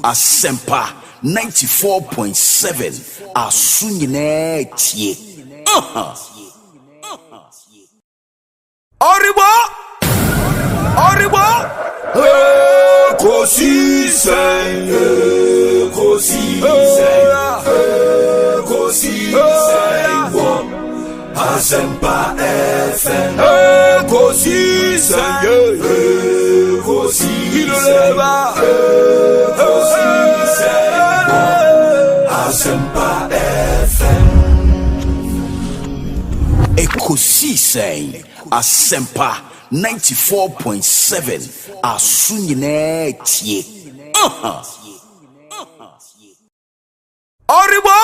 Asempa 94.7 Asunyine tie. Oribo Ekosiisen Asempa FM Ekosiisen Asempa FM Ekosiisen Asempa 94.7 Asunyine tie. Oribo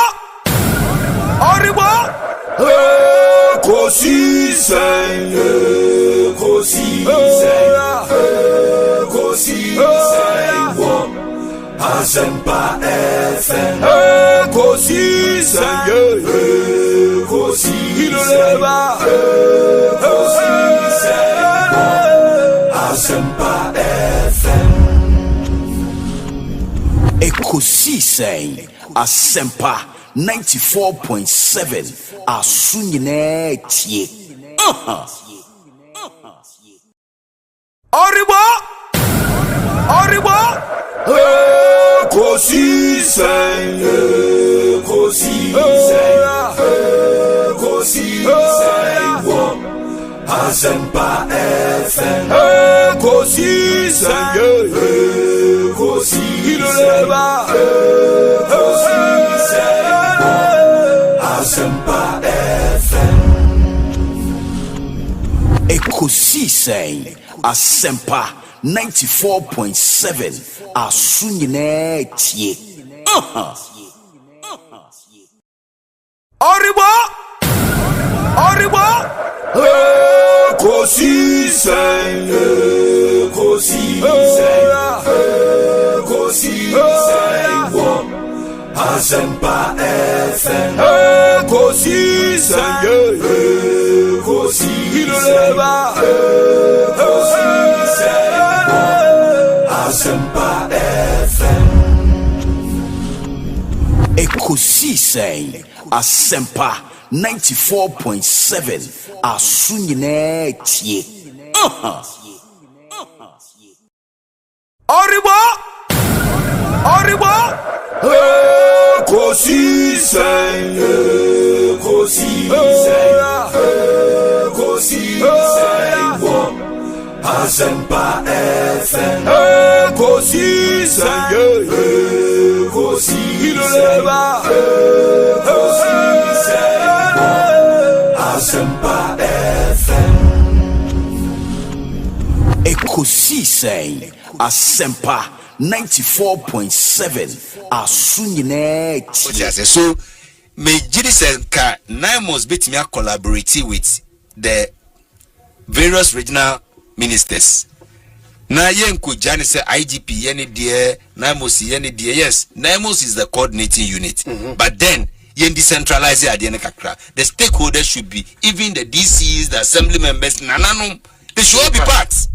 Ekosiisen Asempa FM Ekosiisen Asempa FM Ekosiisen Asempa 94.7 Asunyine tie. Oribo Ekosiisen Asempa FM Ekosiisen Asempa FM Ekosiisen Asempa 94.7 Asunyine tie. Oribo Ekosiisen Asempa FM Ekosiisen Asempa FM Ekosiisen Asempa 94.7 Asunyine tie. Oribo Ekosiisen Asempa FM Ekosiisen Asempa FM Ekosiisen Asempa 94.7 Asunyine tie. So me Jidisenka now must be to collaborate with the various regional ministers. Na yenku jani say IGP yeni die, Naimos yeni die. Yes, Naimos is the coordinating unit. But then yen decentralize it at kakra. The stakeholders should be even the DCs, the assembly members, nananum. They should all be parts.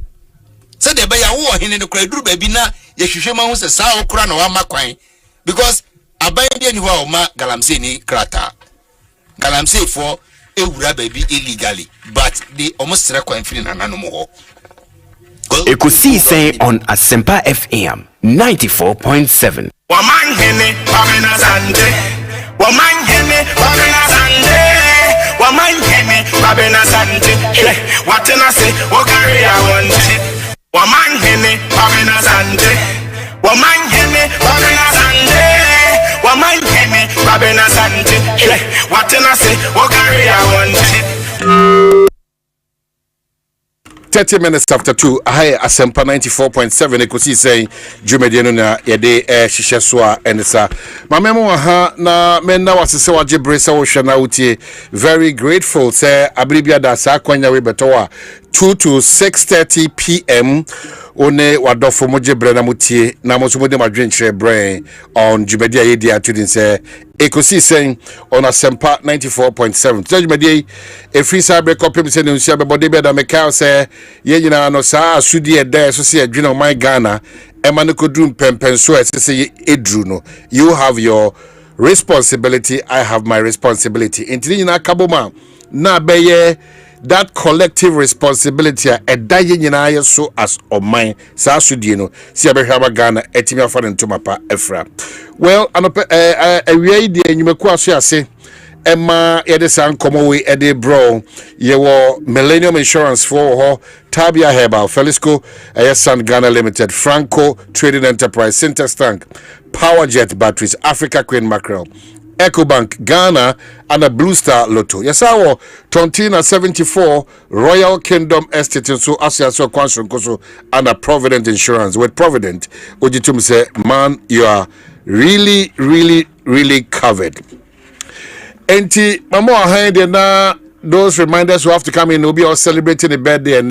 So they buy a war in the credit baby na yeshishema who says sa okra no ama kwan because abandi ni wa oma galamse ni krata. Galamse for ewura baby illegally, but they almost rekwa infini nananum ho. Ekosiisen on Asempa FM 94.7. Omanhene Kwabena Asante. Omanhene Kwabena Asante. Omanhene Kwabena Asante. What can I say? What carry I want? Omanhene Kwabena Asante. Omanhene Kwabena Asante. Omanhene Kwabena Asante. What can I say? What carry I want? 30 minutes after 2, I Asempa 94.7 Ekosiisen Jumediano na yede shisheswa enisa. Mamemo ha na mena wasese wajebre sa wo hwana utie. Very grateful say abribia da sa kwanya we betowa 2 to 6:30 p.m. one wadofo mojebre na mutie na mosumode madwenchre brain on Jumedia yedi atudin say Ekosiisen on Asempa 94.7. So Jumedia e free cyber copy say nsia be body be da meka say ye nyina no sa asudi e da so say adwena my Ghana Emanikodrum pempenso say edru no. You have your responsibility, I have my responsibility. Intini na kaboma na beye that collective responsibility a daye nyina so as oman sa asudie no si abehwa Ghana etimi afa ntoma pa efra. Well, anope awie de enyumeku aso ase Emma Edison Komowe Ede Bro, Yewo Millennium Insurance for ho, Tabia Herbal, Felisco, Ayasan Ghana Limited, Franco Trading Enterprise, Syntex Tank, Powerjet Batteries, Africa Queen Mackerel, Ecobank, Ghana, and a Blue Star Lotto. Yes, our Tontina 74, Royal Kingdom Estate, and so Asia so Kwanson Koso, and a Provident Insurance. With Provident, Ojitum say, man, you are really, really, really covered. Enti mama ahande na those reminders who have to come in will be all celebrating the birthday and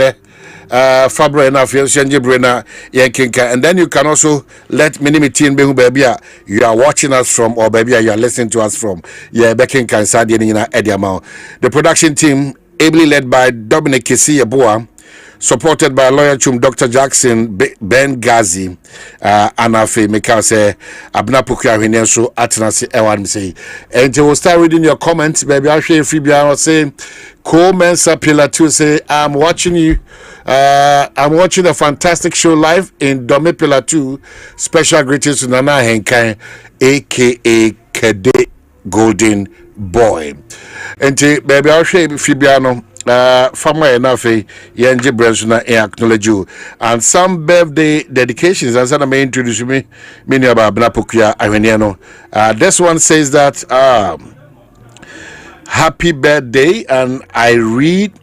Fabra and Brena Yankinka, and then you can also let Minimitin Behu baby you are watching us from or baby you are listening to us from Bekinka and Sadiana Ediamau. The production team ably led by Dominic Kisi Yeboah, supported by lawyer Chum Dr. Jackson Ben Gazi, Anafe Mikase Abnapuka Hineso Atanasi Ewan say. And you will start reading your comments, baby. I'll share free biano say Mensa Pillar 2 say I'm watching you. I'm watching a fantastic show live in Dome Pillar 2. Special greetings to Nana Henkai, aka Kede Golden Boy. And baby I'll share free biano. Family enough, Yanji Brensuna acknowledge you. And some birthday dedications, and some may introduce me, many about Bnapukia Iraniano. This one says that happy birthday, and I read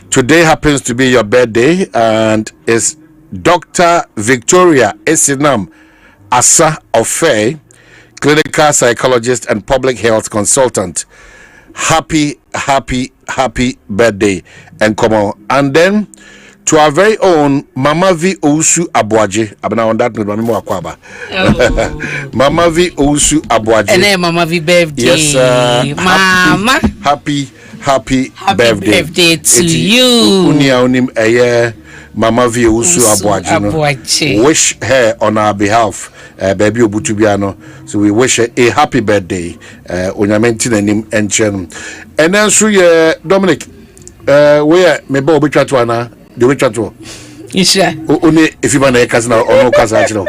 today happens to be your birthday, and it's Dr. Victoria Esinam Assafuah For, clinical psychologist and public health consultant. Happy birthday and come on. And then to our very own Mama V Ousu Abuaje. I'm now on that note, Mama V Ousu Abuaje. And Mama V birthday. Yes, Mama. Happy birthday to you. Unia unim Mama V Ousu Abuaje. Wish her on our behalf. Baby Obutubiano. So we wish her a happy birthday. Onyamentin enim enchen. And then through Dominic, where me bo be chat wana, the we chat to. Isha. Only if you want a cousin or no cousin.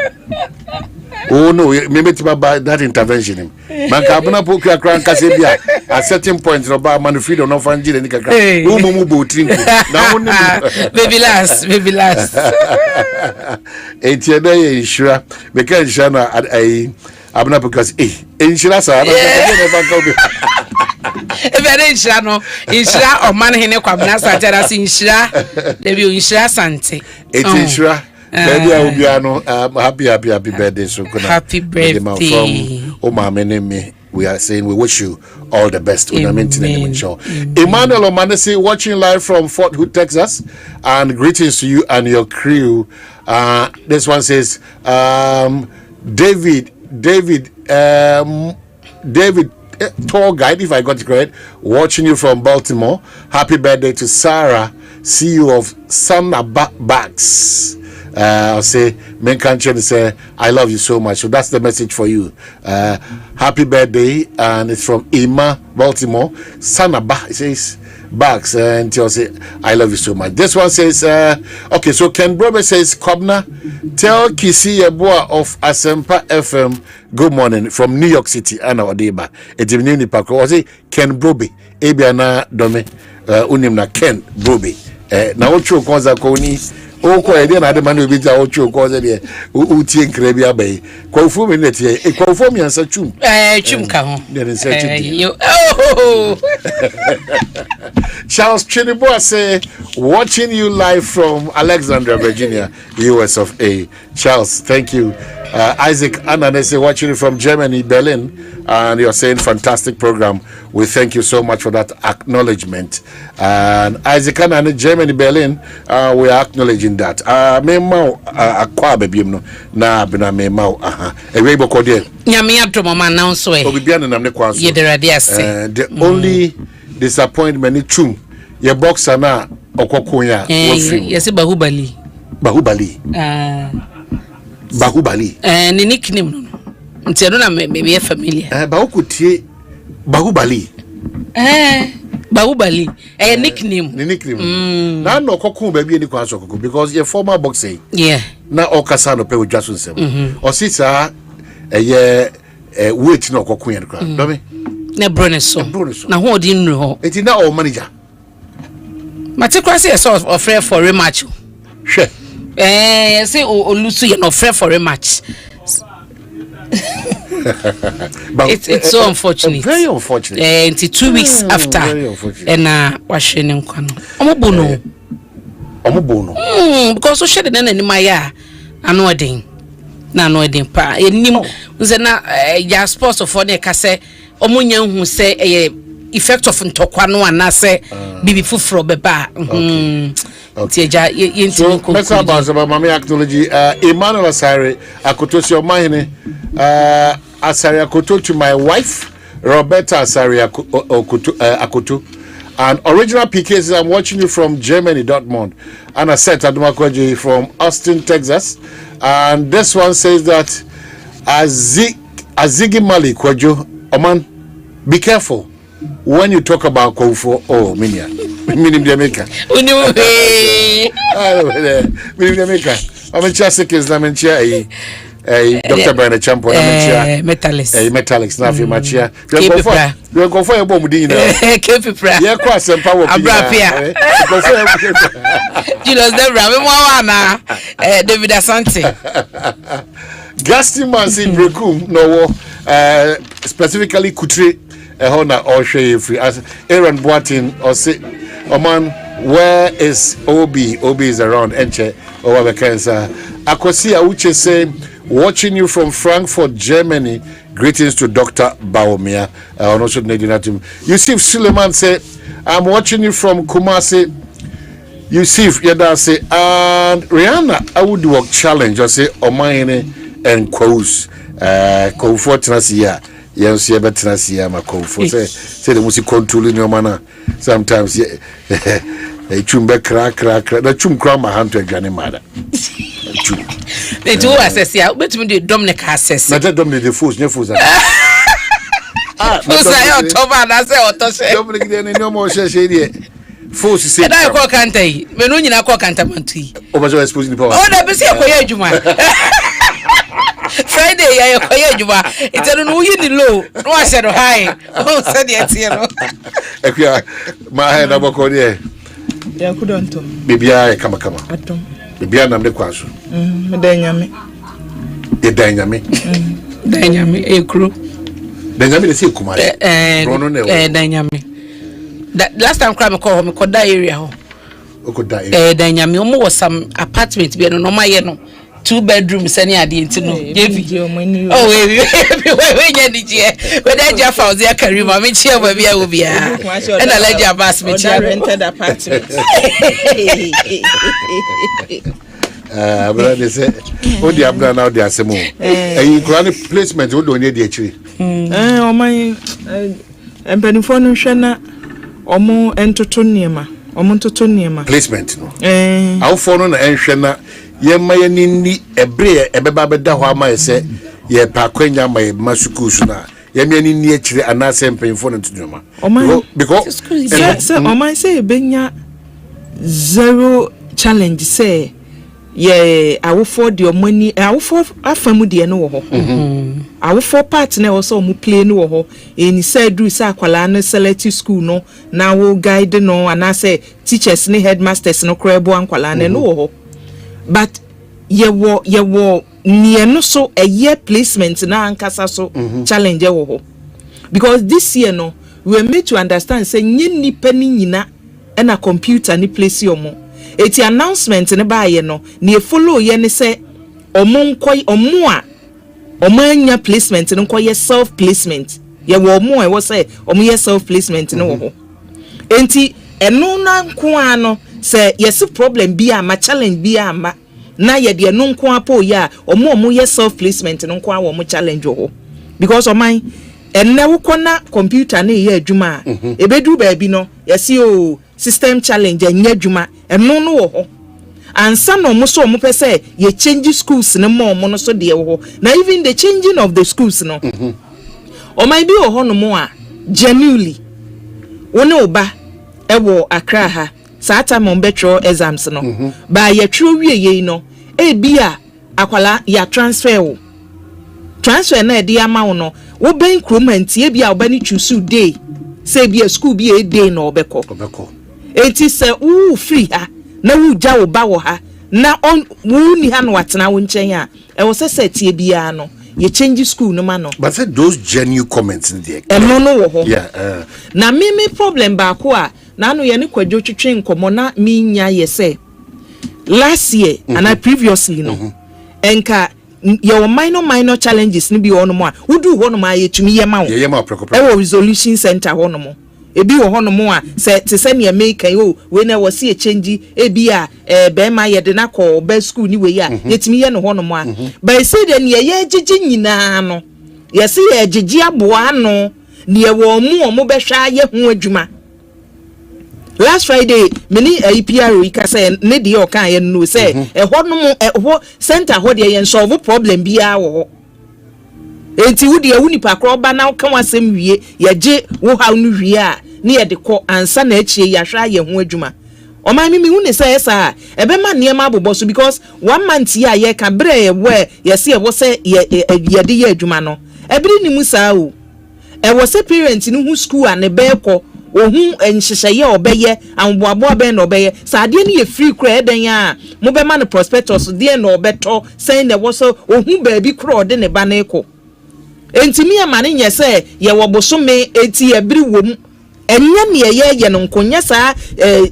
Oh no, maybe to buy that intervention. Man kabuna poku akran kasebia at certain point no ba man free no fan jile ni kakra. Wo mumu bo trinko. Na woni baby last. Enti na ye insura. Be kan insura na ai abuna because insura sa na never go be. Very insura no. Insura Omanhene Kwabena Asante as insura. Dey be insura Asante. Enti insura. Baby, I will be happy birthday. So happy birthday from Omanhene. We are saying we wish you all the best. Emmanuel Omanese watching live from Fort Hood, Texas, and greetings to you and your crew. This one says, David, tour guide, if I got it correct, watching you from Baltimore. Happy birthday to Sarah, CEO of Sanaba Bags. I'll say, men country say, I love you so much. So that's the message for you. Happy birthday, and it's from Ima, Baltimore. Sanaba, it says, Bags, and he'll say, I love you so much. This one says, okay, so Ken Brobe says, Kwabena, tell Kisi Yeboah of Asafuah FM, good morning from New York City. Anna Odeba. It's in New Park. I say, Ken Brobe, Ebiana Dome, Unimna Ken Brobe. Now, Ocho Kwanza Koni. Oko idea na man will be ocho cause there uti nkrebia bay kwafo me net e kwafo me ansa chum ka ho Charles Chinibo say watching you live from Alexandria, Virginia, US of A. Charles, thank you. Isaac Ananese watching you from Germany, Berlin, and you're saying fantastic program. We thank you so much for that acknowledgement. And Isaac Ananese, Germany, Berlin, we are acknowledging that. Memao akwa baby no na bina memao ewe boko de nyame adomo ma na nso e obi bia na namne kwa so yederade ase the only disappointment ni chum ye boxer na okokon ya wo free yesi bahubali Bahubali. Ni nickname no. Nti no na me familiar. Bahukutie Bahubali. Bahubali. Nickname. Ni nickname. Na no kokun baby ni kwa so kokun because your former boxing. Yeah. Na okasa no pe odwaso nsem. O si sa wait no kokun yan kra. Do me. Na broneso. Na ho odi nru ho. Eti na o manager. Matikwase yes offer for rematch. Hwe. Say Olusu ye no offer for rematch. It's so unfortunate. Very unfortunate. Until 2 weeks after. And washing nkwa no. Omobono. Because so shede na ni maya ano odin. Na ano odin pa. Enim nze na ya sports for na ka se omunya hu se effect of ntokwa no anase bibi fufuro beba. Okay. So let's about mama acknowledge Emmanuel Asare Akotosi Omanhene Asare Akoto to my wife Roberta Asare Akoto and original PKs. I'm watching you from Germany, Dortmund, and I said Adumakwaji from Austin, Texas, and this one says that Azigi Mali Kwajo Oman, be careful when you talk about Kofo. Oh, Minia. Minim de America. Minim de America. I'm in Chassis, I'm in chair. Dr. Bernard Champo, I'm in chair. Metallics, nothing much here. You're going for a bomb dinner. You're cross and power. Abrapia. You know, the Ramona, David Asante. Gaston Mansi Brekum, no, specifically Kutri. Hona or free as Aaron Boatin or say Oman, where is Obi? Obi is around Enche or the cancer. Akosia Uche say watching you from Frankfurt, Germany. Greetings to Dr. Baumia. Also Yusuf Suleiman say I'm watching you from Kumasi. Yusuf Yadase and Rihanna I would work challenge or say Omanhene and Kwos Kofortnasia. Yes, yeah, but I see I'm a for say the music controlling your manner. Sometimes, a chumba crack, the chum cram my hand to a granny mother. They do assess, yeah, but me the Dominic assess. Not that Dominic the fools, no fools. I say, Dominic, then no more shady. Fools say, I call Cante, when you know, call Cantamanti. Over exposing the power. Oh, that be say, Juma. Friday, I acquire you. It's a new low. No, I said high. Oh, said yes, you know. My head about Korea. Yeah, couldn't. Baby, I come. Atom. Baby, I'm the question. Dynamic. The dynamic. Dynamic, a crew. Dynamic is a Kumar. Dynamic. That last time crime call home, could die area. Dynamic almost some apartment be no my 2 bedrooms any idea no. Oh, wait, when I just found the career, I mean, here where we will be. And I let you pass me rented apartment. But they say, oh, the Abna now, they are some more. A placement would donate the tree. Oh, my Penifon Shana, or more entotoniema, or montotoniema. Placement, no. I'll follow an ancient. Ye may ni ebre ebeba beda ho ama ese ye pakwanya my masuku suna ye me ni achire anase mpemfo no tudwoma because say o man say benya zero challenge say ye awofo de omani awofo afamu de no wo ho awofo part na wo so mu play no wo ho eni say do say akwala no select school no na wo guide no anase teachers ni headmasters no kra bo ankwala no wo ho. But ye wo near no so a year placement na ankasa so challenge wo because this year no we were made to understand say ni pani nyina and a computer ni place yomo eti announcement ne ba ye no ne follow ye ne say omonkoi omo a omanya placement no koye self placement ye wo omo e wo say omo ye self placement no wo enti eno na nko ano say yes problem bi ama challenge bi ama na ye de no nko apo ya omo ye self placement no nko a wo mo challenge ho because o man enne wo kona computer na ye adwuma ebedu ba bi no yes o system challenge anya adwuma eno no wo ho and some no so mo pese ye change schools no more no so de wo na even the changing of the schools no o might be ho no mo a genuinely woni oba ewo Accra ha saata mo betro exams no ba ye tro wie ye no e bia akwala ya transfer na e dia ma wo no wo ben kromant ye bia obani choose day say bia school bia e day no obeko enti se free ha na wu ja wo ba wo ha na on wu ni ha no watena wo nchen a e wo se tie bia no ye change school no ma no but say those genuine comments in there no wo ho yeah na me problem ba ko a na no ye ne kwadwo twetwe nkomo na mi nya ye say last year and previously no enka your minor challenges ni bi wono mo a wudu wono ma ye tumi ye ma wo ye ma preko resolution center wono mo ebi wo hono mo a se ne make we na wo se change ebi a be ma ye de na ko ba school ni we ya yetimi ye no hono mo a ba se de ne ye gigi nyina no ye se ye gigi aboa no ne ye wo mo be hwa ye ho adwuma last Friday many APR ka say ne de o kan ye no say hono mo center ho de ye solve problem bia wo enti wudi ya wuni pakro ba na kan wasem wie ye je wo ha no wie a ne ye de ko ansa na achie ya hwa ye ho adwuma o ma mi huni say esa e be ma ne ma bobo so because 1 month ya ye ka bre ye we ye se ye wo say ye de ye adwuma no e biri ni musa o e wo say parent ni hu school an be ko ohun enhyehye obeye anboabo be na obeye saade ni ye free kra eden a mo be ma no prospectus de na obeto say na wo so ohun ba bi kra ode ne ba na eko entimi amane nye se ye wobosome eti ebiri wom enya ne ye no nkonya sa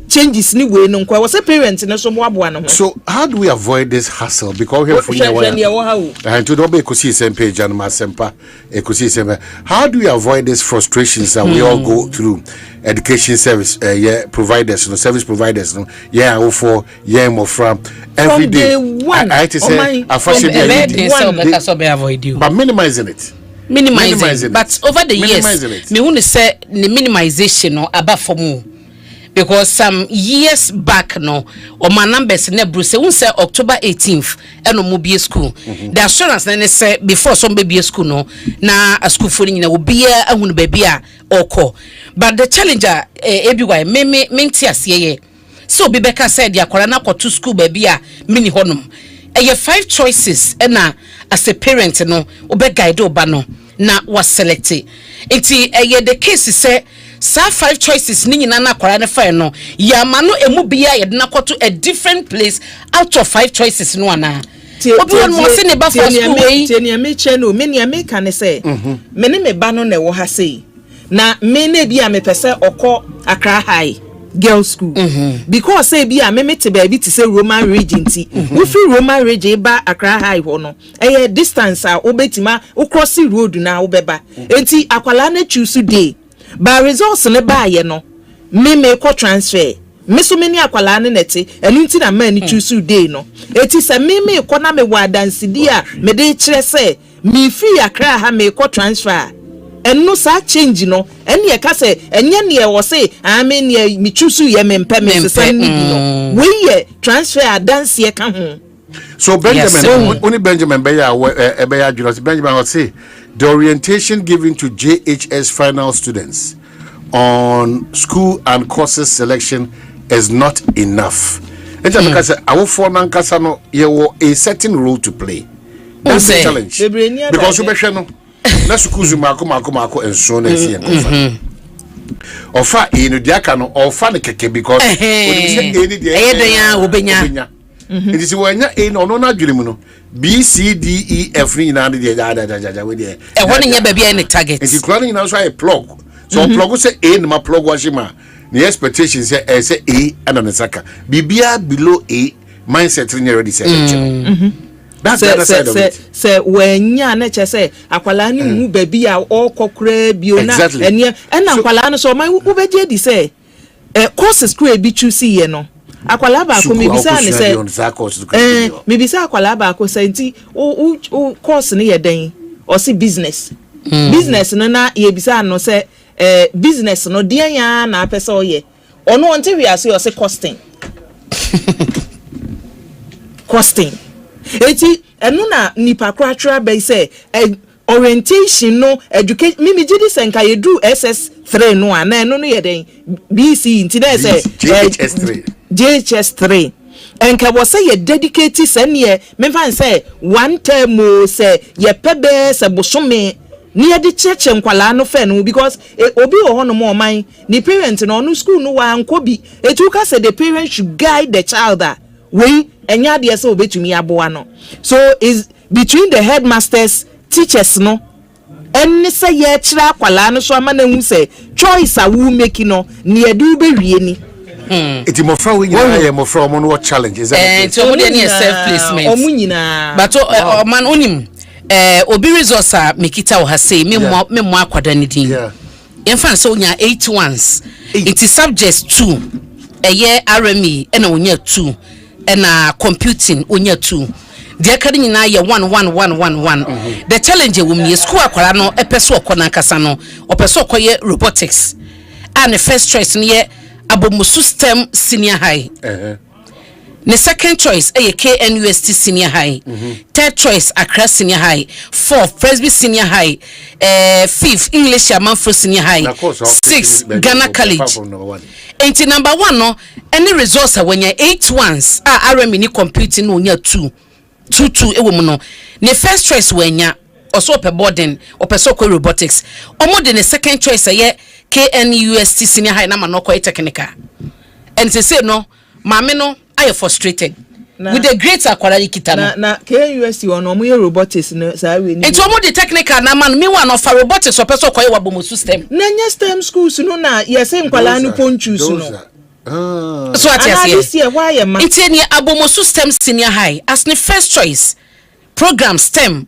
changes ni we no nkwa wo se parent ne so boabo no. So how do we avoid this hassle because here for you and to do Ekosiisen page and Masempa Ekosiisen, how do we avoid these frustrations that we all go through? Education service providers, service providers, for more from every day. I to say but minimizing it. Minimizing. But over the years, me want say the minimization no about for more. Because some years back no or my numbers ne Bruce won say October 18th no mo be school the assurance na say before some baby school no na a school for nyina obi a ahunu baby a okọ but the challenger everywhere me ntiase ye so obi beka said ya kwara na to school baby a mini honum 5 choices na as a parent no obe guide oba no na was selected enti the case say sa 5 choices ni nyina na kwara ne fa no ya ma no emu bia ye de na kwato a different place out of 5 choices no ana obi won mo se ne ba for school we tenia me che no me ne me kan say me ne me ba no na wo ha sei na me ne bia me pese okọ Accra High girls school because say bia me te ba bi te say Roman region ti we free Roman region ba Accra High ho no distance a obetima o cross road na obeba enti akwala na choose day ba results ne ba ye no me ko transfer me so many akwala ne neti enu nti na man choose day no eti se me ko na me wa dance di a me de kire se me free Accra ha me ko transfer enu sa change no eni e ka se enye ne e wo se ame ne me choose ye me mpe me se ni bi no we ye transfer dance ye ka ho. So Benjamin, only Benjamin Beya Julius Benjamin will say the orientation given to JHS final students on school and courses selection is not enough. Because our foreign Kasano, you a certain role to play. That's the challenge. Because you mentioned na school Marco and so on and Ofa inu diakano ofa ne keke because it is when you no na dwelemu no B C D E F ni na de ja we there e won nya ba bia any target it cloning na so a plug so plug say A na plug washima the expectation say A and an saka bibia below A mindset ni ready say that's the other side of it say when nya na che say akwala ni mu ba bia o kokora bio na ene na akwala no so man wo beje di say courses school bi choose ye no akwala ba ko mebisa ne se mebisa akwala ba ko se nti o course ne ye den o si business business no na ye bisa no se business no de ya na apese o ye ono onte wi ase o se costing costing eti enu na nipa kwatra be say orientation no education mimi gidi senka ye do SS3 no ana enu no ye den BC nti na say JHS3 enka wo say ye dedicate sene me fan say one term o say ye pebe se bosome ni ye di cheche nkwala no fe no because obi wo ho no mo man ni parent no no school no wa nkobi etu ka say the parent should guide the child we enya de say obetumi aboa no so is between the headmasters teachers no any say ye kira kwala no so amana hu say choice a wu make no ni e du be wie ni iti mo fra we nyina ye mo fra mo no challenge is that so mo de ni self placement o mu nyina but man onim obi resource a mekita wo ha say me mo akwada ni din in fact so nya 81s it is subjects 2 eye RME na onya 2 na computing onya 2 the academy na ye 11111 the challenge we me school akwara no epeso okona kasa no opeso okoye robotics and the first choice ne abomusu STEM senior high the second choice KNUST senior high third choice Accra senior high fourth Presby senior high fifth English Amanfo senior high sixth Ghana College and number 1 no any resource when you 8 ones RME ni computing no nya 2 ewo mu no the first choice when ya also per boarding or per so robotics omo the second choice KNUST senior high na manoko technical and say no mame no I frustrated with the great akwara kita no na KNUST on omo robotics no sa we ni enti omo the technical na man me one of robotics or person koye wabomo system na nya STEM schools no na yese nkwala no ponchus no so atiasie it's any abomo system senior high as the first choice program STEM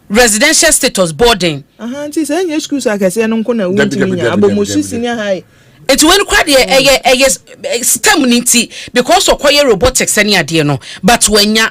residential status boarding nti say nya schools akase no nko na wuntimi nya abomo senior high it when quite STEM ninti because okoye robotics any ade no but when ya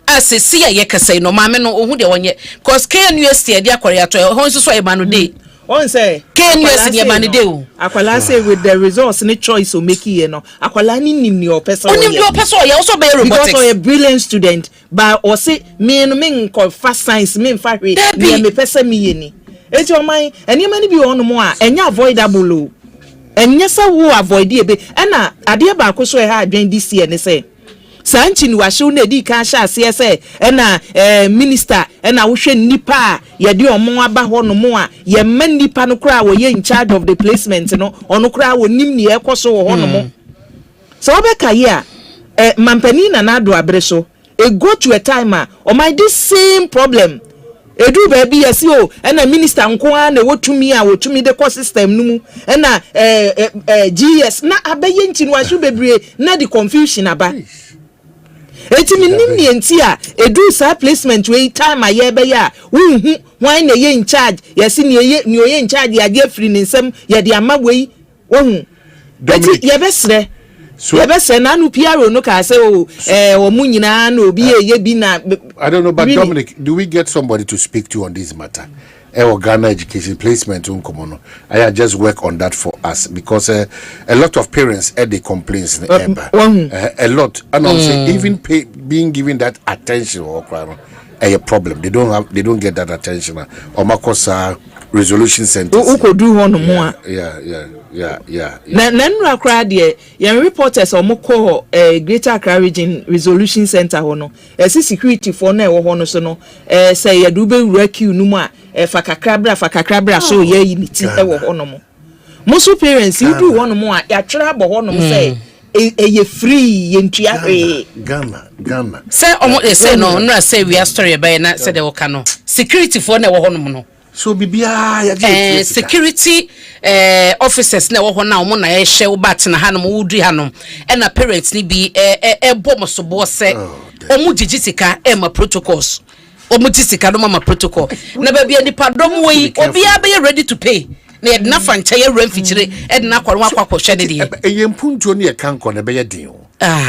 as see ye kase no mame no ohu de wonye cause KNUST ade akware ato ho nso so e ma no dey on say KNUST ye ma no dey o akwala say with the resource ni choice o make ye no akwala ni nim ni opesa onim your person ye also be robotics because a brilliant student but o say me no me nko fast science me fa hwe me pesa me ye ni eti o man eni ma ni bi won mo a enya avoidable o enya sa wo avoid ebe na ade ba ko so e ha adwen this year ne say sanchi ni wahwe na di ka sha ase say na minister na wo hwe nipa ye de omo aba ho no mo a ye ma nipa no kra wo ye in charge of the placement no ono kra wo nim ni e koso wo ho no mo so obeka ye a mampani na do abre so e go to a time o my this same problem edu baby yesi o na minister nko a na wotumi de course system no mu na GS na abaye nti no ahwe bebre na the confusion aba eti minim ni enti a edu sa placement we time aye be ya wunhu wan na ye in charge yesi ni oye in charge ya de free ni nsem ye de ama we wohu eti ye besre ye besre na nu PRO no ka say o omu nyina na obi ye bi na I don't know but really? Dominic, do we get somebody to speak to on this matter? Ghana education placement I just work on that for us because a lot of parents had the complaints a lot and I'm saying even being given that attention or a problem they don't get that attention or makosa resolution centers yeah na crowd there your reporters or moko Greater Accra Region Resolution Center hono security for na wo hono so no say ya do be rescue no ma fakakrabra so ye unity e wo hono mo so parents you do hono mo a ya twera bo hono mo say ye free ye ntua Ghana say omo say no say we are story by na say the woka no security for na wo hono no so bibia ya get security officers na wo ho na omo na ye hye wo bat na hanom wo du hanom na parents ni bi bom so bo se omo gigitika ma protocols omo gigitika no ma protocol na ba bia nipa dom we obi a be ready to pay na na fancha ye ran fichire na kwaro akwa hwe de de ye mpuntuo ne ye kanko na be ye din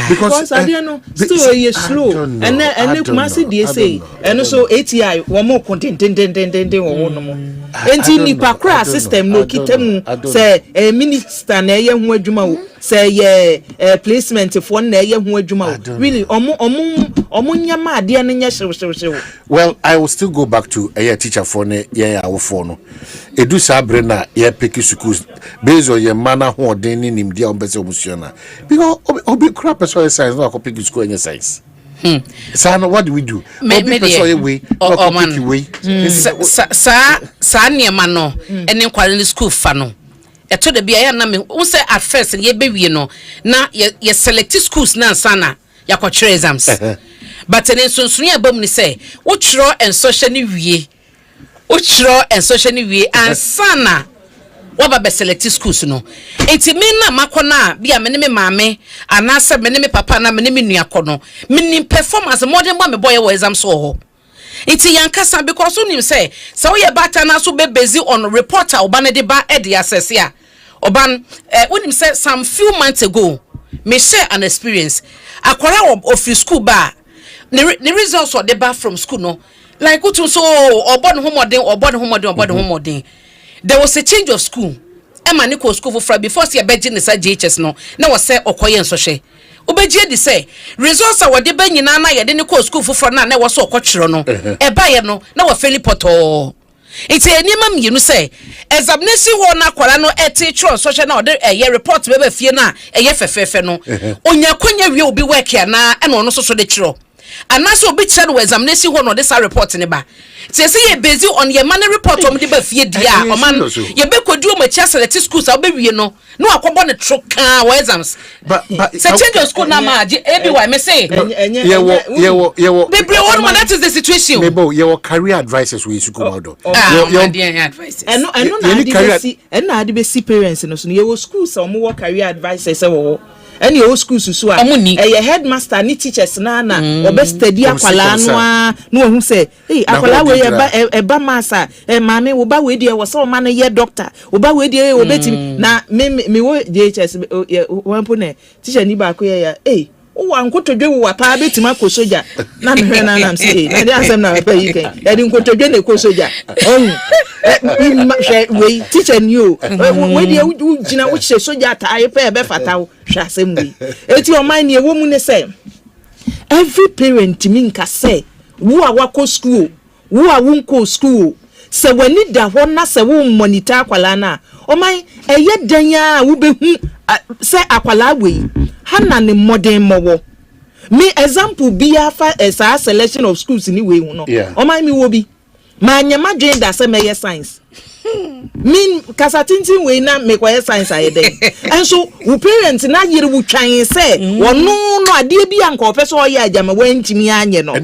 Because I don't know, still you slow, and then Kumasi they say, and also ATI one more content, or one more. And in the Pakra system, no kitem say a minister na ye hu adwuma say ye placement for na ye hu adwuma really omunyama ade na nya hyew. Well, I will still go back to a teacher for ne ye awofo no edu sabre na ye pick schools based on your manner ho den ni nimdia ombese omusuana because obi crap person science no pick school any science. So what do we do? Obi person way no pick way. Sa niema no ene kwale school fa no eto de bia ya na me wo say at first ye bewie no na ye select schools na sana ya kwatre exams but ene sunsun ya bam ni say wo chiro en social ni wie and sana waba be select schools no enti me na makona bia me ne me maame anase me ne me papa na me ne me nuako no me performance modern boy me boy wo exams so ho. Iti yankasa because unim say so ye bata na so be busy on reporter oban de ba e de assess ya oban unim say some few months ago me share an experience akwara of school ba the results of the ba from school no like utun so obon homodin there was a change of school Emma Nico school for before see a bedin is JHS no na was say okoye so she obeje di say results are de ba nyina na ye de ne ko school for na was so kwotwero no e ba ye no na wa feli poto enti enima mienu say examination ho na kwara no etitro social na de ye report be ba fie na ye fefefe no onya kwanya wie obi work ya na e no no so de kiro anaso obi kire no examination ho no de sa report ne ba say ye based on your man report om de ba fie dia o man ye be kodu o machi select schools a be wie no no akobo ne tro kan wa exams but say change your school na ma ebi why me say ye wo bebre one man that is the situation mebo your career advisors we school modo your advisors and na ade be see parents no so ye wo schools o mo career advisors wo any old schools so a headmaster ni teachers na obe study akwala no hu say hey akwala we eba masa maame wo ba we dey wo so man ye doctor wo ba we dey obetimi na me wo JHS wan pone teacher ni ba ko ya hey wo ankotodwe wo pa betima ko soja na me hwe na nam say na dey asem na pa yi kan ya di nkotodwe na ko soja we teacher new we dey gina wo che soja ta aye pa be fatawo hwa asem we eti o man ne wo mu ne say every parent min ka say wo a wako school wo a wonko school se wani da ho na se wo monitor akwala na o man eye dan a wo be hu se akwala we hana ne modern mowo me example bi afa esa selection of schools ni we hu no o man mi wo bi ma nyama dwen da se meye science min kasatintin we na me kwa science ayede and so wo parents na yire wo twan se wono no ade bi anka opeso oye ajama wantimi anye no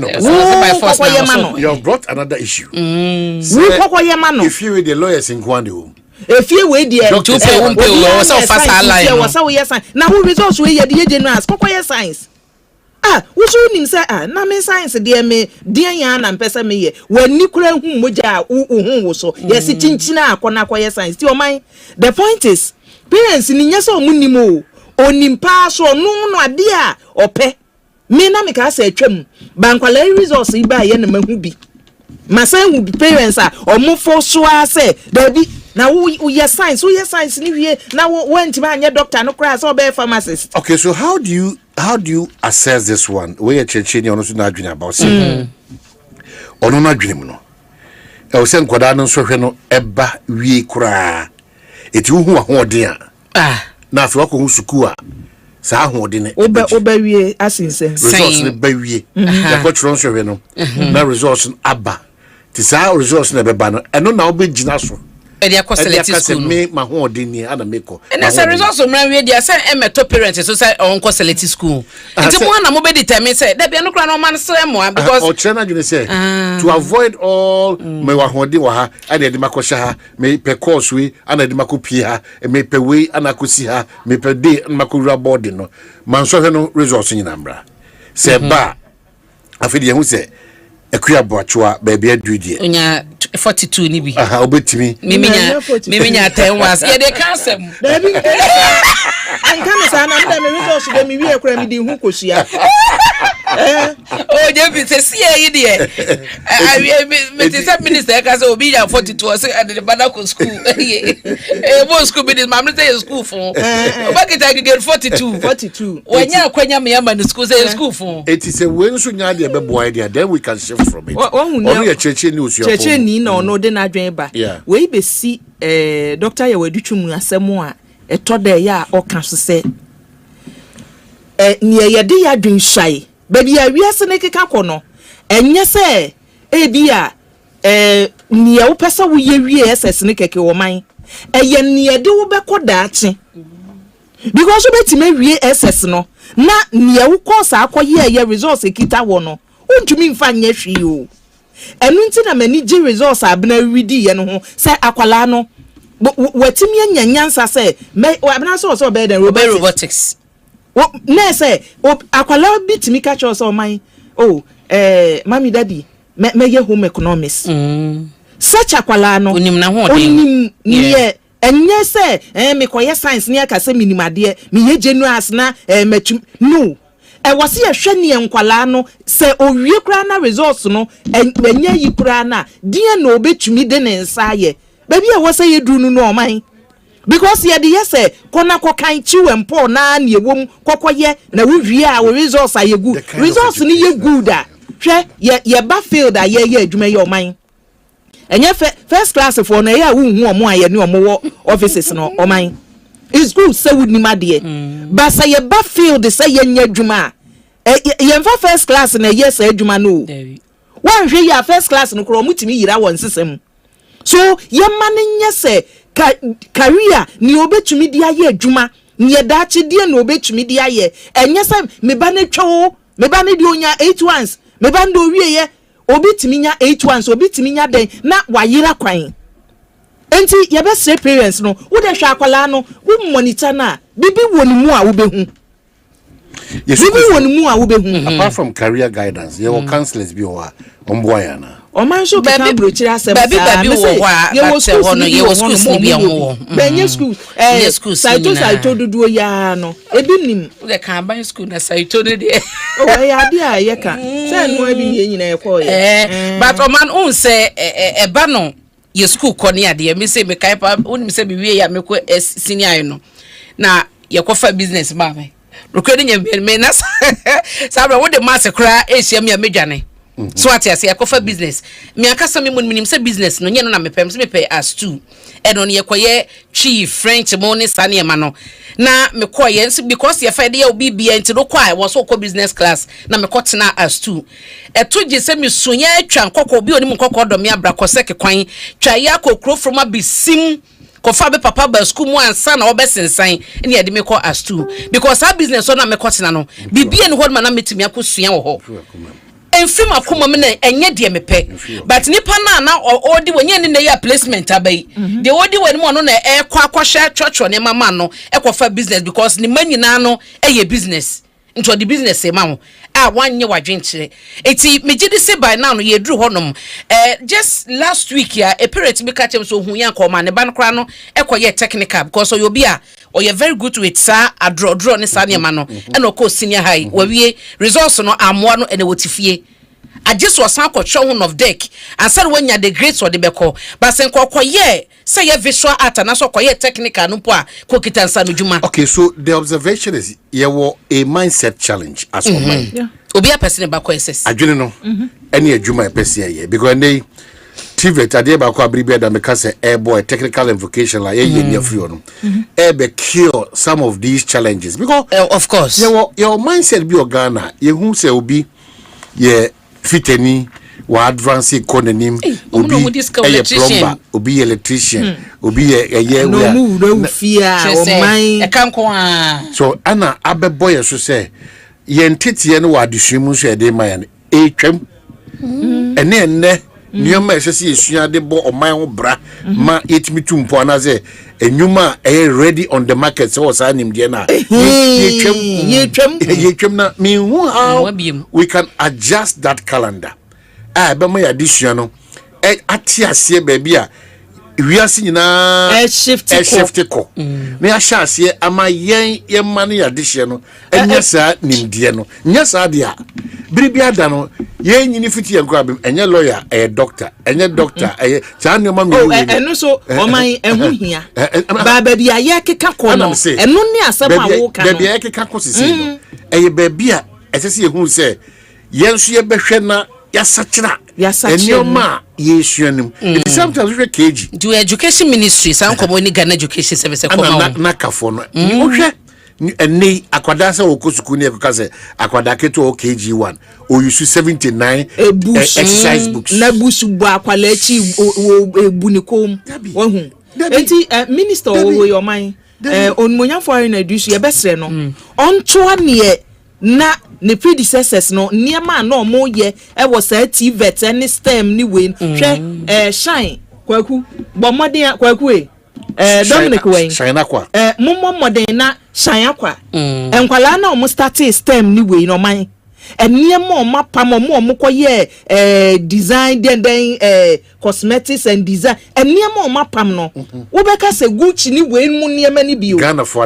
you have brought another issue if you with the lawyers in Kwando if you we dey to pay won pay so fast line no so we science na who results we ye dey no as kokoye science wusu nim say na me science dey me dey yan na mpesa me ye wani kura hu moja hu wo so yes chinchina akona koye science ti o man the point is parents ni nyesa o munim o onimpa so no ade a ope me na me ka say atwam bankwala results iba ye na mahu bi masan hu parents a omofo so a say dabi na wo yes science ni wie na wo antima anye doctor no kra so be pharmacist. Okay, so how do you assess this one where checheni ono so na adwene about say ono na adwene mu no e o se nkoda no so hwe no eba wie kra eti hu ahoden a na afi wako hu suku a sa ahoden oba wie asinse results ne ba wie ya ko tron so hwe no na results aba ti sa results ne beba no eno na obegina so Edia select school me ma ho odini ana meko and as a result of man we dey say emeto parents so say on ko select school nti mo na mo be determine say da bia no kra no man so mo because o chena you say to avoid all me wa ho wa ha ana de makosha ha me pe course we ana de makopie ha me pe we ana kosi ha me pe de makura board no man so he no results nyina mbra say ba afidi ye hu say Ekuya boachwa baby adudie. Onya 42 ni bi. Aha obetimi. Miminya 10 was. Ye dey cancel. Dabi. Anka me sa na me resource de me wi ekura me di hu kosua. Oh, je bi se see yi de. Me say minister ka say obi ya 42 say at the Banako school. What school be this? Mama say school for. Back it I get 42. When ya kwanya me am in school say school for. It is a way so nya de be boy there, then we can shift from it. Onu ya cheche ni osu. Cheche ni na ono de na adwen ba. We be si doctor ya wadutwum asemo a etode ya oka so say ni ye de ya adwen hwai. Baby ya wiase ne keka kono. Enye se ebi a ni ya wo pesa wo ye wie SS ne keke wo man. Eye ni ye de wo be koda ache. Because we betime wie SS no na ni ya wo course akoye ye resource ekita wo no. Untumi mfa nye hwi o. Enu nti na mani je resource abena widi ye no ho se akwala no watimi anyanyansa se me abena so be den robotics. Na say akwala bitimi catch us o man. Oh, mommy daddy me ye home economics. Such akwala no onim na ho onim ye enye say me koye science ne aka se minimade me ye genuas na matum no wasi ye hwe ne nkwala no se owie kra na results no enye yi kra na die na obetumi de ne nsa ye baby e wo say ye dunu no o man. Because ye de say kona kokan chiwe mpo na ne ewom kokoye na wo wie a wo results are good results ni ye good a hwe ye ba field a ye adwuma ye o man. Enye first class for na ye a wo hu omo aye ne omo wo offices no o man. It's good say would ni made but say ye ba field say ye nya adwuma ye mfa first class na ye say adwuma no wan hwe ya first class no kro mutimi yira won sesem so ye mane nya say career ni obetumi dia ye adwuma ni ye daachi die na obetumi dia ye enye say me ba ne twa me ba ne di onya 8 ones me ba ndo wie ye obetumi nya 8 ones obetumi nya den na wayira kwan enti ye be say parents no wo de hwa akwala no wo monitor na bibi woni mu a wo behu yes bibi woni mu a wo behu apart from career guidance ye will counselors bi o omboya na o man so be can brochira asem baby ye wo schools ni bi amwo benye schools saito dudu ya no ebi nim the can ban school na saito de o ya dia ye ka say no ebi ye nyina ye ko ye but o man un say eba no ye school ko ne ade me say me kai pa unim say me wie ya me ko senior no na ye ko fa business ba me rokodi nya me na sabra wo de mass kra ehia me amedwane so ati ase yakofa business me akasa me munim say business no nye no na me pem say me pay as two e no ye koye chi French money sane ma no na me koye nso because ye fa de obi bia nti do kwa wo so ko business class na me kotena as two e to je say me sonya atwa nkokọ obi onim nkokọ do me abra koseke kwan twa ya kokro from abisim kofa be papa ba school mu ansa na obesensan ne ye de me ko as two because our business so na me kotena no bibia ne ho na metimi akosua wo ho enfim akoma me na enye de mepe but nipa na odi wonye ne na ya placement abai de odi wani mo no na ekwa akwhya chocho ne mama no ekofa business because ni manyina no eye business into the business e ma ho a wanye wadwenkyere eti megidi se by now no ye duru honom just last week ya a parent be catch him so hu yan ko ma ne ban kra no ekoye technical because you be a or you very good with sa draw ne sa ne ma no e no ko senior high wawie results no amoa no ene wotifie I just was some control of deck and said when you the grades or the beko but sen koye say your visual art and also koye technical no po kokita nsa no djuma. Okay, so the observation is you were a mindset challenge as for mine. Yeah. Obi a person ba ko SS. Adwene no. Any adwuma e person here because they TVET ade ba ko abribia da meka say air boy technical and vocational la ye free no. Be cure some of these challenges because of course your mindset be Ghana ye hu say obi ye fiteni wa advance economy obi a plumber obi electrician obi a no move fear o man e kan ko a so ana abeboy so say ye ntete no wa adesumu so e dey man e twam ene nioma e se esua de bo oman ho bra ma yetimi tumpo na say enyuma e ready on the market so was anim de na ye twam na me how we can adjust that calendar be my addition no ati ase baby a wiase nyina shift ko me ahya ase ama yen yemane addition no enya saa nimdie no nya saa dia biribi ada no yen nyini fiti yanko abem enye lawyer doctor enye doctor saa ne ma me enu so oman ehu hia baba bia ye keka ko no enu ne asem a wo ka no bia ye keka ko sisi no baby a esese ehun se yenso ye behwe na yasachira enyoma yesuanim it sometimes we kg do education ministry san komo ni Ghana education service komo na kafo no ohwe eni akwada sa okosuku ni ekoka se akwada keto o kg1 o use 79 exercise books na busu bu akwala chi ebu ni kom wahu enti minister wo yo man onmonya foreign education ye besre no onto ane na ne predecessors no niema na omo ye e wo sa advert any stem ni we hwe shine kwaku bomode kwaku Dominic Wayne shine akwa mommo modern na shine akwa enkwala na omo start stem ni we no man eniema o mapam omo koye design den cosmetics and design eniema o mapam no wo beka se Gucci ni we mu niema ni bio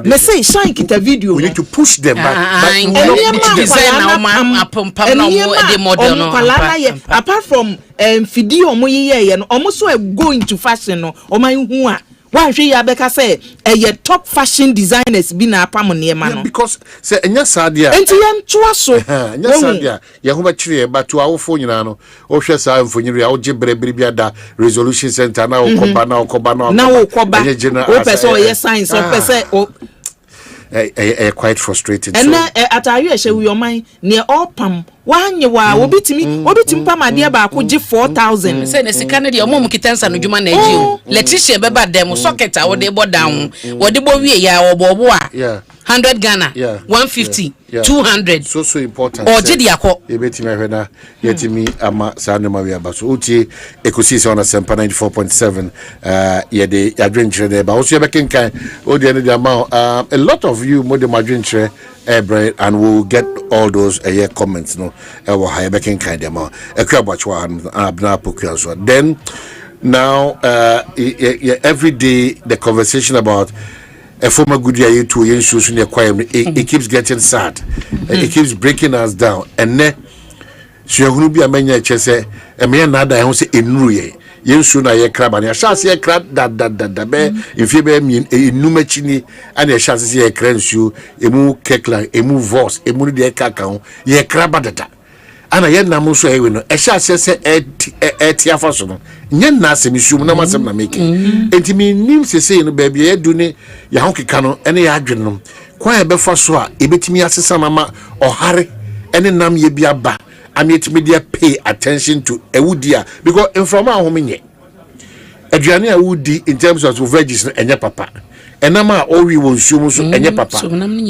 me say shine kita video we need to push them back design na mapam na omo the model no apart from video omo ye no omo so go into fashion no oman hu a why ya beka say top fashion designers bi na apam niema no because say enya sadia enti ye ntoa so enya sadia ye ho ba kire ba to awofo nyina no o hwe sa mfonyiri a o gyebre bi ada resolution center na okoba na okoba o person ye science o person o quite frustrated and atayu ehye wi oman ne opam wanye wa obitimi pam ade ba ko gi 4000 say na sika ne de omom kitansa no dwuma na agi o electrician beba dem socket a wo de bo down wo de bo wie ya obobo a 100 Ghana 150 200 so important o gidi akọ ebetimi ahwena yetimi ama sanoma wi abaso uti Ekosiisen on Assafuah 94.7 yede adwenchire de ba oso yebekenkan odi ene de ama a lot of you mo de madwenchire and we'll get all those comments no we high bekenkan de ama ekwabachwa abna pokua so then now every day the conversation about a former good year to it keeps getting sad. It keeps breaking us down. And then so you be a man chese a man nada I say enruye. Yensu na ye crab and ya shall ye crab that be if you be mean a numachini and ya shall see a crensu emu kekla emu vos emu de kakao ye crab data. Ana ye namu so ewe no e sha se etia faso no nye na asem isum na masem na make enti mi nim sese no baby ye du ne ya hokeka no ene ya adwene no kwa e be faso a ebetimi asesa mama ohare ene nam ye bia ba amietimi dia pay attention to ewudia because from ahomenye aduane a wudi in terms of veggies enye papa enama owi wonsumu so enye papa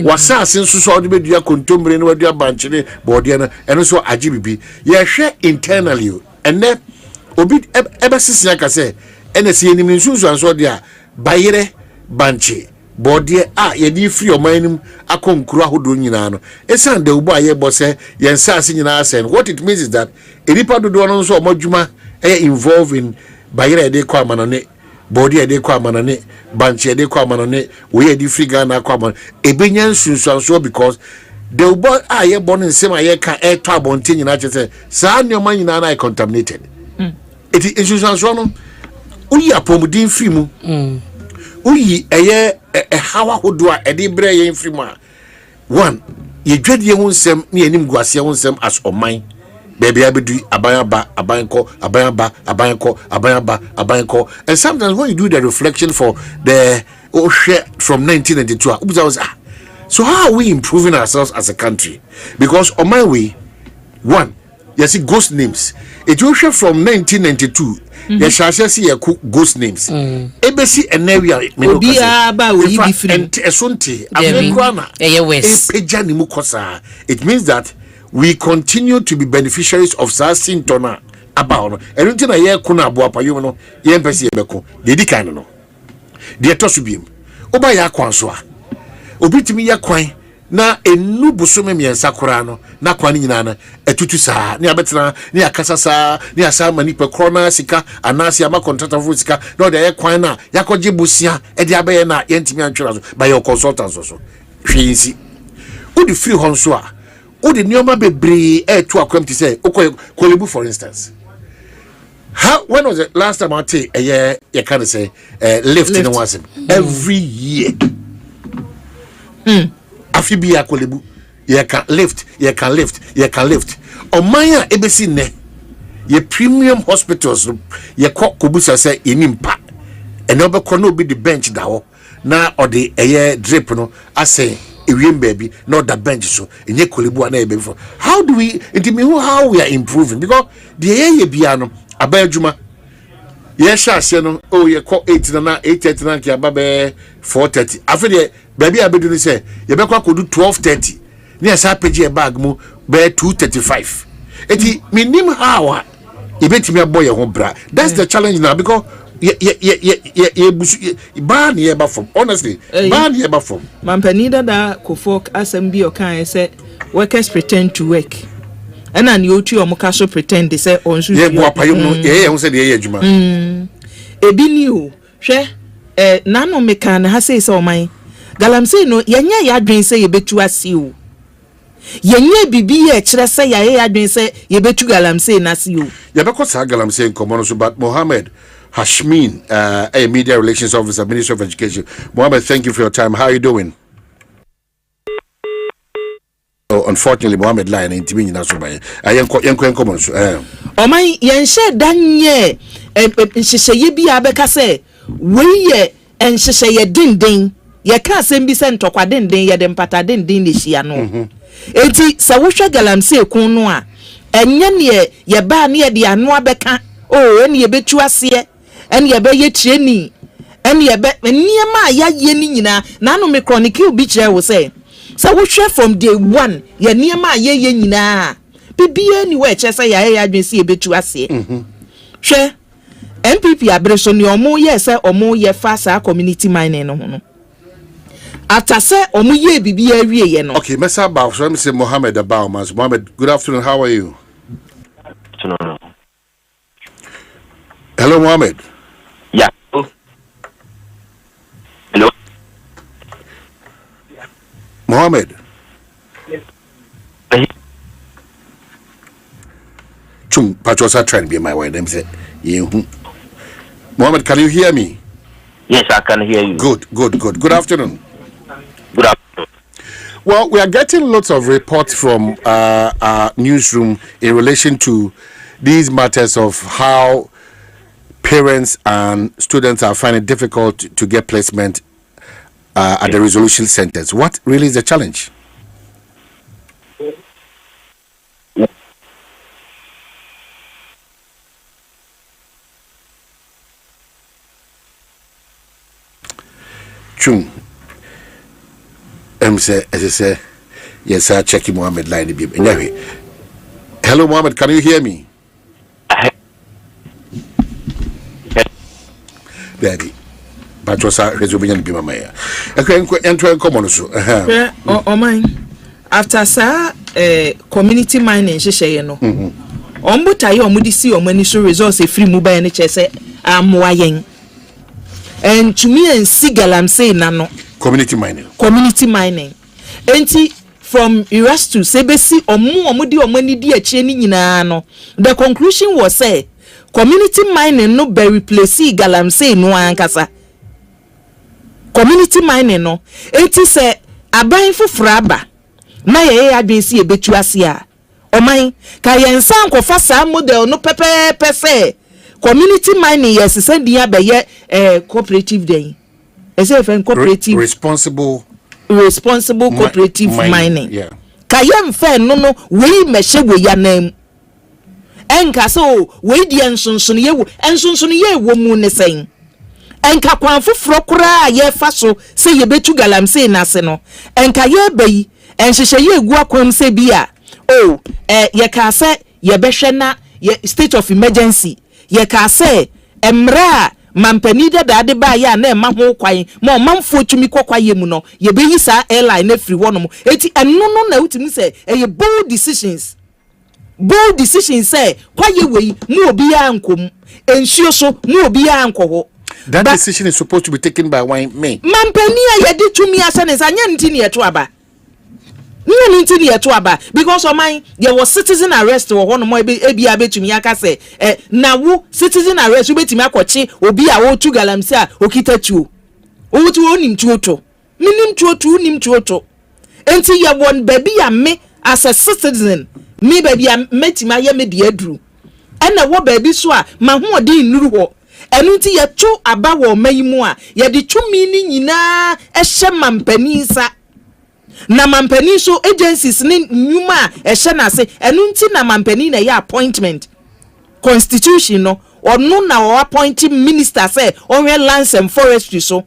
wasase nso so ode bedua kontombre ne wadua banchene bode na eno so agibibi ye hwe internally ene obi ebesisia ka se ene se enim nsusu anso de a bayire banche bode a ye di free omanim akonkuru ahodo nyina no esan de ubo aye bo se ye nsase nyina asen what it means is that enipa dodo no so omadwuma involved in bayire de kwa manane body de kwa manane banche de kwa manane we de free Ghana kwa man ebenya nsunsuanso because the ubo aye born nsem aye ka to abonte nyina chese saa nyoma nyina na contaminated it nsunsuanso no uyi apomudin free mu uyi eye hawa hodo a ede bre ye free mu a one ye dwade ye hunsem ne anim guase ye hunsem as oman baby abedu abanko and sometimes when you do the reflection for the from 1992 so how are we improving ourselves as a country because on my way one you see ghost names it will share from 1992 you shall see a ghost names ebesi enewia it means that we continue to be beneficiaries of Sasintona about everything I hear kuna boapa you know yempesi ebeko dedi kan no de to so biem oba ya kwanso a obitimi ya kwan na enu busome miensa kora no na kwa ni nyina na etutu saa ne abetena ne akasa saa ne asa mani pe krona sika anasi ama contractor fu sika no de kwan na yakoje busia e de abaye na yentimi antwera so by your consultants so hwinsi udi free honso a udi nioma bebre to akwam ti say Kolebu for instance. How when was the last time I take a year you can say lift in was every year afibia Kolebu you can lift Omanya ebesi ne ye premium hospitals ye kobusa say inimpa and no be the bench dawo na or the air drip no I say baby not the bench so enye Kolebu na baby for how do we how we are improving because the air biano abayajuma yesha ase no ye call 8 na 8:30 ki ababe 4:30 afede baby abedu ni say ye be kwa kodu 12:30 ni asa page bag mu be 2:35 eti minim how e betimi aboye ho bra that's the challenge now because ban ye ba from honestly ban ye ba from mampani da kofok assemble okan say workers pretend to work and an you to omukaso pretend they say on so ye bo apayom no ye hu say de ye adwuma ebi ni o hwe nano meka na ha say oman galamsey no yenye ya adwen say ye betu ase o yenye bibi ye kire say ya adwen say ye betu galamsey na ase o ye be ko sa galamsey nkomo no so but Mohammed Hashmin, a media relations officer, Minister of Education. Mohammed, thank you for your time. How are you doing? Oh, unfortunately, Mohammed line in Timini Nasubay. I am common. Oh, my Yanshe Danye, and she be abekase, we and she din. Ye can't send be sent to Quadin din, ye dem pata din this year. No, eti Sawusha Galamsey Kunwa, and ye ba near the Anua Beka, oh, and ye betuasie. And ye be ye training, and ye be near my yeni na no me chronic be chair will say. So we share from day one, ye near my ye na. Be anywhere, chessa ya been see a bit to us. Share MPP abbreviation your more yes or more ye faster community mining no. After say or more ye be a no. Okay, Mr. Bow, so I'm saying Mohammed about Mohammed. Good afternoon, how are you? Hello, Mohammed. Yeah. Hello. Mohammed. Chung, Patrosa trying to be my way. Them say, Mohammed, can you hear me? Yes, I can hear you. Good. Good afternoon. Good afternoon. Well, we are getting lots of reports from our newsroom in relation to these matters of how parents and students are finding it difficult to get placement at the resolution centers. What really is the challenge? Chung. Say, yes, I check Mohammed line. Anyway, hello, Mohammed. Can you hear me? Daddy, but was a resume be my mayor. Enter common so. Oh, mine. After sa community mining, she say no. Ombuta yo mudisi o mani so resource free mobile ni chese amwayen. And to me and Sigalam say nano. Community mining. Enti from Erastu sebesi omudi omani di eche ni nyina no. The conclusion was say community mining no be replace galamsey no ankasa. Community mining no enti se aban foforo aba na ye adwensi e betu ase a oman ka yensa ankofa sa model no pepe se community mining yes se dia be ye cooperative den ese cooperative responsible cooperative mining yeah ka yem fe no we mehye we ya nam enka so we di ensonson ye wo mu ne sen enka kwan foforo kura ye fa so se ye betu galamsey na se no enka ye bayi enhyehyɛ ye egu akwam se bia ye ka se ye behwe na ye state of emergency ye ka se emra mampani da de ba ya na ma ho kwan ma manfo tumi kokwaye mu no ye be yi sa airline na free wono mo eti eno no na utimi say eye bold decisions say kwaye we mu obi ya nkom ensuo so mu obi ya nkoho. That decision is supposed to be taken by one me. Mampani ya de tumi asane sa nya ntini ye to aba. Ntini ye to aba because of mine there was citizen arrest wo hono mo ebi abetumi aka say na wo citizen arrest wo betumi akoche obi a wo tu galamsi a okita tuo. Wo tu onim tuo to. Minim tuo to unim tuo to. Enti ye won baby ya me as a citizen me baby ya metima ye me de aduru. Ena wo baby so a ma ho odi nuru ho. Enu nti ye tu aba wo mayimu a ye de tumi ni nyina ehye mampani sa. Na mampani so agencies ni nyuma ehye na se enu nti na mampani na ya appointment constitution no onu na o appointing minister say onwe lands and forestry so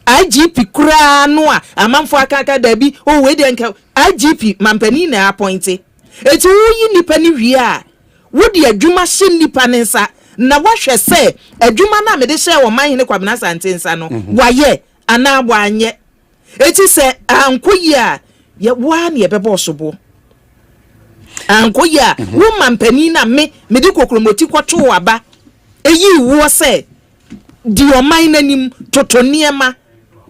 IGP kura no a amanfo akaka da bi o we de nka IGP mampani na appointing eti yi nipa ni wi a wo de adwuma hye nipa ne nsa na wahwe se adwuma na me de hye wo Omanhene Kwabena Asante nsa no waye ana abo anye eti se ankoyi a ye wa na ye bebo sobo ankoyi a wo mampani na me de kokromoti kwato aba eyi wo se di Oman nanim totoniema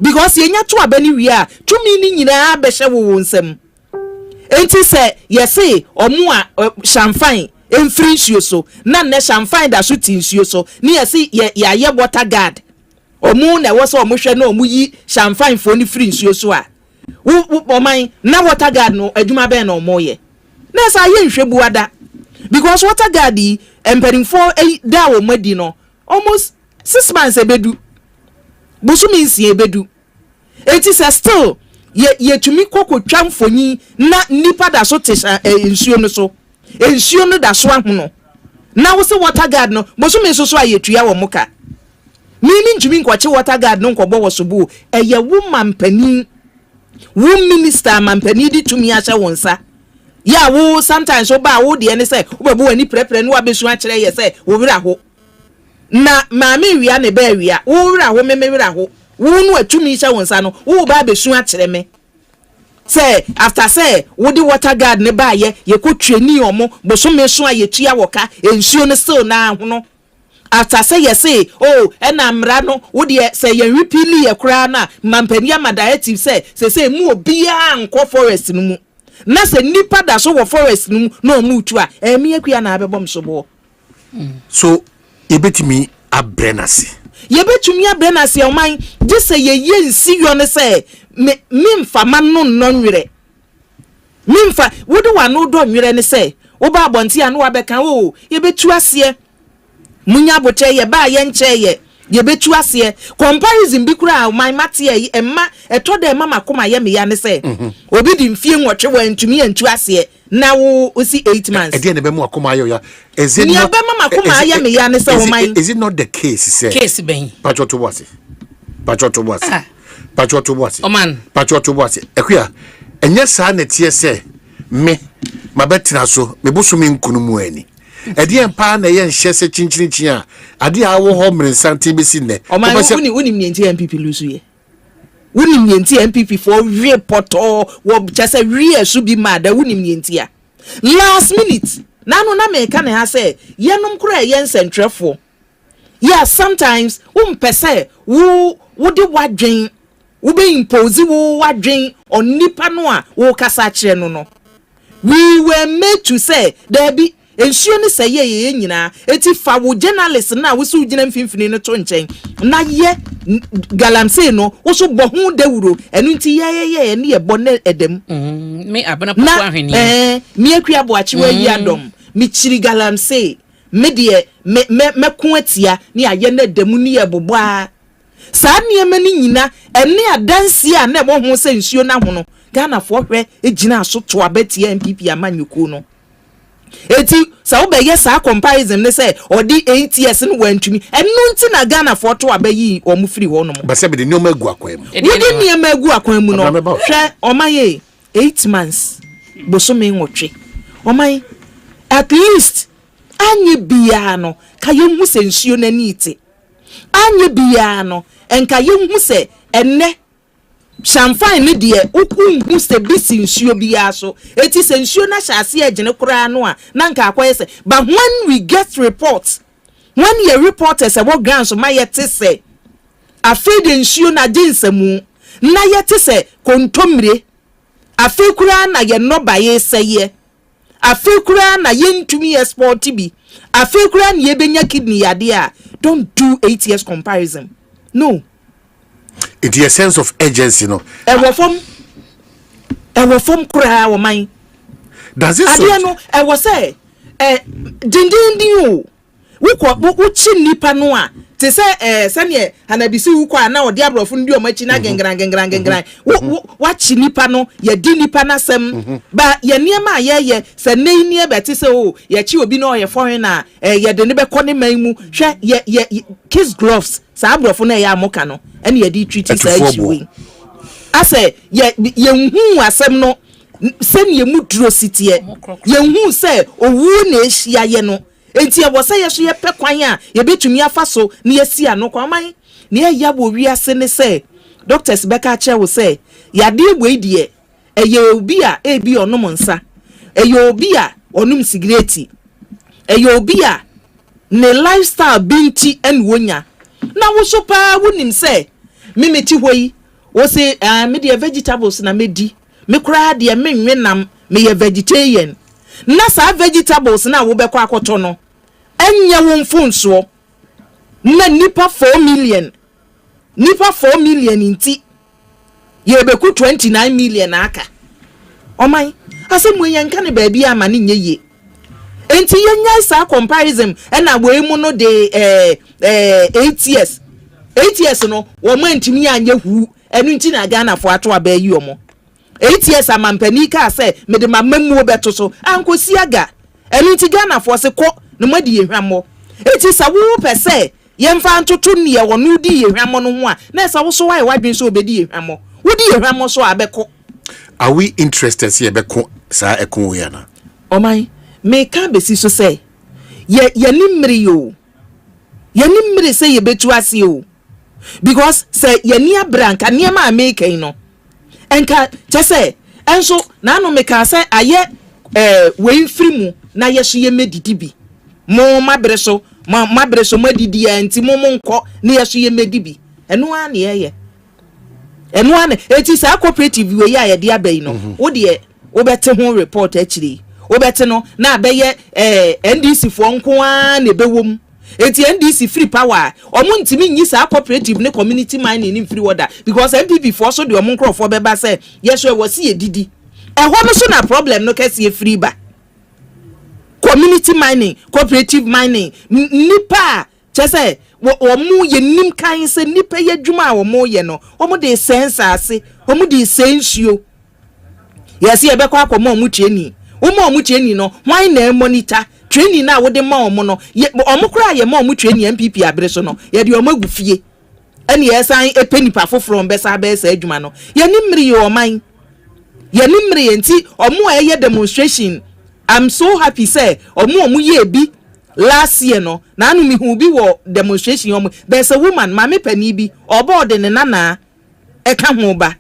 because ye nya to aba ni wi a tumi ni nyina be hye wo nsam enti se ye se omo a champagne emfiri nsuo so na ne champagne da so ti nsuo so ni ye se ye water guard omu na wo so omu hwe na omu yi champagne fo ni free nsuo so a wo Oman na water guard no adwuma be na omo ye na sa ye nhwe buada because water guard yi emperimfo da wo madi no almost 6 months ebedu busumi nsi ebedu eti say still ye tumi kokotwa mfonyi na nipa da so te nsuo no so ensuo no da so ahono na wo se water guard no busumi so so ayetua wo muka mimi ntumi nkwache water guard no nkobọ wo so bu eye wo mampani wo minister mampani di tumi acha wonsa ya wo sometimes wo ba wo de ne say wo bebu ani prepre no abesu a kire ye say wo wira ho na maami wia ne ba wia wo wira ho meme wira ho wo nu atumi acha wonsa no wo ba abesu a kire me say after say wo di water guard ne ba ye ko twani omo bosome so ayetua woka ensuo no still na ahono after say yes say oh ena mra no wo de say ye repeatedly ye kura na mampani amadative say mu obi a nko forest no mu na say nipa da so wo forest no mu na mu tu a emi akua na abebom so bo so ebetimi abrenase Oman just say ye nsi yo ne say mimfa manu nonwere mimfa wo do wa no do nwere ne say wo ba abonti anu abeka o ye betu ase munya boche ye ba ye nche ye betu ase comparison bi kura Oman mate ye emma eto da emma makoma ye me ya ne say obi di mfie nwotwe wa ntumi entu ase na wo osi 8 months e de ne be mu akoma ayo ya is it not is it not the case say case ben pachoto wase Oman pachoto wase ekua enye sa na tie se me mabetina so me busumi nkunumu ani edi empa na ye nhye se chinchinchin a ade a wo ho mrensanti besi ne Oman woni mienti MPP lusu ye woni mienti MPP for report wo just re su bi ma da woni mienti a last minute nanu na me ka ne ha say yenum kura ye nsentrefo yeah sometimes pese wo de wadwen wo be impose wo wadwen on nipa no a wo kasa kire no we were made to say there be ensuo ne say ye nyina eti fa wo journalist na wo su gina mfimfini no to nchen na ye galamse no wo so bo hu dawuro enu nti ye ne ye bo na edem me abana poko ahwene me akua bo achi wa yi adom mi chiri galamse me de me ko atia ne aye na edem ne ye bobo a saa ne ma ni nyina ene adanse a na bo hu se nsuo na ho no Ghana fo hwe ejina so to abetia MPP amanyuku no eti sa wo be yes a comparison ne say odi 8 years no wantumi enu nti na Ghana fo to abayi omu free ho no ba se be de nyoma agu akwan mu wodi nyoma agu akwan mu no hwe Oman 8 months bosome nwotwe Oman at least anyi bia no ka yemu sensuo na niti anye biya no enka yehu se enne champagne ne de uku se bisi nsuo biya so eti se nsuo na hyase agene kura no a na nka akoye se but when we get reports when your reporters say what grounds so my yet say afraid nsuo na jinsemu na yet say kontomre afi kura na ye no baye seye afi kura na ye ntumi export bi afi kura na ye benya kidney yade a don't do 8 years comparison no it is a sense of urgency no e wo fom kura wo man does it so no e wo say dindindin o wo chi nipa no a te say sane hanabisi wu kwa na odi abrofo ndi o machi na gengran wa chi nipa no ye di nipa na sem ba ye niema ye se nei nie beti se o ye chi obi no ye foreign na ye de ne be kone man mu hwe ye kiss gloves sa abrofo na ye amoka no ene ye di treat say chiwe ase ye hu asem no sem ye mu duro sitie ye hu se owu na ehia ye no enti e wo say ye so ye pe kwan a ye betumi afa so na ye si ano kwa man na ye ya bo wi ase ne say doctors beka che wo say ya de egbe die eye obi a ebi onom nsa eye obi a onum cigarette eye obi a ne lifestyle binti en wonya na wo so pa wonim say mimeti hoyi wo say me de vegetables na medi me kura de me nwenam me ye vegetarian na sa vegetables na wo bekọ akoto no enya wo mfonso na nipa 4 million inti ye beku 29 million aka oman asemu yen kan ba bia amane nyeye enti yenya sa comparison na wo emu no de 8 years no wo man ntimi anye hu enu nti na Ghana fo ato aba yi omo 8 years amampani ka say me de mamamu obeto so ankosi aga enu nti Ghana fo se ko no madi yehwamo eti sa wo pese yemfa ntoto ne ye wono di yehwamo no ho a na sa wo so why wadwen so obedi yehwamo wodi yehwamo so abeko are we interested see ebeko sa ekon ya na oman me ka besi so say ye nimri yo ye nimri say ye betu ase o because say ye ni abranka ne ma make no enka chese enso na no me ka say aye we free mu na ye so ye medidi bi mo mabreso madidi anti mo nko na ye so ye medibi eno a na ye eno a na eti sa cooperative we ya ye de abai no wo de wo bete ho report akiri wo bete no na abaye NDC fo nko a na bewom eti NDC free power omo ntimi nyi sa cooperative ne community mining ni free order because MPP for so de omo nkrofo beba say yes we wasi ye didi ho no so na problem no kase ye free ba community mining cooperative mining nipa chese omo ye nim kan se nipa ye dwuma omo ye no omo de sense ase omo de sensuo yes ye bekwa akomo omo training omo training no why na monitor training na wo de ma omo no omo kura ye ma omo training MPP abere so no ye de omo agufie ene ye san epenipa foforo mbesa ba esa adwuma no ye nimri ye oman ye nimri enti omo eye demonstration. I'm so happy say omo ye bi last year no na anu mi hu bi wo demonstration there's a woman mama pani bi obo de ne nana eka ho ba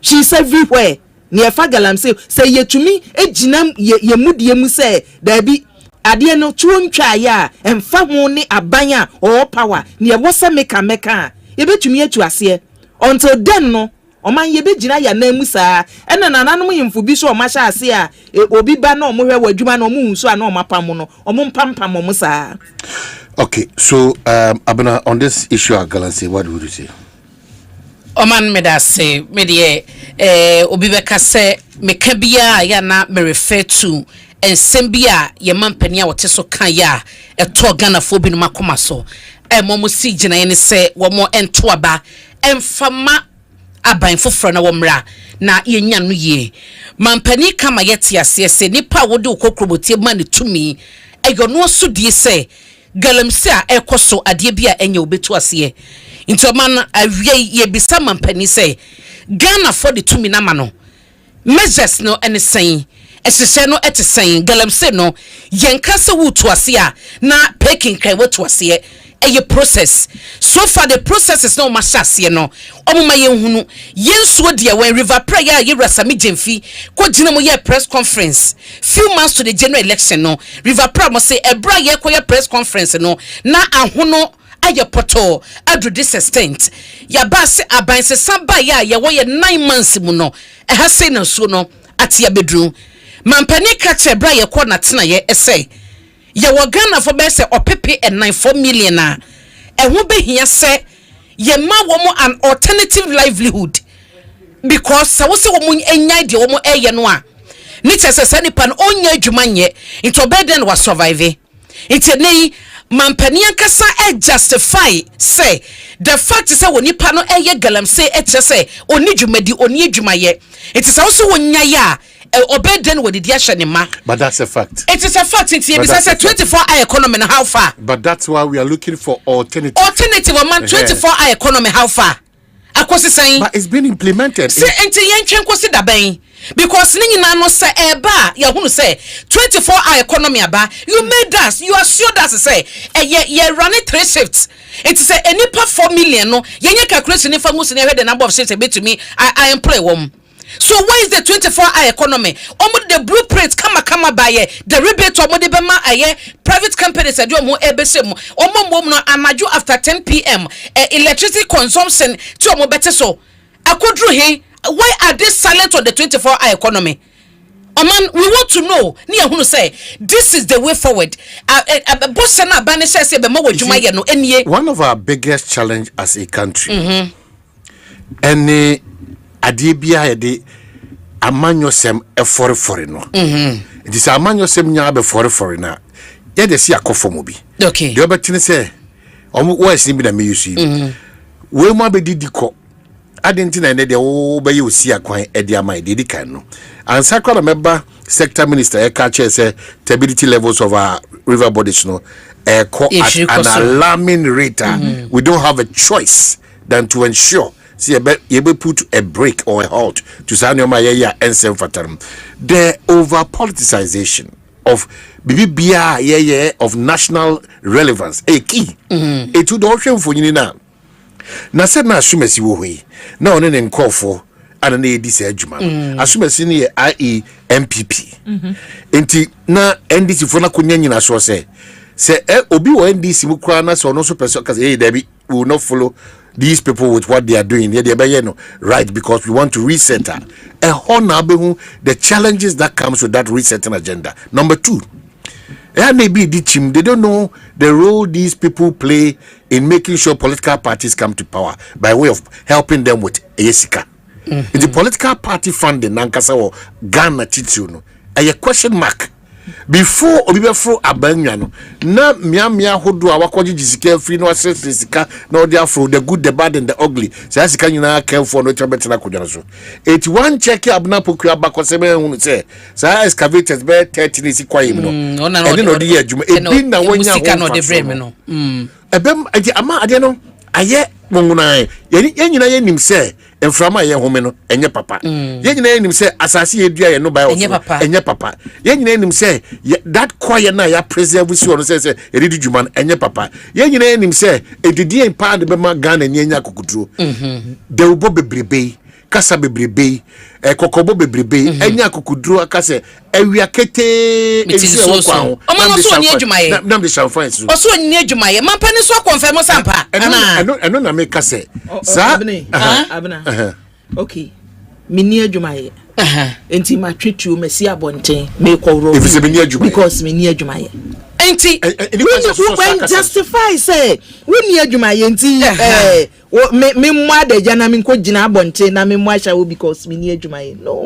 she's everywhere near fagalam say yetumi eginam ye mudie mu say da bi ade no tuo ntwa ya emfa ho ne abanya or power near wose meka ye betumi atu ase until then no oman ye begina ya na mu saa ena nananom yimfo bi so o ma sha ase a obi ba na omo hwe wadwuma na omo hunso a na omo pam no omo mpampam omo saa. Okay, so Abena, on this issue of Galancy, what would you say? Oman me da say me de obi beka say me ka bia ya na me refer to ensem bia ye mampani a wote so kan ya eto Ghana fo bi no makoma so mo si gina ye ne say wo mo ento aba emfama aban foforo na womra na yenya no ye mampani kama yeti ase nipa wode okokrobotie ma ne tumi eyono so die se galamse a ekoso ade bia enya obetu ase into man awie ye bisa mampani se Ghana for the tumi na ma no measures no ene sen esese no etesen galamse no yenka se wutu ase a na pekin kan wutu ase a process. So far the process is no mashas, you know. Omuma yenhunu yensuo dia when River Prayer ye rasami jemfi ko dinamo ye press conference. Few months to the general election no. River Prayer must say ebra ye ko ye press conference no. Na ahono aye poto adru this extent. Ya ba se aban se samba ya ye wo ye 9 months mu no. E ha say na so no ati ya bedru. Mampani kache ebra ye ko na tena ye say. Ya wagana for be se opepe and 94 million na. E ho be hia se ye ma womo an alternative livelihood because sa wo se womo enya de womo eye no a ni chese se nipa no onya adwuma nye into beden was survive into nei mampani ankasa e justify say the fact say wo nipa no eye galamse e chese oni dwumadi oni adwuma ye it is also wonya ya obeden wo didi ahye ne ma. But that's a fact. It is a fact. It is a 24-hour economy. How far? But that's why we are looking for alternative. Alternative man 24-hour economy. How far? Saying, but it's been implemented. Say enti yen kwesi da ben because ni nyina no say eba ya hunu say 24-hour economy aba you made us you assured us say ye run it 3 shifts. It is a enipa 4 million no yenye calculation if amusu ne the number of shifts to me I employ one. So why is the 24-hour economy? The blueprint kama by the rebate omo de bema aye private companies adu omo ebesem omo no anaju after 10 p.m. Electricity consumption to omo better so akodru he why are they silent on the 24-hour economy? Oman, we want to know ni ehunu say this is the way forward. Boss na ba ne say be ma wadwuma ye no enie. One of our biggest challenge as a country. Any adie bia ye de amanyosem eforefore no it is amanyosem nya be forefore na ye de si akofo mo bi okay de obetini say omo wes ni bi na me yusu we mo abedidi ko adentina ne de wo be ye osi akwan e de amai de dikan no ansa kwa na meba sector minister e ka che say stability levels of our river bodies no at an alarming rate. We don't have a choice than to ensure see you be put a break or a halt to Sanyoma and Sem Fatarum. The over politicization of BBBA of national relevance a key. It would also for you now. Na said na asumesi wo hoi. Na one ne nkofo ana na edi se adwuma. Asumesi ne IE MPP. Enti na NDC fo na konya nyina so se obi wo NDC mu kra na so no so person cause Debbie will not follow these people with what they are doing. They be no right because we want to recenter. The challenges that comes with that resetting agenda. Number 2, they don't know the role these people play in making sure political parties come to power by way of helping them with ASICA. The political party funding nankasa or Ghana Chichuno a question mark. Before Obibefro Abanyano, na mia hodu awakwaji jisike free no access sika na odi afro the good the bad and the ugly. Say sika nyina can for no trouble na kudwana so. 81 check abna poku abako sebe hunu say. Say excavators be 30 ni sikwa yim no. Eni no di adwuma ebi na wonya sika no de brem no. Ebem adi ama ade no aye wonguna ye nyina ye nim say enframa ye home no enye papa ye nyina enim se asase ye dua ye no bai enye papa ye nyina enim se that choir na ya preserve si ono se ye di dwuma enye papa ye nyina enim se edidi en pa de be ma Ghana nyanya kokuduro de ubo bebrebe kasa bebrebe kokobo bebrebe enya kokuduro akase ewia kete esi wo kwa ho omo so ni adwumaye na me shamfan so so ni adwumaye mampani so confirm sampa eno na me kase sa abna okay mini adwumaye enti ma twetu mesi abonten me kworo if se mini adwumaye because mini adwumaye enti when justify say we ni adwumaye enti me mwa de jana me ko gina abonten na me mwa sha wo because mini adwumaye no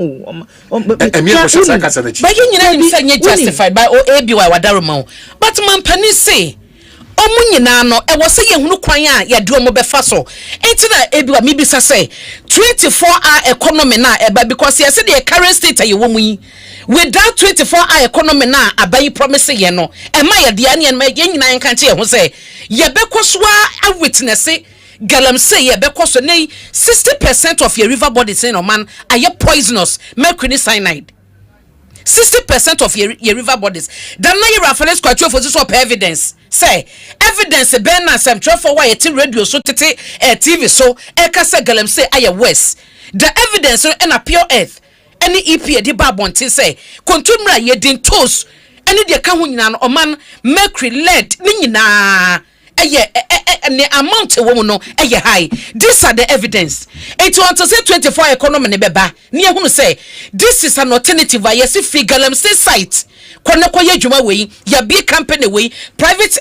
emi ko sha kasa na chi but you nyina ni say justified by obi wa wadaroma but mampani say omunyina no e wo se ye hunu kwan a ye de omo befa so enti na ebiwa mi bisa say 24-hour economy na eba because ye say the current state ye wo mu yi without 24-hour economy na abai promise ye no e ma ye de ane ma ye nyina nkan che ye ho say ye bekoso a witness galam say ye bekoso nei 60% of your river bodies in Oman are poisonous mercury cyanide 60% of your river bodies. Then now you reference quite for this evidence. Say evidence ben na some for why a radio so tete TV so ekasa galem say aye west. The evidence in a pure earth. Any EP di babontin say kontumra ye din toes. Any de ka ho nyina no oman mercury lead ni nyina the amount of woman no high. These are the evidence. It want to say 24 economy ne beba. Near who say this is an alternative. Yes, if Galem say site. Konakoye Juma way, ya be company way, private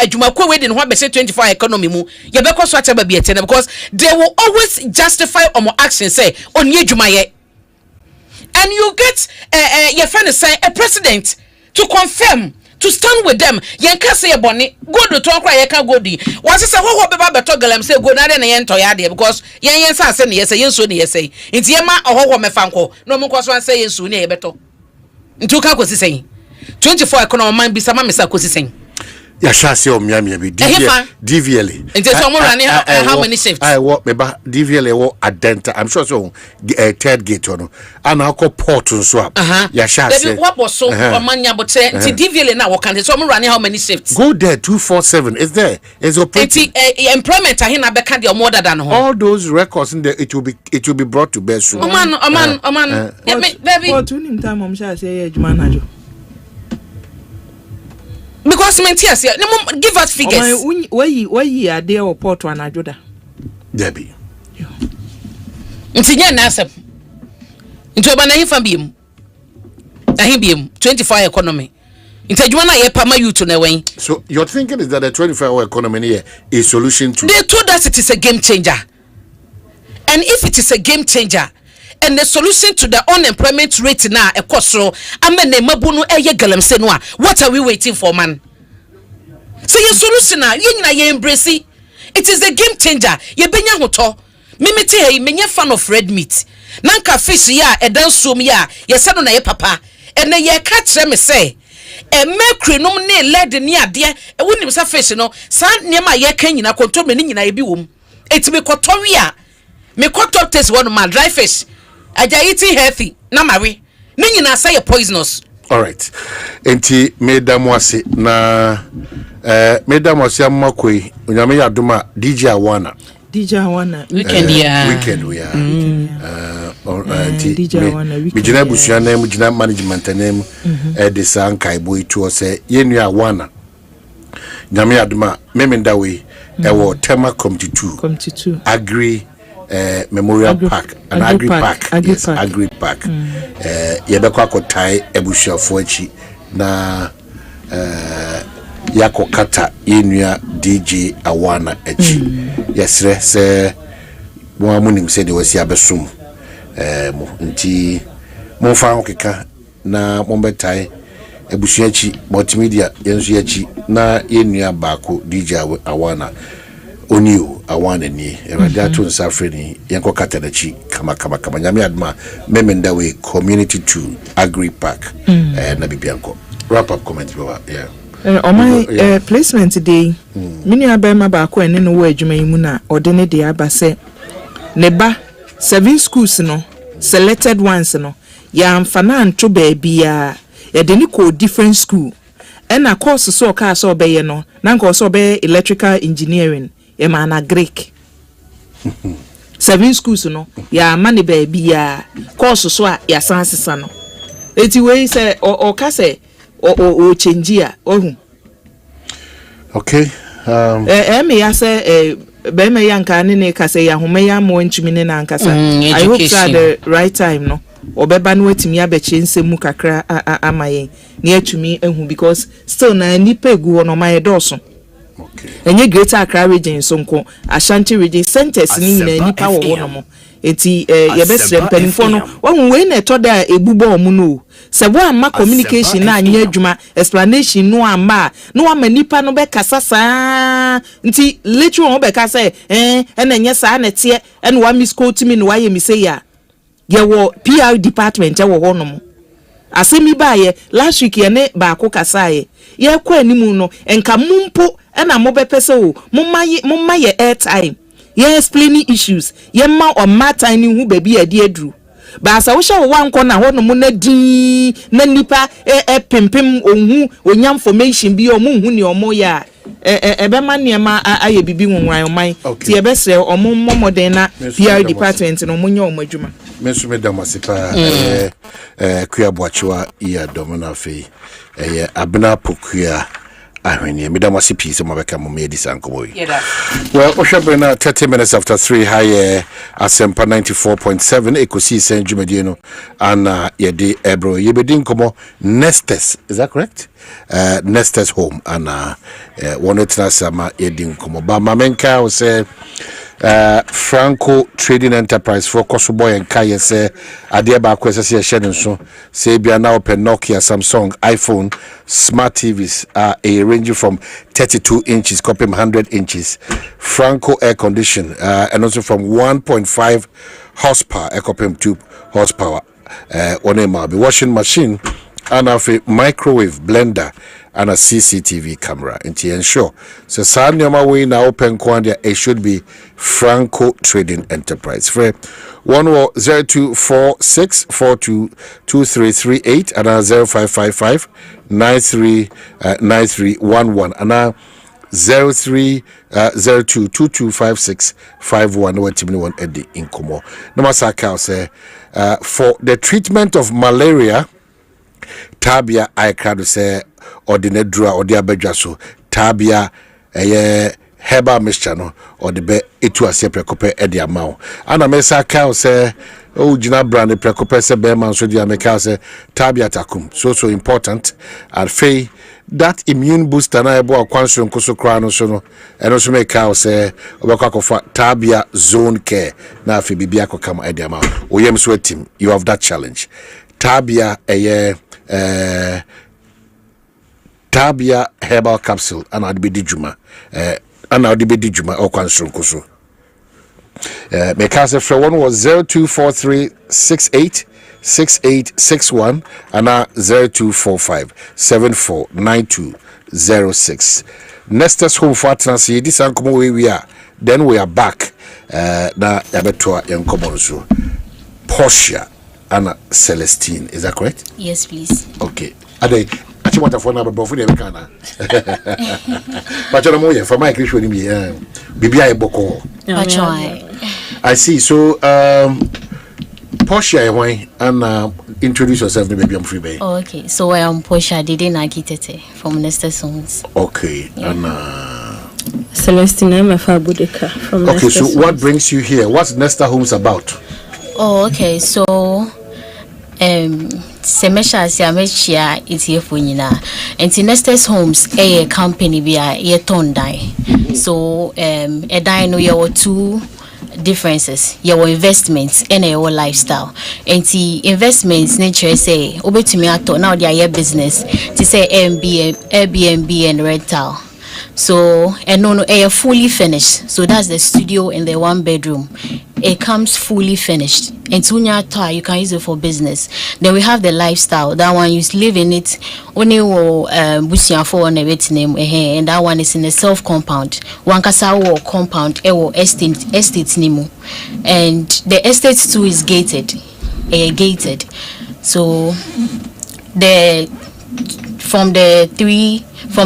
Juma ko way in what say 24 economy mu. Ya be cause whatever be attended because they will always justify on more action say on ye Juma ye. And you get your friend say a president to confirm. To stand with them, yanka say bonny, go to talk where you can go. What is a whole baby togalem say go na yen toyade because yen say yes, yen so near say. It's yema or what me fanko, no more cause one say yen soon near better. Into Kakosi saying 24 economic mind be some Mr. Kosi saying. Ya shasi o miami bi DVL. Into someone running how many shifts? I walk me ba DVL wo adenta. I'm sure so third gate ono. And I call port on swap. Ya shasi. What was so Omanya but say DVL now what can someone running how many shifts? Go there 247. Is there? Is operating. Employment I na beka dey more than all those records in there it will be brought to bear soon. Oman. Baby. What unim time om sha say ejuma najo. Because mentias give us figures. Why are there or port to anajoda? Debbie. Ntinya nasem. Nti oba na hifa biem. Ahi biem 24 economy. Intajuma na ye pama you to na wen. So your thinking is that the 24-hour economy here is solution to. They told us it is a game changer. And if it is a game changer and the solution to the unemployment rate now a kosro amene mabunu eye galamse no a what are we waiting for man? So your solution na ye nyina ye embrace it is a game changer ye benya hoto mimiti hey menye fan of red meat nanka fish ya edan som ya ye se no na ye papa ene ye ka kire me say mercury no ne lead ni ade e wonim sa fish no san niam a ye kan nyina kontom ni nyina ye bi wom etimi kotowi a me kotop test one man dry fish aja eating healthy na mawe ni nyina say poisonous. All right. Enti medam wase na medam wase amakoi onyame yadoma DJ Awana weekend we are DJ Awana weekend me jina busua na mu jina management na mu de san kai boy to say yenu Awana nyame yadoma memenda we e wo tema committee 2 agree Memorial Park and Agri Park. Yes, Agri Park. Yebeko akotai ebusuafo achi na yako kata yenua DJ Awana achi. Yesre se mo amunim se de wasi abesum. Nti mo fa okeka na mo betai ebusua achi multimedia yensu achi na yenua baako DJ Awana Oniu Awana ni Radiato Nsafreni yanko katanachi kama nyame adma memenda we community 2 Agri Park na bibianko wrap up comment yeah on my placement today mini abema ba ko ene no wo adwuma yimu na odene de aba se ne ba 7 schools no selected ones no ya amfana anto ba bia ya de ni ko different school and a course so ka so be no na nko so be electrical engineering Emana Greek 7 schools no ya mani baby ya course so ya sansisa no eti we say o ka say o change ya ohun okay me ya say be me yanka ne ka say ya home ya mo ntumi ne na nkasa I hope that the right time no obeba no atimi abeche nsemu kakra amaye ne atumi ehun because still na nipa egu no my doso. Okay. Enye Greater Accra region so nko Ashanti region centers ni nyina nipa wo no mo enti ye besre mpanimfo no won we na to da ebubo omu no se bo amma communication na anya adwuma explanation no amma no amma nipa no be kasa saa nti literal ho be kasa na nya saa na tie na wa misquote me no wa ye mi say ya ye wo PR department wo ho no mo asemi ba ye last week ye ne ba ko kasa ye kwa animu no enka mumpo na mo bepese o mumma ye airtime ye explaining issues ye ma o mata ni hu baby ade adru ba sa wo hye wo wanko na ho no mu na din na nipa pimpim onhu onya information bi o mu hu ne o mo ya ebe ma niema aye bibi nwonwan oman ti ebe sre o mo moden na PR department no mo nya o madwuma mesu me damasipa kuya boachiwa iya domina fe abna pokua ahwene me damasipi se mabeka mo me disankoboy well oshabena 30 minutes after 3 high Assafuah 94.7 Ekosiisen dwumadie no ana yede ebro yebedin komo Nestes, is that correct? Nestes home ana one sama yedin komo ba mamenka o say Franco Trading Enterprise for Kosoboy and Kaya say Adia Bakwesa Sheddon so say be now open Nokia, Samsung, iPhone, smart TVs a range from 32 inches, copy 100 inches, Franco air condition and also from 1.5 horsepower, a copy 2 horsepower, one be washing machine and a microwave blender and a CCTV camera and to ensure so Sanyama way now open Kwandia it should be Franco Trading Enterprise for 0246422338 and 0555 939311 and 0302225651 what timini one eddy in Komo no masaka say for the treatment of malaria Tabia I crowd say ordinary or the abedjaso Tabia herbal mixture no or the be etu ase prekope e dia ma o ana mesa ka say o gina brand prekope se be man so dia meka say Tabia takum so important and fei that immune booster na ebo akwanso nkoso kra no so no eno so meka say obekwakofa Tabia zone care na afi bibia kokam e dia ma o yem so team you have that challenge Tabia Tabia herbal capsule and I'd be dijuma or kwanson koso make us a one was 0243686861 and 0245749206 Nestes home for transi this ankomo we are then we are back na yabeto enkomo so Portia Anna Celestine, is that correct? Yes, please. Okay. Ade, achi wata phone number bofu de kana. Pacho mo ye for my Christian ni bibia e boko. Pacho I see. So Portia and introduce yourself maybe I'm free bay. Oh, okay. So I am Portia Dede Nakitete from Nestes Homes. Okay. Yeah. And Celestine Mefabudeka from Nestes. Okay, so what brings you here? What's Nestes Homes about? Oh, okay. So Semesha Siamechia is here for Nina. And Nestes Homes a company via ye tondai. So a dino your two differences, your investments and your lifestyle. And the investments nature say over to me now their business to say Airbnb and rental. So and no fully finished. So that's the studio and the 1 bedroom. It comes fully finished. And tunya toy you can use it for business. Then we have the lifestyle. That one you live in it only busia for on a name and that one is in a self compound. One kasawo compound estate nimu. And the estate too is gated. So from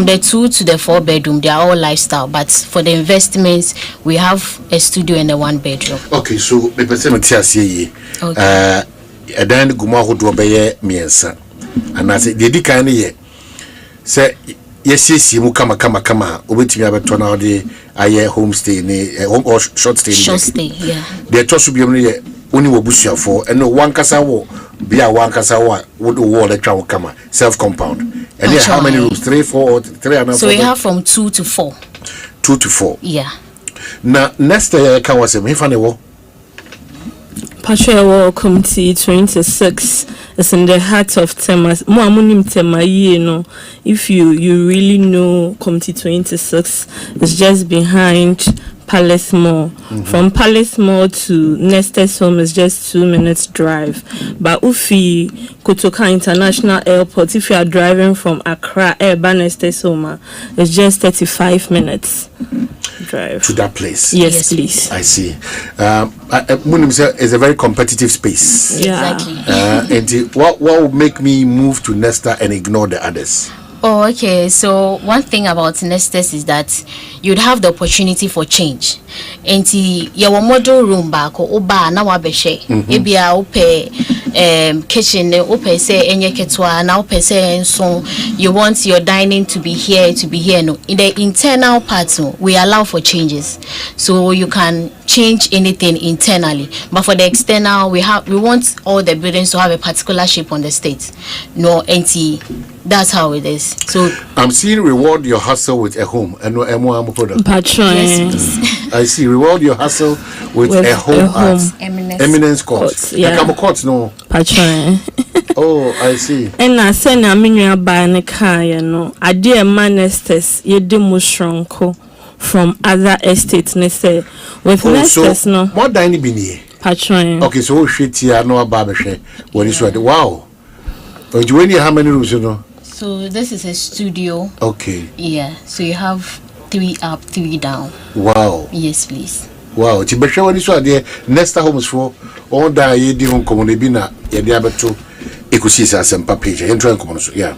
the 2 to the 4 bedroom, they are all lifestyle. But for the investments, we have a studio and a 1 bedroom. Okay, so the person okay. Then guma ho do be miensa. And I say the kind ye say yes mu kama obetimi abeto na ode aye homestay ni home or short stay. Yeah. The tosu biom ni ye oni wobusia for and no one kasa wo bia one kasa wo wo le twa kama self compound. And yeah, how many rooms? 3, 4, or 3 and 4? So we have from 2 to 4. 2 to 4. Yeah. Now next year can was him if I know. Patriarch Committee 26 is in the heart of Temas. Mo amunim Tema, you know. If you really know Committee 26, it's just behind Palace Mall. From Palace Mall to Nestor's home is just 2 minutes drive. But Ufi Kotoka International Airport, if you are driving from Accra, Nestor's home, it's just 35 minutes drive to that place. Yes, please. I see. It's a very competitive space. Yeah. Exactly. And what would make me move to Nestor and ignore the others? Oh, okay. So one thing about Nestus is that you'd have the opportunity for change. Enti your model room back or oba na wabeshe. Ebia ope kitchen ope say enye ketwa na ope say so you want your dining to be here no. In the internal part we allow for changes. So you can change anything internally. But for the external we want all the buildings to have a particular shape on the state. No enti that's how it is. So I'm seeing reward your hustle with a home and no MO product. Patron. Yes, I see. Reward your hustle with a home at Eminence Court. Yeah. Come court no. Patron. Oh, I see. And I said na minua buy ne car no. Ade Nestes ye de musronko from other estates ne say with Nestes no. What dining been here? Patron. Okay, so shit here no ababeshe. When you said wow. But you how many rooms you know? so this is a studio. Okay. Yeah. So you have 3 up, 3 down. Wow. Yes, please. Wow. Tibesha when you saw there next homes for all that ye di home community na ye di abeto Ekosiisen Asempa page. Entry and so yeah.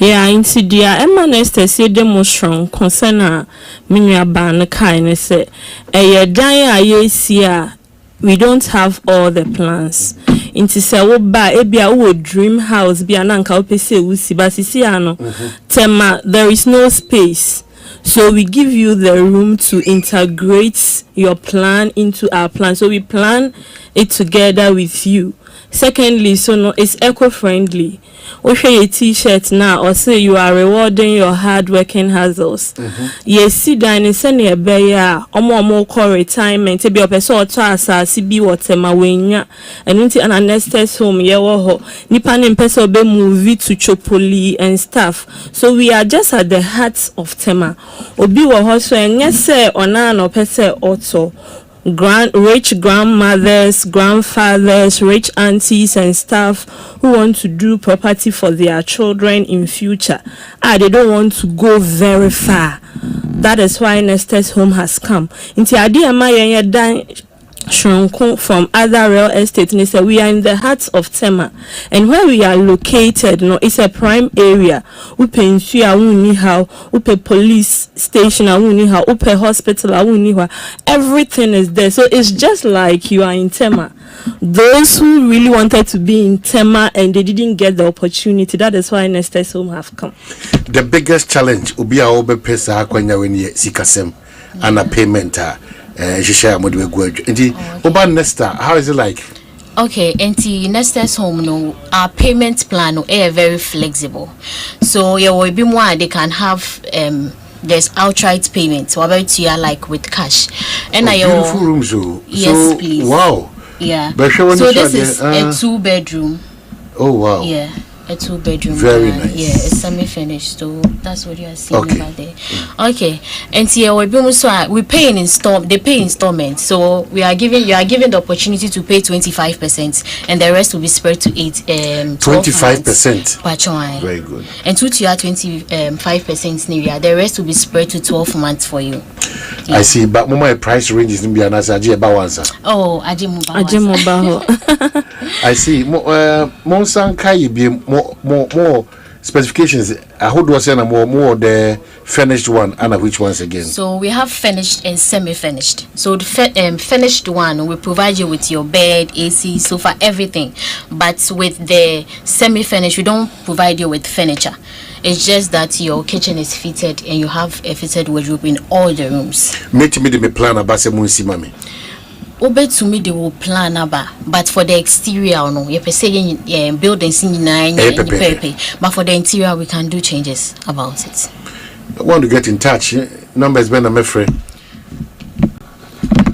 Yeah, into dia Emma Nestes ye de mo strong concern minua ban kai say e dan a ye si a we don't have all the plans. Into say wo ba ebia wo dream house bia na nka opese wusi ba sisi ano tema there is no space. So we give you the room to integrate your plan into our plan. So we plan it together with you. Secondly, so no, it's eco-friendly. Okay, a t-shirt now or say you are rewarding your hard-working hustles. Yes, see dining send a bear or call retirement to be a person or CB whatever wenya and into an anesthesia home yewo nipan in person be movie to Chopoli and stuff. So we are just at the heart of Tema. Obi wo hoso and yes say ona no pese auto. Rich grandmothers, grandfathers, rich aunties and staff who want to do property for their children in future. They don't want to go very far. That is why Nestor's home has come. Inti adi ama dan Shronko from other real estate. And say we are in the heart of Tema, and where we are located, it's a prime area. Upe insu awuni how, upe police station awuni how, upe hospital awuni how. Everything is there, so it's just like you are in Tema. Those who really wanted to be in Tema and they didn't get the opportunity, that is why Nestor's home have come. The biggest challenge ubi a obe pesa kwenya weni sikasem and a payment. How is it like? Okay, and Nestor's home no our payment plan no very flexible. So you will be more they can have there's outright payment so about you are like with cash. And beautiful rooms so. Yes, please. Wow. Yeah. So this is a 2-bedroom. Oh wow. Yeah. A 2-bedroom. Very nice. Yeah, it's semi-finished. So that's what you are seeing over there. Okay. And here we pay in installment. They pay installment. So you are given the opportunity to pay 25%, and the rest will be spread to 25%. Very good. And to you are 25% near. The rest will be spread to 12 months for you. Yeah. I see. But my price range is be an answer. Oh, Ajimubaho. I see. Monsan kai be more specifications. I would was more the finished one and which ones again. So we have finished and semi-finished. So the finished one we provide you with your bed, AC, sofa, everything. But with the semi-finished, we don't provide you with furniture. It's just that your kitchen is fitted and you have a fitted wardrobe in all the rooms. Make me the plan about munsi mami. To me they will plan but for the exterior no you per se buildings in but for the interior we can do changes about it. I want to get in touch. Numbers been a friend.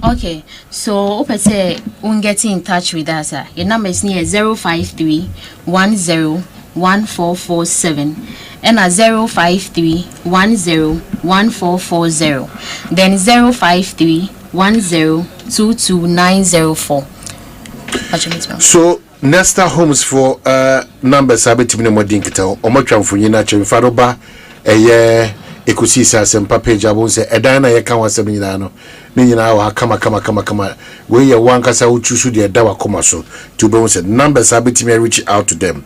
Okay, so per se we get in touch with us. Your number is near 053101447 and 053101440 then 053 10222904. So Nesta Homes for numbers abetimi mo dinkita omotwamfonyi na chemfaroba Ekosiisen Asempa page abon se edan na ye kan wasem nyina no ni nyina wa kama we ye wankasa uchusu de da wakoma so to be say numbers abetimi reach out to them.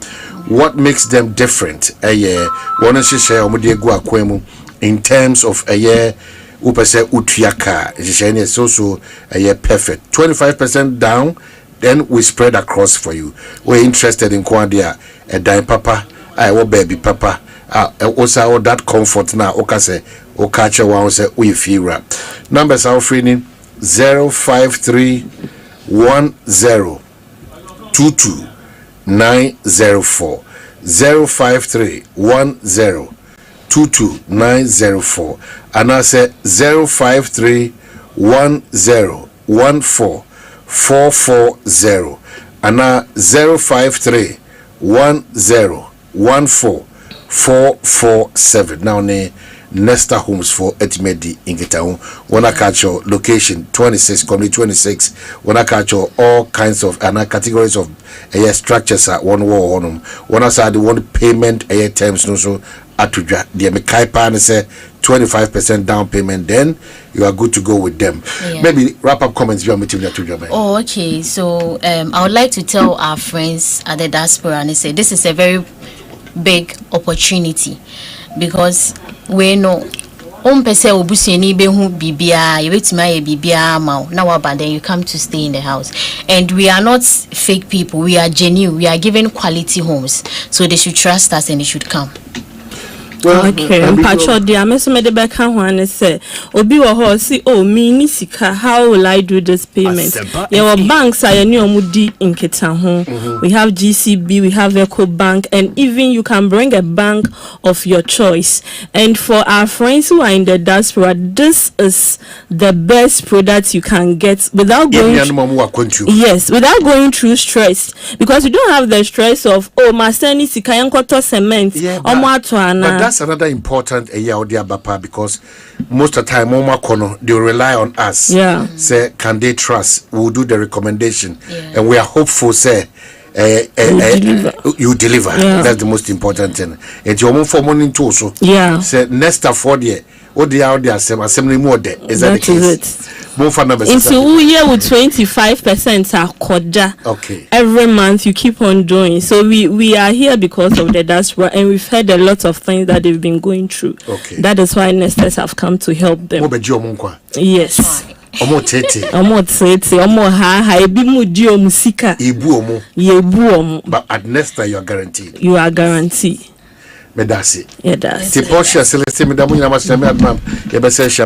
What makes them different one share omode egu akwemu in terms of upese utiaka jishene so perfect 25% down. Then we spread across for you. We're interested in Kwandia, a dime papa, I will baby papa. Also, that comfort now, Okase, Okacha one say we feel rap. Numbers are offering 05310222904. 05310222904. And I say 053101440 and 053101447. Now Nesta Homes for Etimedi in Getaun. Wanna catch your location 26 community 26. Wanna catch your all kinds of categories of structures at one wall on them. Wanna say the one payment terms no so atudwa the mekaipa and say 25% down payment, then you are good to go with them. Yeah. Maybe wrap up comments you are meeting atudwa. Oh, okay. So I would like to tell our friends at the diaspora and say this is a very big opportunity because we know pese obuseni be hu bibia yebetima ye bibia ma na but then you come to stay in the house, and we are not fake people, we are genuine, we are giving quality homes, so they should trust us and they should come. Okay, Pacho dia me de back one say obi wo ho see oh me ni sika, how will I do this payment? Your banks are any omudi in Ketaho. We have GCB, we have Eco Bank, and even you can bring a bank of your choice. And for our friends who are in the diaspora, this is the best product you can get without going without going through stress, because you don't have the stress of maseni sika yankoto cement that's another important bapa, because most of the time they rely on us. Yeah. Say, can they trust? We'll do the recommendation, and we are hopeful. Say, you deliver. Yeah. That's the most important thing. It's your own for money too. So say Nesta for the assembly more there. Is that the case? More for numbers. Into year with 25% are koda. Okay. Every month you keep on doing. So we are here because of the diaspora, and we've heard a lot of things that they've been going through. Okay. That is why Nesters have come to help them. Yes. Omo tete ha ebi mu di omusika yebu omo. But at Nesta you are guaranteed. You are guaranteed. Medasi. Yeah, that's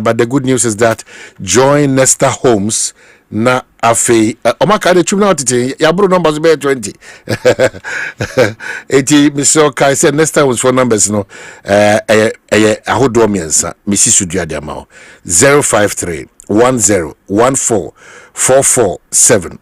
but the good news is that join Nesta Homes na afe omaka de chumna otite yabro numbers be 20 eti Mr. Kai said Nesta Homes for numbers no ahodo miensa misi sudua de amao 05310144447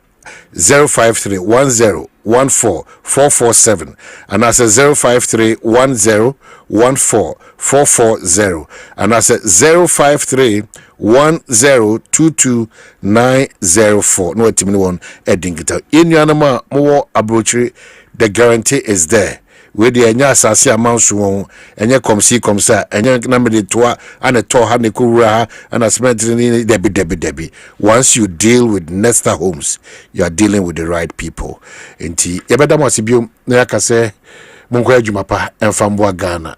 05310144447 and I said 05310144440 and I said 053102294. No etimi won edingita inuanama mo abrochiri. The guarantee is there. We the enya asase amanso won enye komsa enye na me de toa ana to ha ne kura ana cement ni debi. Once you deal with Nesta Homes, you are dealing with the right people. Enti yebeda mo asibio na yakase monko adwuma pa enfamboa Ghana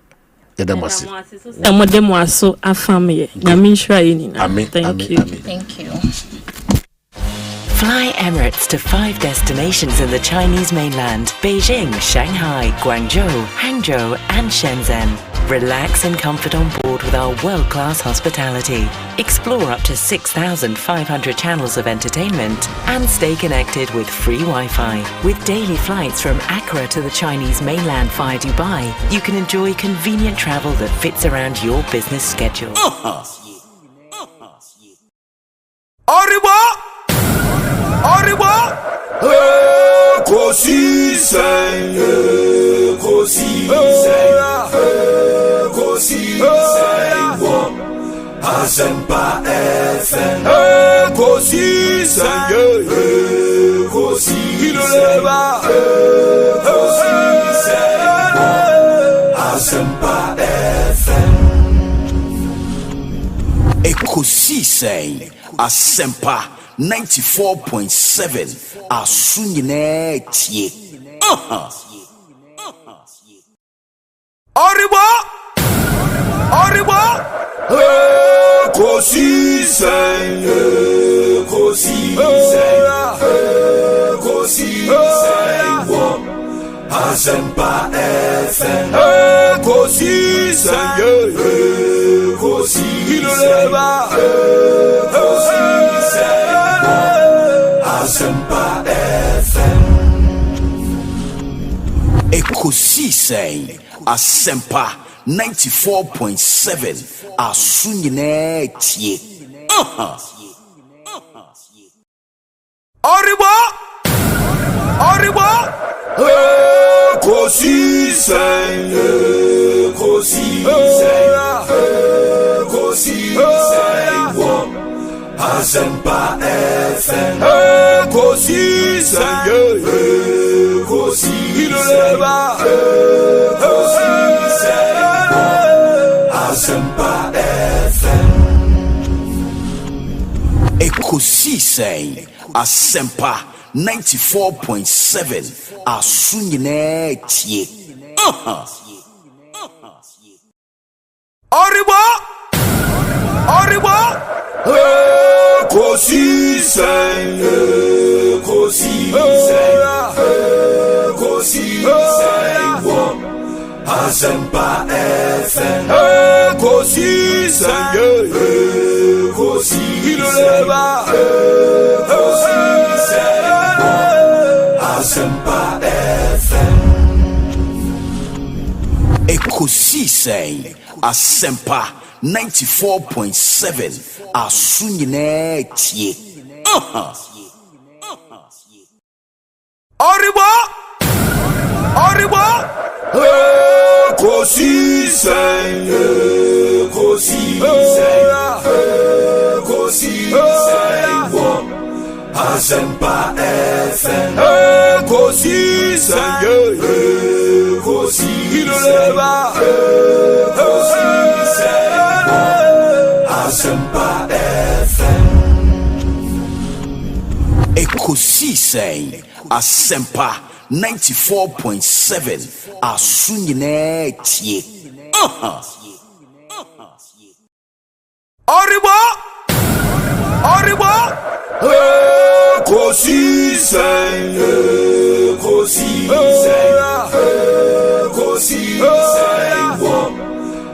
yedamasi amodemo aso afamye na minshra yinina. Thank you. Thank you. Fly Emirates to 5 destinations in the Chinese mainland: Beijing, Shanghai, Guangzhou, Hangzhou, and Shenzhen. Relax in comfort on board with our world-class hospitality. Explore up to 6,500 channels of entertainment and stay connected with free Wi-Fi. With daily flights from Accra to the Chinese mainland via Dubai, you can enjoy convenient travel that fits around your business schedule. Ekosiisen, Ekosiisen, Asempa FM. Ekosiisen. Ekosiisen. Asempa FM. Ekosiisen. Asempa 94.7. Asunyine tie. Oribo. Ekosiisen. Asempa FM. Ekosiisen. Asempa FM. Ekosiisen. Asempa 94.7. Asunyine tie. Oribo. Ekosiisen. Asempa FM. Ekosiisen. Asempa FM. Ekosiisen. Asempa 94.7. Asunyine tie. Oribo. Ekosiisen. Asempa FM. Ekosiisen. Asempa FM. Ekosiisen. Asempa 94.7. Asunyine tie. Oribo. Ekosiisen. Asempa FM. Ekosiisen. Asempa FM. Ekosiisen. Asempa 94.7. Asunyine tie. Oribo. Ekosiisen.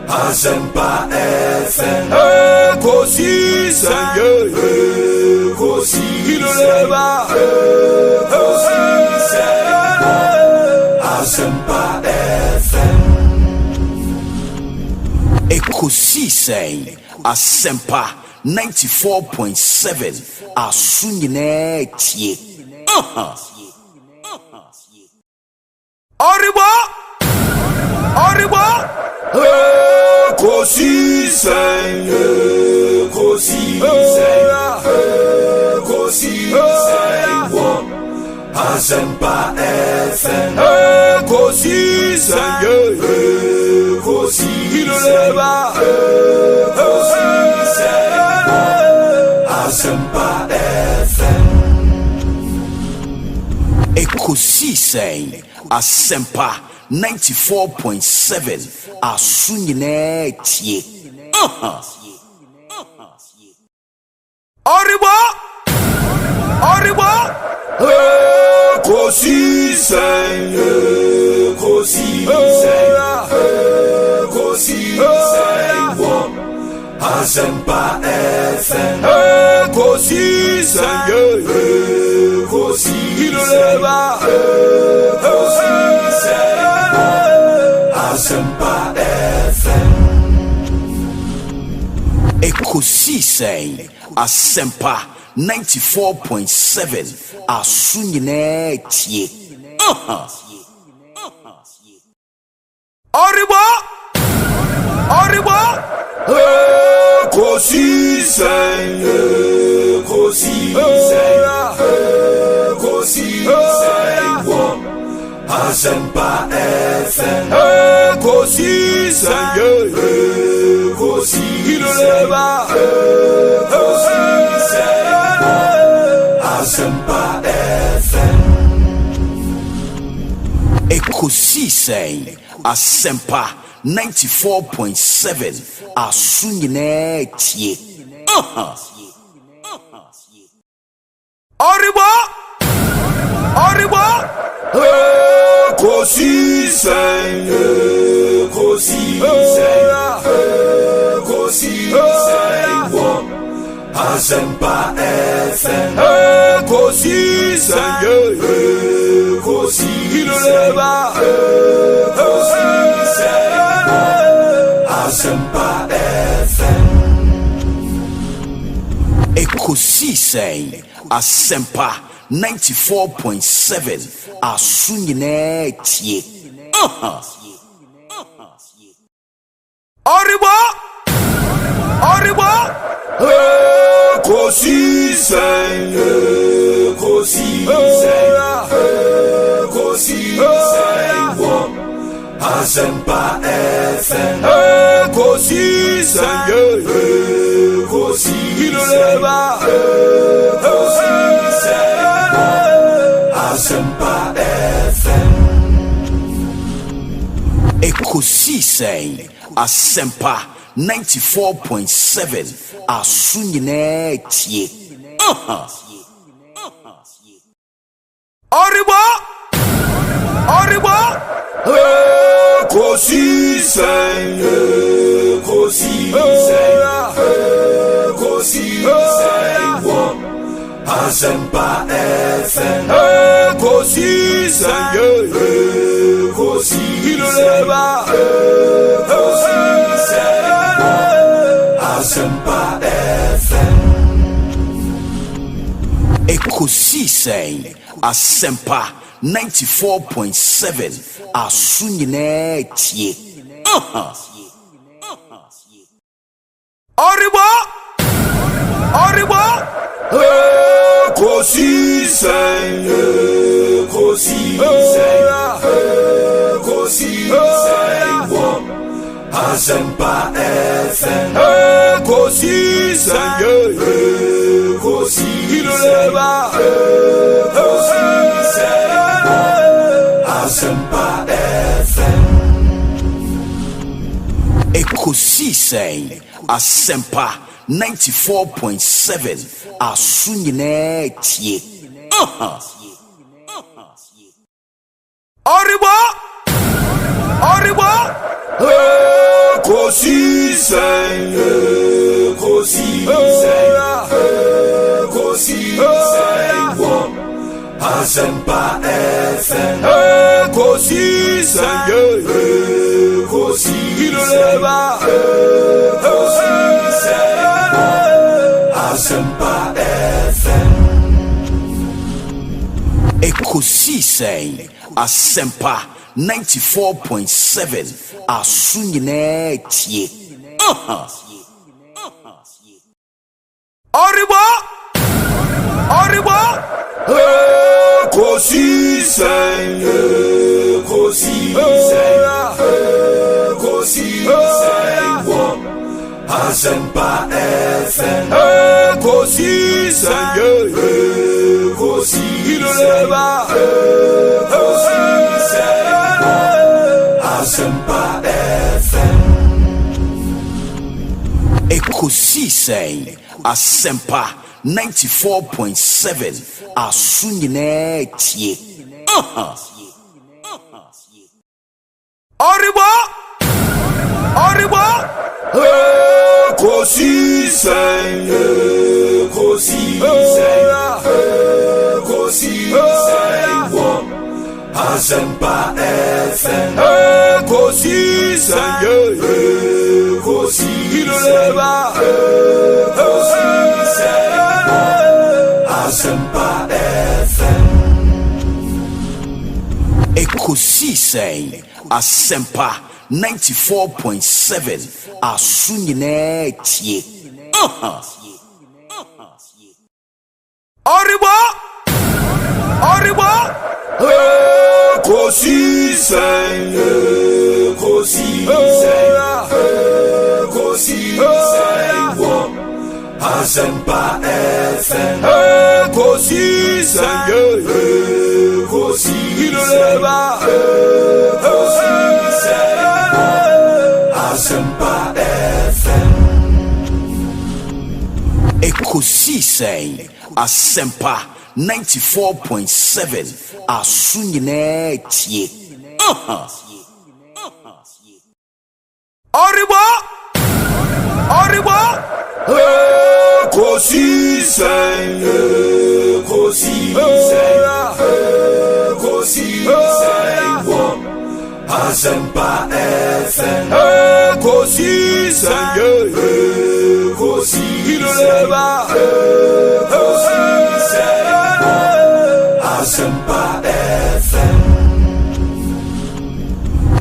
Asempa FM. Ekosiisen. Asempa FM. Ekosiisen. Asempa 94.7. Asunyine tie. Oribo. Ekosiisen. Asempa FM. Ekosiisen. Asempa FM. Ekosiisen. Asempa 94.7. Asunyine tie. Oribo. Ekosiisen. Asempa FM. Ekosiisen. Asempa FM. Ekosiisen. Asempa 94.7. Asunyine tie. Oribo. Ekosiisen, Asempa FM, Ekosiisen, Asempa FM, Ekosiisen, Asempa 94.7 Asunyine tie. Oribo Ekosiisen, Asempa FM, Ekosiisen, Asempa FM, Ekosiisen, Asempa 94.7 Asunyine tie. Oribo Ekosiisen, Asempa FM, Ekosiisen, Asempa FM, Ekosiisen, Asempa 94.7 Asunyine tie. Oribo Ekosiisen, Asempa FM, Ekosiisen, Asempa FM, Ekosiisen, Asempa 94.7 Asunyine tie. Oribo Ekosiisen, Asempa FM, Ekosiisen, Asempa FM, Ekosiisen, Asempa 94.7 Asunyine tie. Oribo Ekosiisen, Asempa FM, Ekosiisen, Asempa FM, Ekosiisen, Asempa 94.7 Asunyine tie. Oribo Ekosiisen, Asempa FM, Ekosiisen, Asempa FM, Ekosiisen, Asempa 94.7 Asunyine tie. Oribo Ekosiisen, Asempa FM, Ekosiisen, Asempa FM, Ekosiisen, Asempa 94.7 Asunyine tie. Oriwa Ekosiisen Asempa FM Ekosiisen Asempa FM Ekosiisen Asempa 94.7 Asunyine tie. Oriwa Ekosiisen Asempa FM Ekosiisen Asempa FM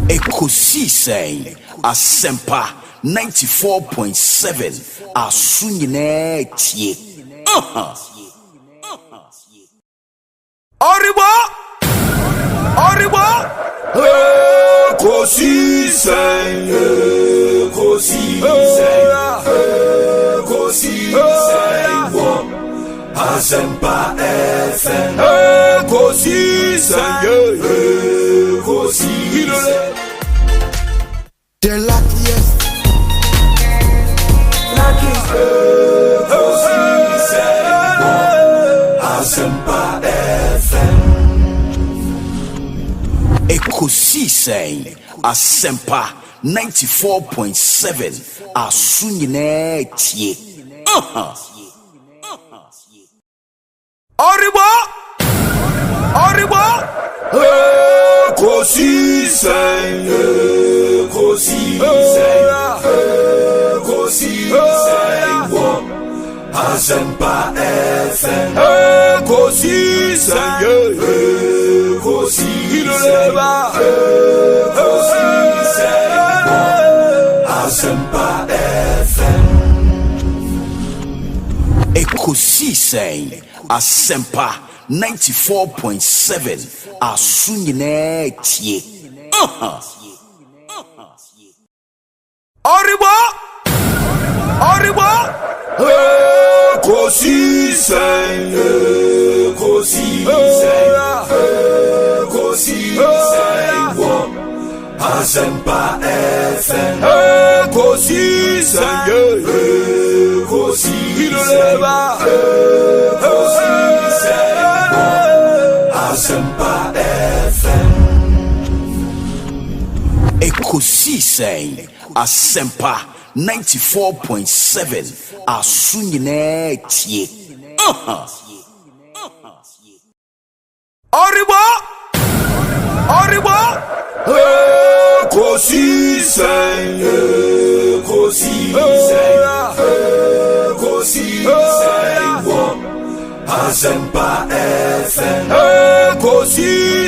Ekosiisen Asempa 94.7 Asunyine tie. Oriwa Ekosiisen Asempa FM Ekosiisen The luckiest Asempa FM Ekosiisen Asempa 94.7 Asunyine tie. Oriwa Ekosiisen Asempa FM Ekosiisen Asempa FM Ekosiisen Asempa 94.7 Asunyine tie. Oriwa Ekosiisen Asempa FM Ekosiisen Asempa FM Ekosiisen Asempa 94.7 Asunyine tie. Oriwa Ekosiisen Asempa FM Ekosiisen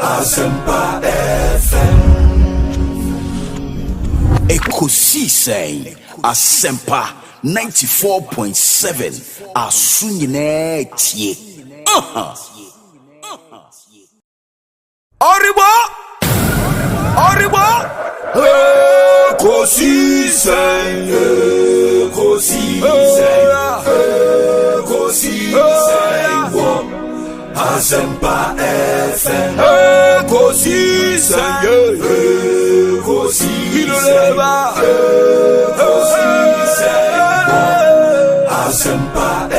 Asempa FM Ekosiisen Asempa 94.7 Asunyine tie. Oriwa Ekosiisen Asempa FM Ekosiisen Asempa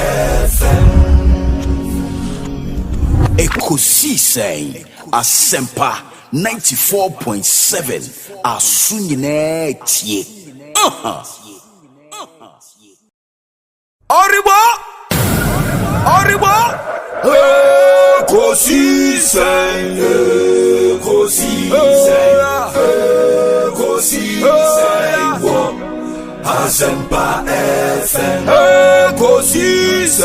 FM Ekosiisen Asempa 94.7 Asunyine tie. Oriwa Ekosiisen Asempa FM Ekosiisen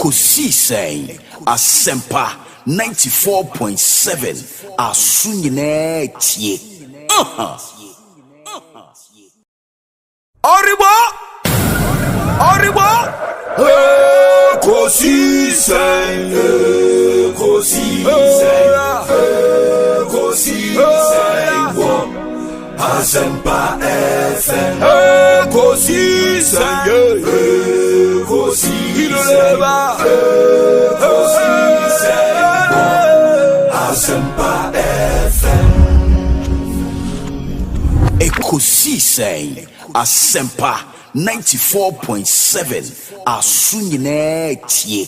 Ekosiisen Asempa 94.7 Asunyine tie. Oribo Ekosiisen Asempa FM Ekosiisen Asempa FM Ekosiisen Asempa 94.7 Asunyine tie.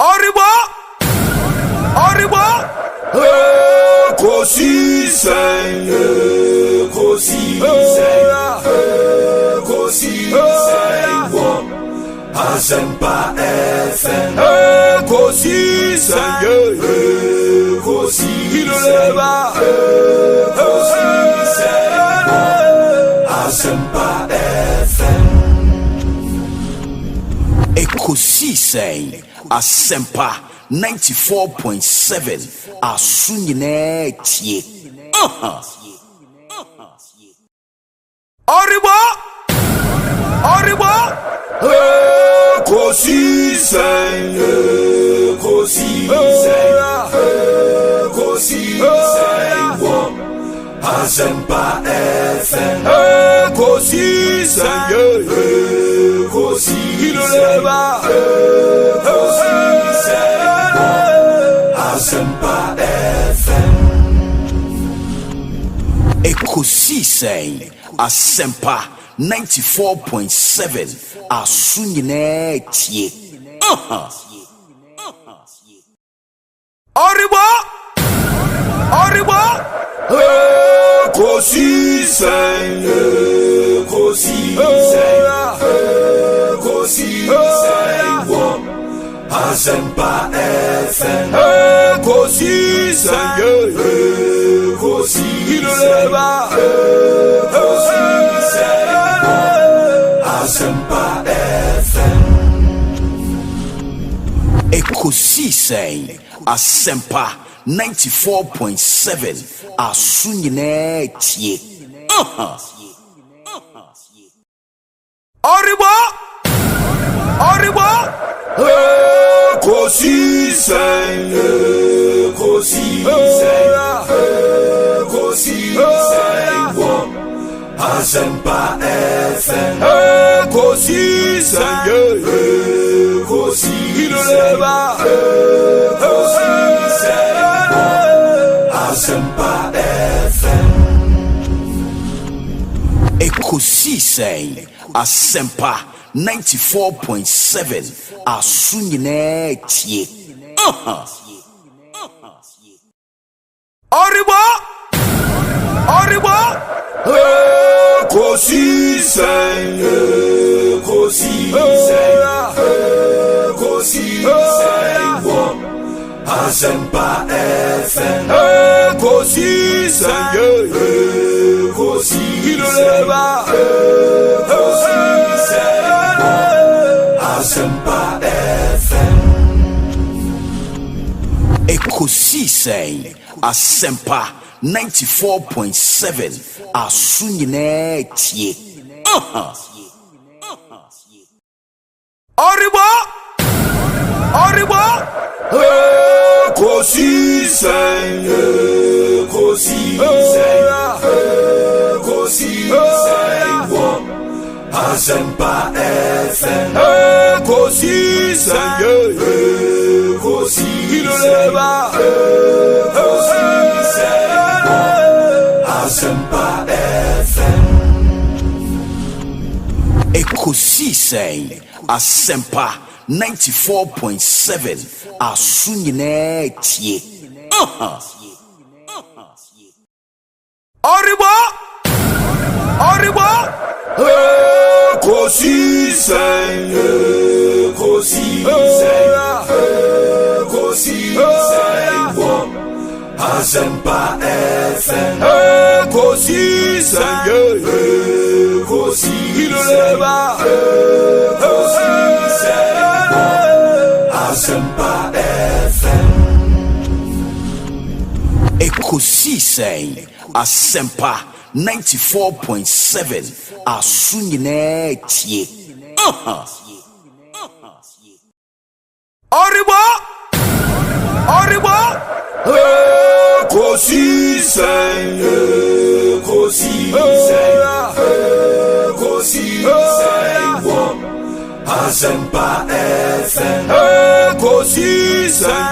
Oribo Ekosiisen Asempa FM Ekosiisen Asempa FM Ekosiisen Asempa 94.7 Asunyine tie. Oribo Ekosiisen Asempa FM Ekosiisen Asempa FM Ekosiisen Asempa 94.7 Asunyine tie. Oribo Ekosiisen Asempa FM Ekosiisen Asempa FM Ekosiisen Asempa 94.7 Asunyine tie. Oribo Ekosiisen Asempa FM Ekosiisen Asempa FM Ekosiisen Asempa 94.7 Asunyine tie. Oribo Ekosiisen Asempa FM Ekosiisen Asempa FM Ekosiisen Asempa 94.7 Asunyine tie. Oribo Ekosiisen Asempa FM Ekosiisen Asempa FM Ekosiisen Asempa 94.7 Asunyine tie. Oribo Ekosiisen Asempa FM Ekosiisen Ekosiisen Asempa 94.7 Asunyine tie. Oribo Ekosiisen Asempa FM Ekosiisen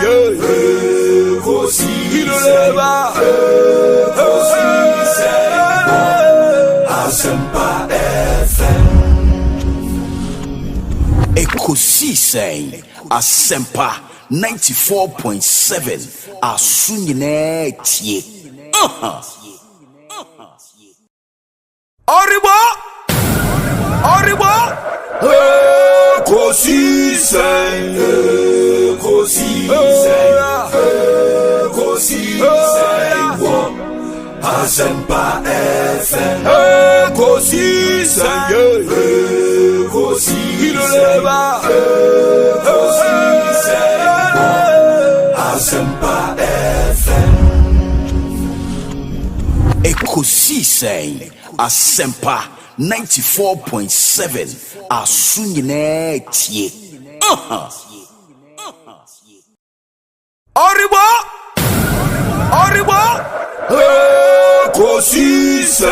Asempa FM Ekosiisen Asempa 94.7 Asunyine tie. Oribo Ekosiisen Asempa FM Ekosiisen Asempa FM Ekosiisen Asempa 94.7 Asunyine tie. Oribo Ekosiisen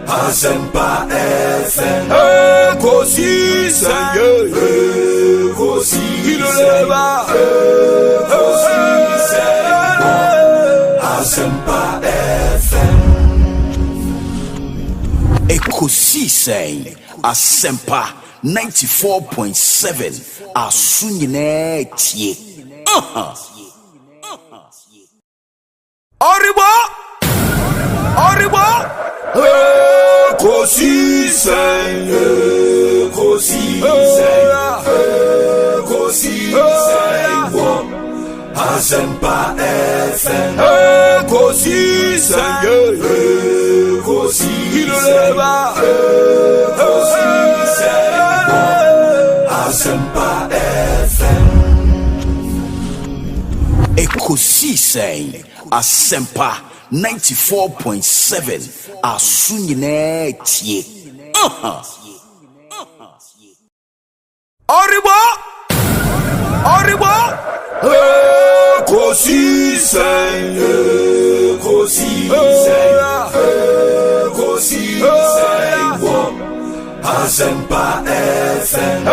Asempa FM Ekosiisen Asempa FM Ekosiisen Asempa 94.7 Asunyine tie. Oribo Ekosiisen Asempa FM Ekosiisen Asempa FM Ekosiisen Asempa 94.7 Asunyine tie. Oribo Ekosiisen Asempa FM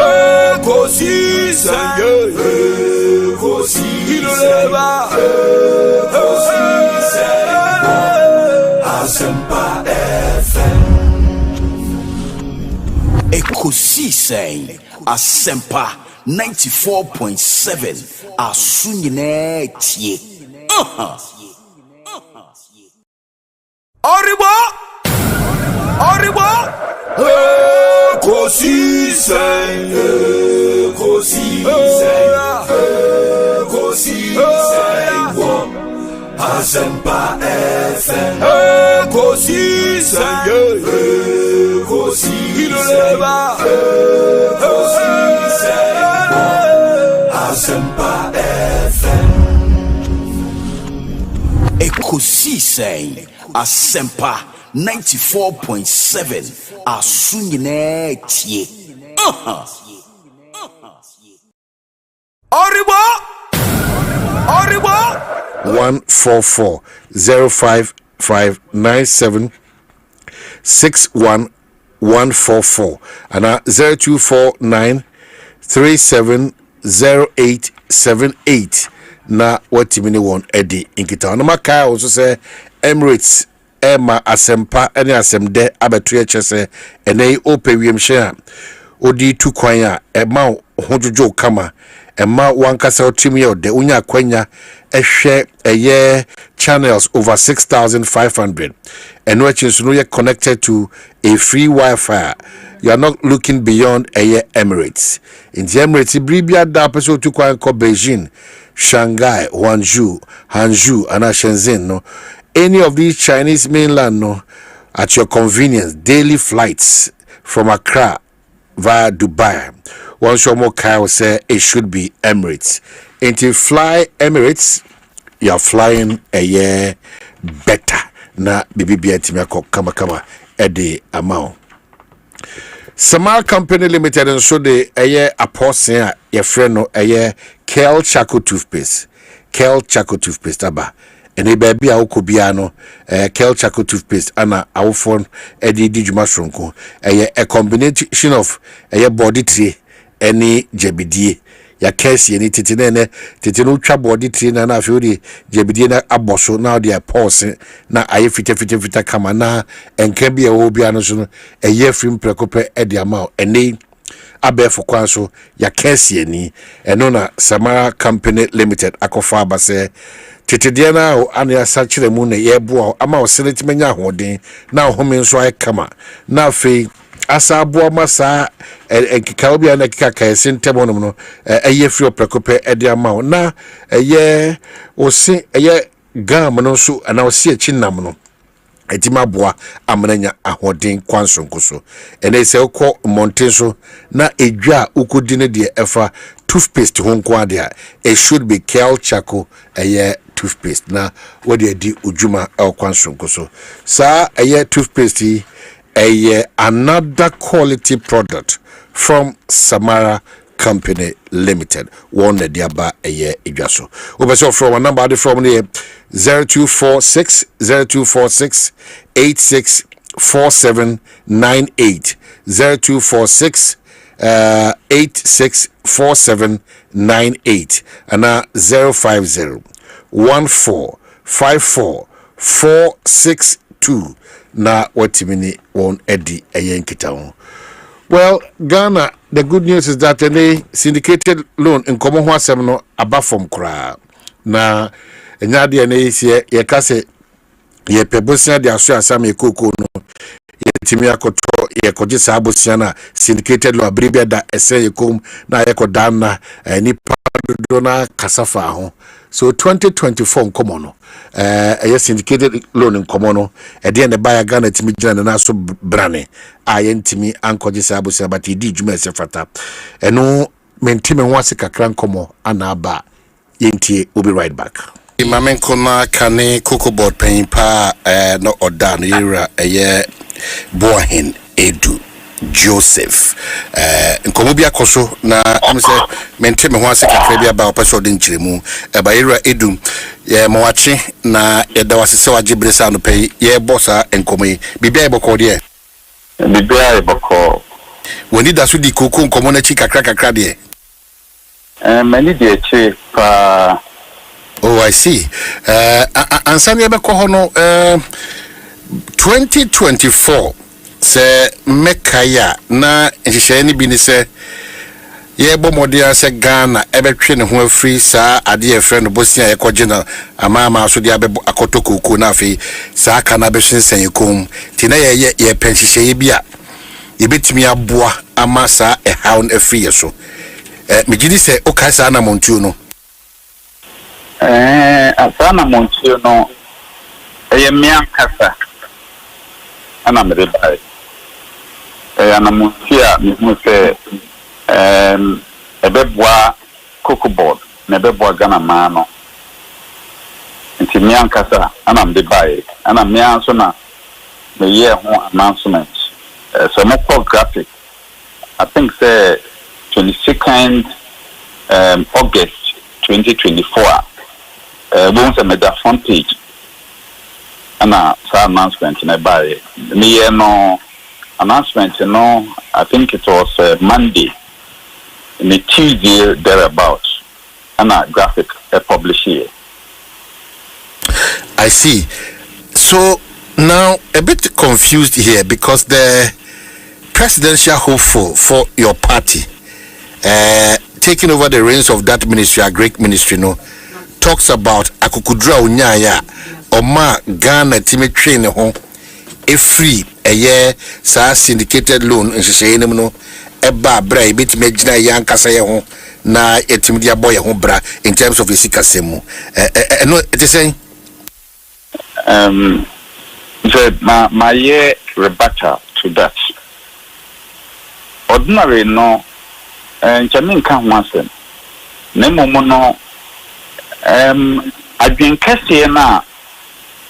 Ekosiisen Asempa FM Ekosiisen Asempa 94.7 Asunyine tie. Oribo Ekosiisen Asempa FM Ekosiisen Asempa FM Ekosiisen Asempa 94.7 Asunyine tie. Oribo 1440559761144 and 0249370878 na what mini won Eddie inkita no maka also say Emirates Emma Asempa any asemde abetu chese enei opewiem hye odi tu kwan a ema hojojo kama ema wankasa otimi ode unya kwanya ehwe eye channels over 6500 and which is no connected to a free Wi-Fi. You are not looking beyond eye Emirates. In the Emirates bribia da peso tu kwan ko Beijing, Shanghai, Hangzhou and Shenzhen no. Any of these Chinese mainland no at your convenience. Daily flights from Accra via Dubai. one show more Kyle say it should be Emirates. Into fly Emirates, you're flying a year better. Na bibi timako kama edi amount. Samar Company Limited and so de a portion your friend no Kel Chaco toothpaste. Kel Chaco toothpaste aba. And a baby a ukobiano Kel Chaco toothpaste ana our phone edi dijumashronko a combination of a body tree any jebidi ya kesi ni titino twa body tree na na afuri jebidi na aboso na dia pause na aye fita kama na enka bia wo bia no so eye free prekope e dia ma ene abefo kwanso ya kesi ni eno na Samara Company Limited akofa abase titidie na o ania sa kire mu na ye bo ama o senetimenya hoden na home nso ay kama na afi Asaboa masa enkikawbia na kika sentemo no eye free prekope ede ama na eye osi eye gam no so ana osi achinam no etima boa amnanya ahoden kwansonko so ene se ukọ mountain so na edwa ukodi ne de efa toothpaste honko ade a it should be Kel Chaco eye toothpaste na wodi edi ujuma kwansonko so sa eye toothpaste another quality product from Samara Company Limited. One the diaba idwaso. Obeso from a number from the 0246 864798 0246 864798 and 050 1454 na watimini won edi ayenkita ho. Well, Ghana, the good news is that any syndicated loan in common ho asem no aba from kra na enya de na isi ye kase ye pebosia de aso asam ekoko no yetimi akoto ye koje sabosia na syndicated loan abribia da ese yekom na ye kodana ni do na kasafa ho. So 2024 common no syndicated loan in common e de ne buy Ghana timi gina na so brane ayentimi ankoje sabosia but di djuma e sefata eno mentime ho ase kakran komo anaba yentie will be right back. Imamenko na kane cocoa board pen pa no oda no yira Boahen Edu Joseph nkomobia koso na amse menteme ho ase kakra bia ba opeso de nchiremu ba yira Edu ye mowache na yeda wasese wajibresa no pay ye bossa enkomi bibia eboko de bibia eboko woni da so di koko nkomo na chi kakra de mani de chi pa. Oh, I see. Ansani ebeko ho no 2024 se mekaya na nhihye ni bi ni se ye bomodia se Ghana ebetwe ne ho afri sa ade e friend bosia ye kogina ama so dia bebo akotokoko na afi sa aka na behwensen yekom ti na ye penhihye ye bia ye betimi aboa ama sa e haun afri ye so megidi se okasa na montuo no asana montuo no ye mia kasa ana mrebai ana montia mi se ebeboa cocoa board na ebeboa Ghana mano nti mi ankasa ana mrebai ana mi anso na me ye ho announcement so mo call graphic I think say 22nd August 2024 once a the front page ana sa announcement na buy me no announcement no I think it was Monday in the Tuesday thereabout ana graphic publish here. I see. So now a bit confused here because the presidential hopeful for your party taking over the reins of that ministry, a great ministry, no, talks about akukudra unyaya oma Ghana timi train ho a free a year sa syndicated loan in sheyene no eba bra e betime gina yan kasa ye ho na etimi dia boy ho bra in terms of isikasemu no it is saying my year rebuttal to that ordinary no nchamin kan ho asem na momo no adwen kase na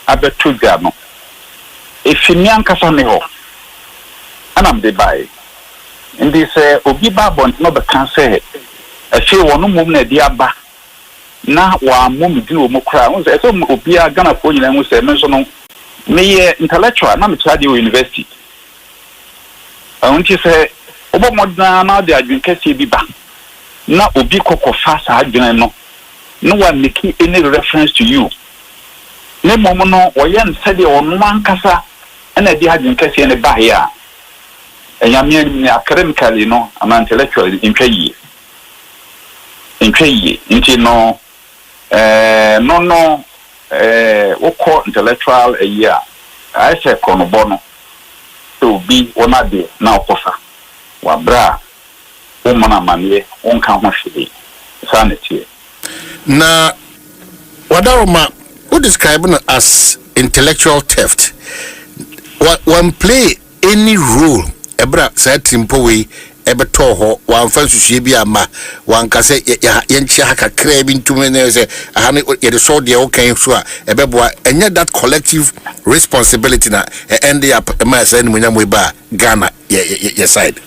abeto dwa no efimi ankasa me ho anam de bai ndi se obi ba bon no be kan se afi wono mum na di aba na wa mum di o mokra won se obi a Ghana fo nyina mu se me so no me ye intellectual na me study university awunti se obo modna na de adwen kase bi ba na obi kokofa sa adwen no no one making any reference to you ne mom no oyen se de onu ankasa na di adwen kase ne ba ya enyame ni academically no am intellectually intwaye inti no woko intellectual year I say kono bono to be one day na okofa wa bra o mana manie on kan ho hwede sanity na wadaroma who describe it as intellectual theft one play any role ebra sa timpo we ebeto ho wan fa susuye bi ama wan ka se ye nchi haka kra bi ntume ne se aha ye de so de o kan so a ebeboa enya that collective responsibility na end up ma say ni munya mo ba Ghana ye side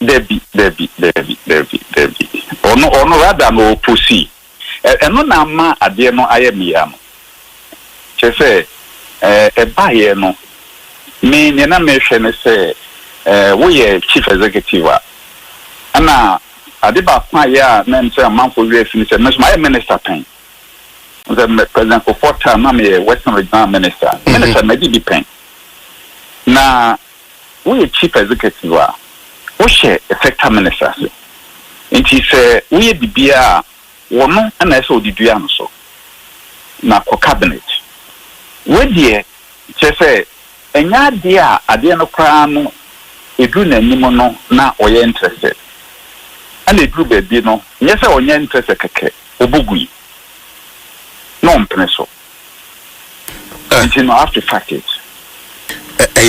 Debbie ono rather no pussy eno na ma ade no ayemia no che se ba ye no me ne na me hwe ne se we chief executive ana adiba kwa ya na nse man for we finish me my minister pen the president for 4 time na me western regional minister me di pen na we chief executive we share sector minister nti se we bibia wono na so didua no so na ko cabinet we die che se enya dia ade no kra no edu na nimo no na oye interested and edu be no nyese onye interested keke obugui no mpreso no after fact it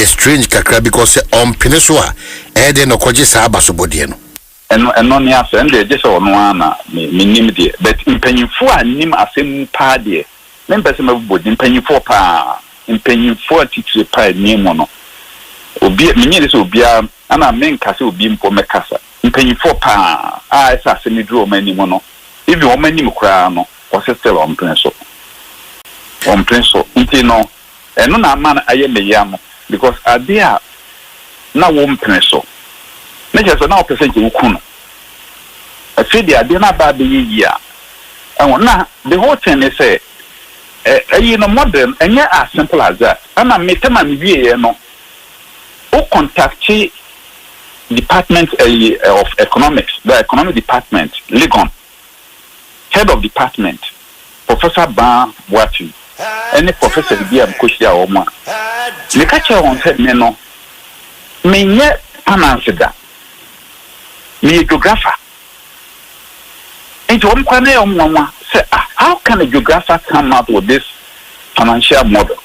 strange kakra because on peniswa de no koje sa abasobodie no eno ne ase ende je so no ana minim de but impanyifo anim asem pa de members mabodi impanyifo pa impanyifo titire pa nimo no obi menye so obia ana menka se obi mpo mekasa impanyifo pa esa asem duro manimo no ibi o manim kura no o se still on prinso nti no eno na man aye meyam because adia na wo mpreso na je so na o percent wuku no afidi adia na ba be yia na the whole thing is say you know modern and as simple as that and I'm metema me no o contact department of economics the economic department Legon head of department Professor Ban Boatu any professor bi am koshia o mo me ka che on said me no me nye panansida me geographer and one kwane o mo say how can a geographer come up with this financial model?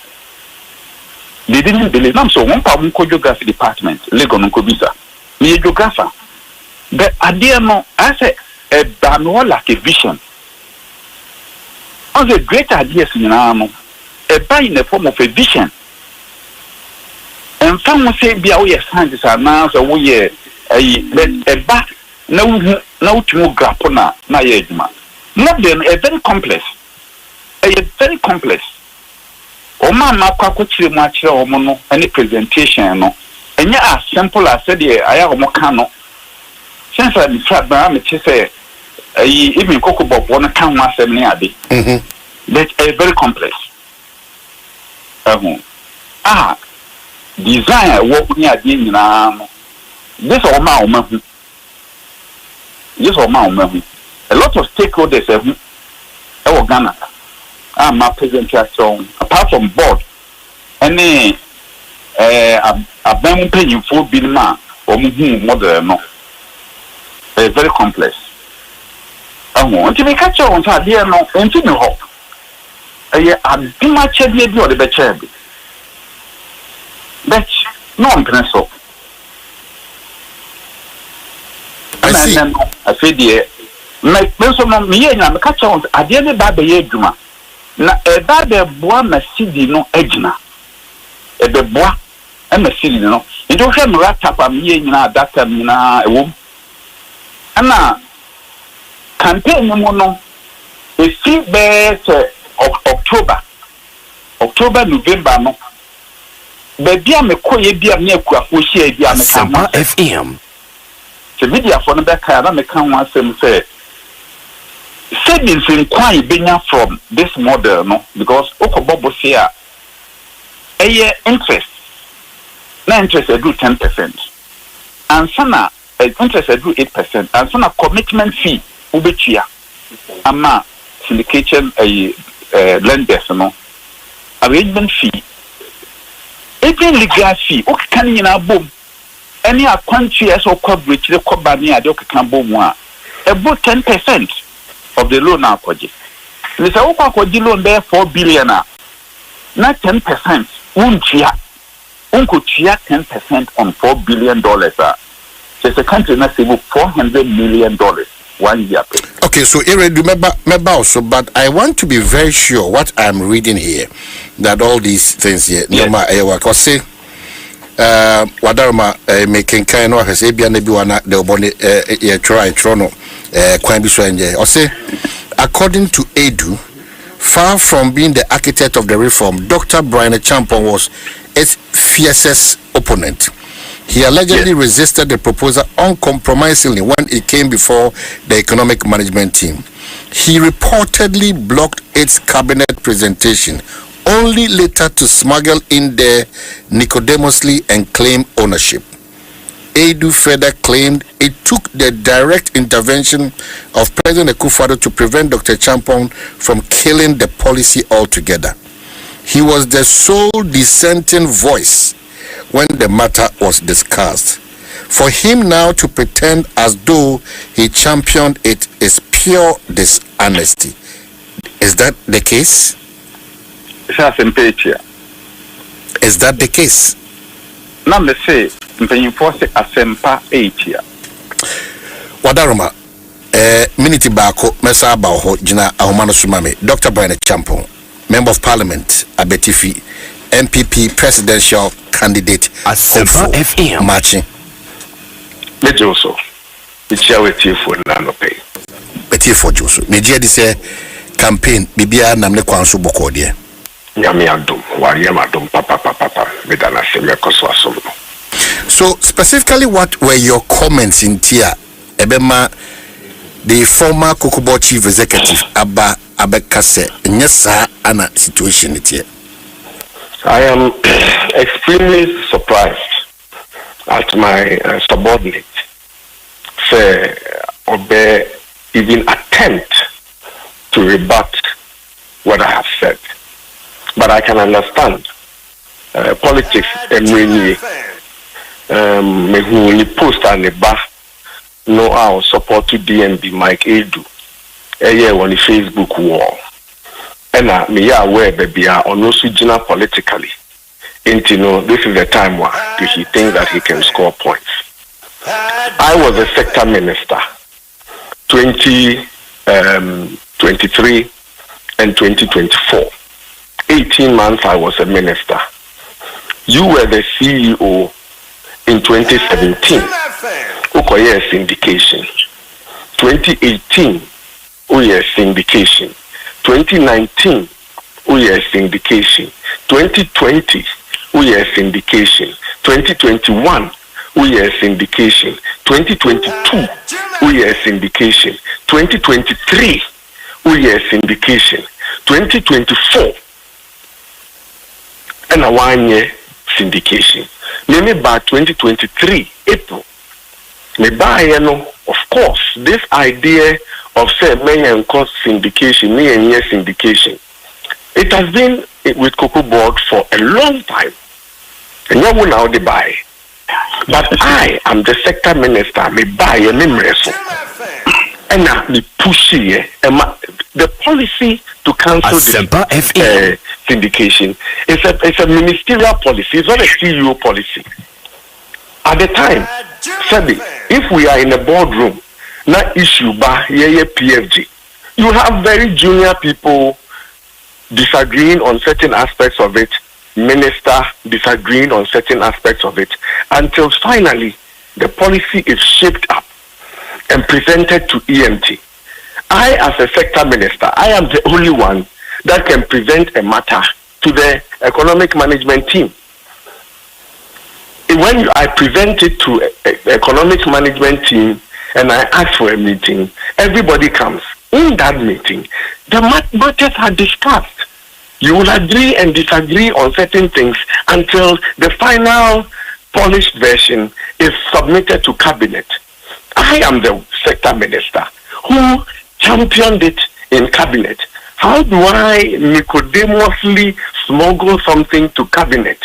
They didn't believe them, so one problem geography department Legon ko bisa me geographer but idea no I say a banwa like a vision on the great ideas in a buy in the form of a vision. And some will say, be our scientists are now, so we a back no to move grapona, my age man. Not then a very complex. A very complex. O mama kwakuchi much or mono, any presentation, no. And yeah, as simple as said, I have a mocano. Since I decided, I'm say, even Coco Bob won't count my 7 years. That's a very complex. Design work near the this or my a lot of stakeholders have Ghana. I'm my presentation apart from board any a bam paying for bill man or model no very complex. Until we catch on dear no until you hope. I do much of the or the better. But no one can so. I said, dear, my person, me and I'm catch on. I didn't buy the eduma. Na a bad bois, my city no edgena. A bois, and my city no. You don't have rat up a me in that time, a womb. And now, campaign no more. It's 3 days October, November, no. Baby, I'm a coy, be a near Kwafushi, be a Assafuah FM. The video for the back, I can once say. Savings in Kwai being from this model, no, because Okobobo here, a year interest. No interest, I do 10%. And some interest, I do 8%. And some commitment fee, Ubetia. Ama syndication, lenders, no. Arrangement fee. Even legal fee, okay, can you now boom? Any country as or coverage, the company, I don't can boom one. About 10% of the loan now, Koji. There's a Okaji loan there 4 billion. Not 10%. Unko 10% on $4 billion. There's a country that save $400 million 1 year. Okay, so remember also, but I want to be very sure what I'm reading here, that all these things here, Noma Ewa say, Wadarma making kind of has Abia Nebuana, the Obone, try Trono, Kwambi or say, according to Edu, far from being the architect of the reform, Dr. Brian Champon was its fiercest opponent. He allegedly resisted the proposal uncompromisingly when it came before the economic management team. He reportedly blocked its cabinet presentation, only later to smuggle in there Nicodemously and claim ownership. Edu further claimed it took the direct intervention of President Akufo-Addo to prevent Dr. Champon from killing the policy altogether. He was the sole dissenting voice when the matter was discussed. For him now to pretend as though he championed it is pure dishonesty. Is that the case? Is that the case? Number say, Asempa 8 Wadaruma, minute bako, mesa abaho, jina ahumano sumame, Dr. Brian Champon, Member of Parliament, Abetifi, MPP presidential candidate, Assafuah FM. Marching. Let also. It's your for Nanope. Betia for Joso. Nigeria say campaign, Bibia Namne Kwansu Bokodia. Yamiadum, Wariamadum, Papa, Medana Semekoswasum. So, specifically, what were your comments in Tia Ebema, the former Kokobo chief executive, Abba Abekase, Nyasa Anna situation here? I am extremely surprised at my subordinate say obey even attempt to rebut what I have said. But I can understand politics me who post and ba no our support to DNB Mike Edu on the Facebook wall. And me aware baby on also politically. And you know, this is the time where he thinks that he can score points. I was a sector minister 2023 and 2024. 18 months I was a minister. You were the CEO in 2017. Ukoye syndication. 2018 Uye syndication. 2019 Uye syndication. 2020 Uye syndication. 2021 Uye syndication. 2022 Uye syndication. 2023 Uye syndication. 2024 and a 1 year syndication. Maybe by 2023 April. Maybe of course this idea of say may and cost syndication, may and yes syndication. It has been with Cocoa Board for a long time. And no one now they buy. But I am the sector minister, me buy a memories. And now me push here. The policy to cancel the syndication it's a ministerial policy, it's not a CEO policy. At the time, Sabi, if we are in a boardroom na issue ba ye PFG. You have very junior people disagreeing on certain aspects of it, minister disagreeing on certain aspects of it, until finally the policy is shaped up and presented to EMT. I, as a sector minister, I am the only one that can present a matter to the economic management team. When I present it to the economic management team and I ask for a meeting, everybody comes. In that meeting, the matters are discussed. You will agree and disagree on certain things until the final polished version is submitted to cabinet. I am the sector minister who championed it in cabinet. How do I nicodemously smuggle something to cabinet?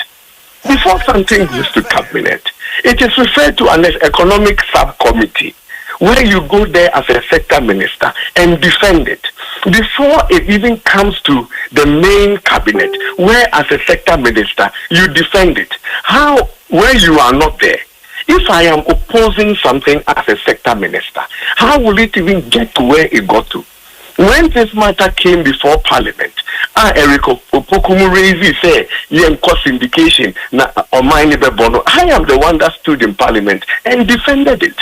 Before something goes to cabinet, it is referred to an economic subcommittee, where you go there as a sector minister and defend it. Before it even comes to the main cabinet, where as a sector minister, you defend it. How, where you are not there? If I am opposing something as a sector minister, how will it even get to where it got to? When this matter came before Parliament, Eric Opokumu Rezi said, syndication na Omanhene Kwabena. I am the one that stood in Parliament and defended it.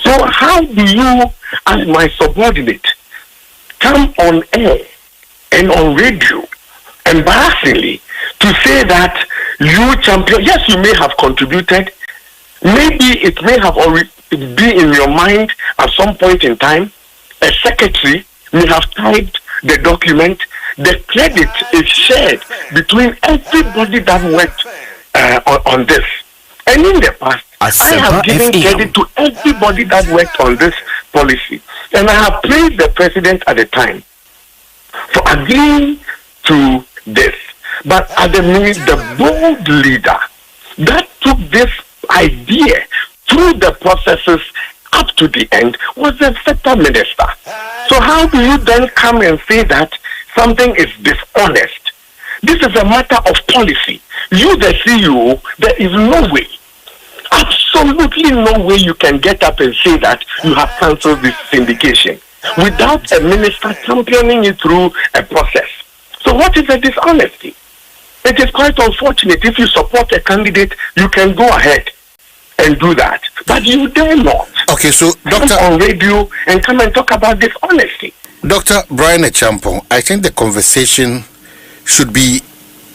So how do you, as my subordinate, come on air and on radio, embarrassingly, to say that you champion? Yes, you may have contributed. Maybe it may have already been in your mind at some point in time. A secretary may have typed the document. The credit is shared between everybody that worked on this. And in the past, I have given credit to everybody that worked on this policy. And I have praised the president at the time for agreeing to this. But at the minute, the bold leader that took this idea through the processes up to the end was the sector minister. So how do you then come and say that something is dishonest? This is a matter of policy. You, the CEO, there is no way, absolutely no way you can get up and say that you have cancelled this syndication without a minister championing it through a process. So what is the dishonesty? It is quite unfortunate. If you support a candidate, you can go ahead and do that. But you dare not. Okay, so Doctor, come on radio and come and talk about dishonesty. Dr. Brian Echampong, I think the conversation should be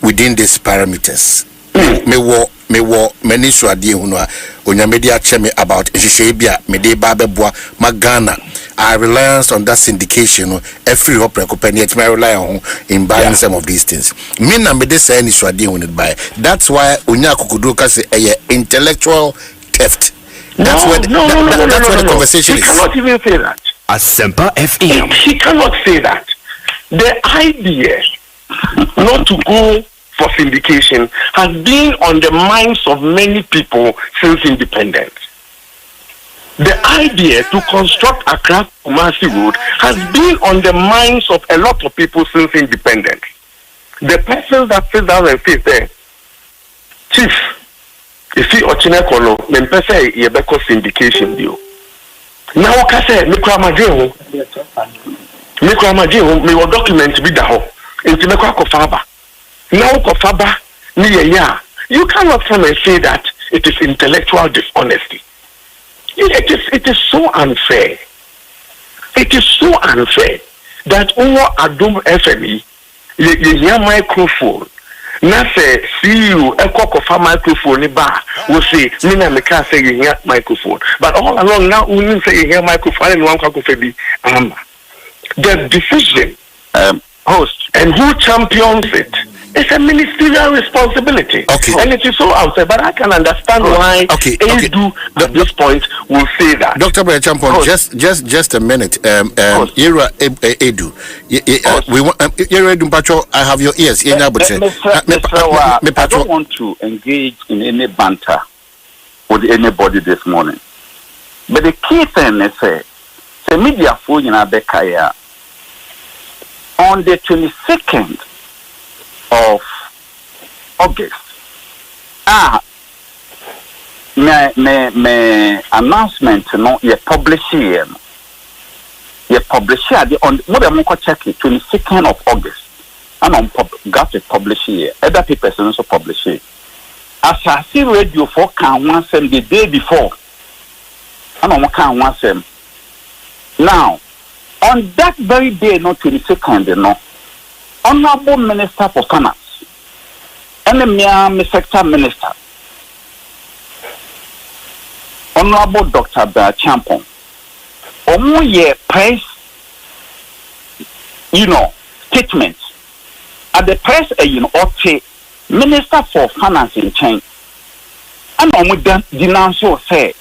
within these parameters. Me wo many swadi hunwa onyamedia cheme about Shishebia Mede Babeboa Magana. I reliance on that syndication every hope recopeniate may rely on in buying some of these things. Me na mede say any swadi huned by. That's why Unyako Kuduka say intellectual theft. That's where the conversation is. He cannot even say that. Assafuah FM. He cannot say that. The idea not to go for syndication has been on the minds of many people since independence. The idea to construct Accra Kumasi Road has been on the minds of a lot of people since independence. The person that sits down and says there, Chief, you see Ochinekolo, Mempesa Yebeko syndication deal. Now kase mikramajeho me wo document bi da ho enti mekwa kofaba now kofaba ni ya you cannot come and say that it is intellectual dishonesty. It is so unfair. It is so unfair that over Adum FME you microphone na say CEO ekokofa microphone ba we say me na meka say you hear microphone but all along now we say you hear microphone and one kwakofa bi the decision host and who champions it is a ministerial responsibility. Okay. And it is so unfair, but I can understand why Edu at this point will say that. Dr. Champon, just a minute. Yera Edu, we want Edu Pacho. I have your ears. I don't want to engage in any banter with anybody this morning. But the key thing is, the media phone in Abekaya on the 22nd of August. Me announcement no ye publish here. ye publish it on more than one check it 22nd of August. And on graphic publish it. Other papers also publish it. As I see radio for can once the day before. And on can once now on that very day, not 22nd, you know, Honorable Minister for Finance and the Miami Sector Minister, Honorable Dr. Champon, Omoye press, statements at the press, Minister for Finance in China, and Omo denounce say,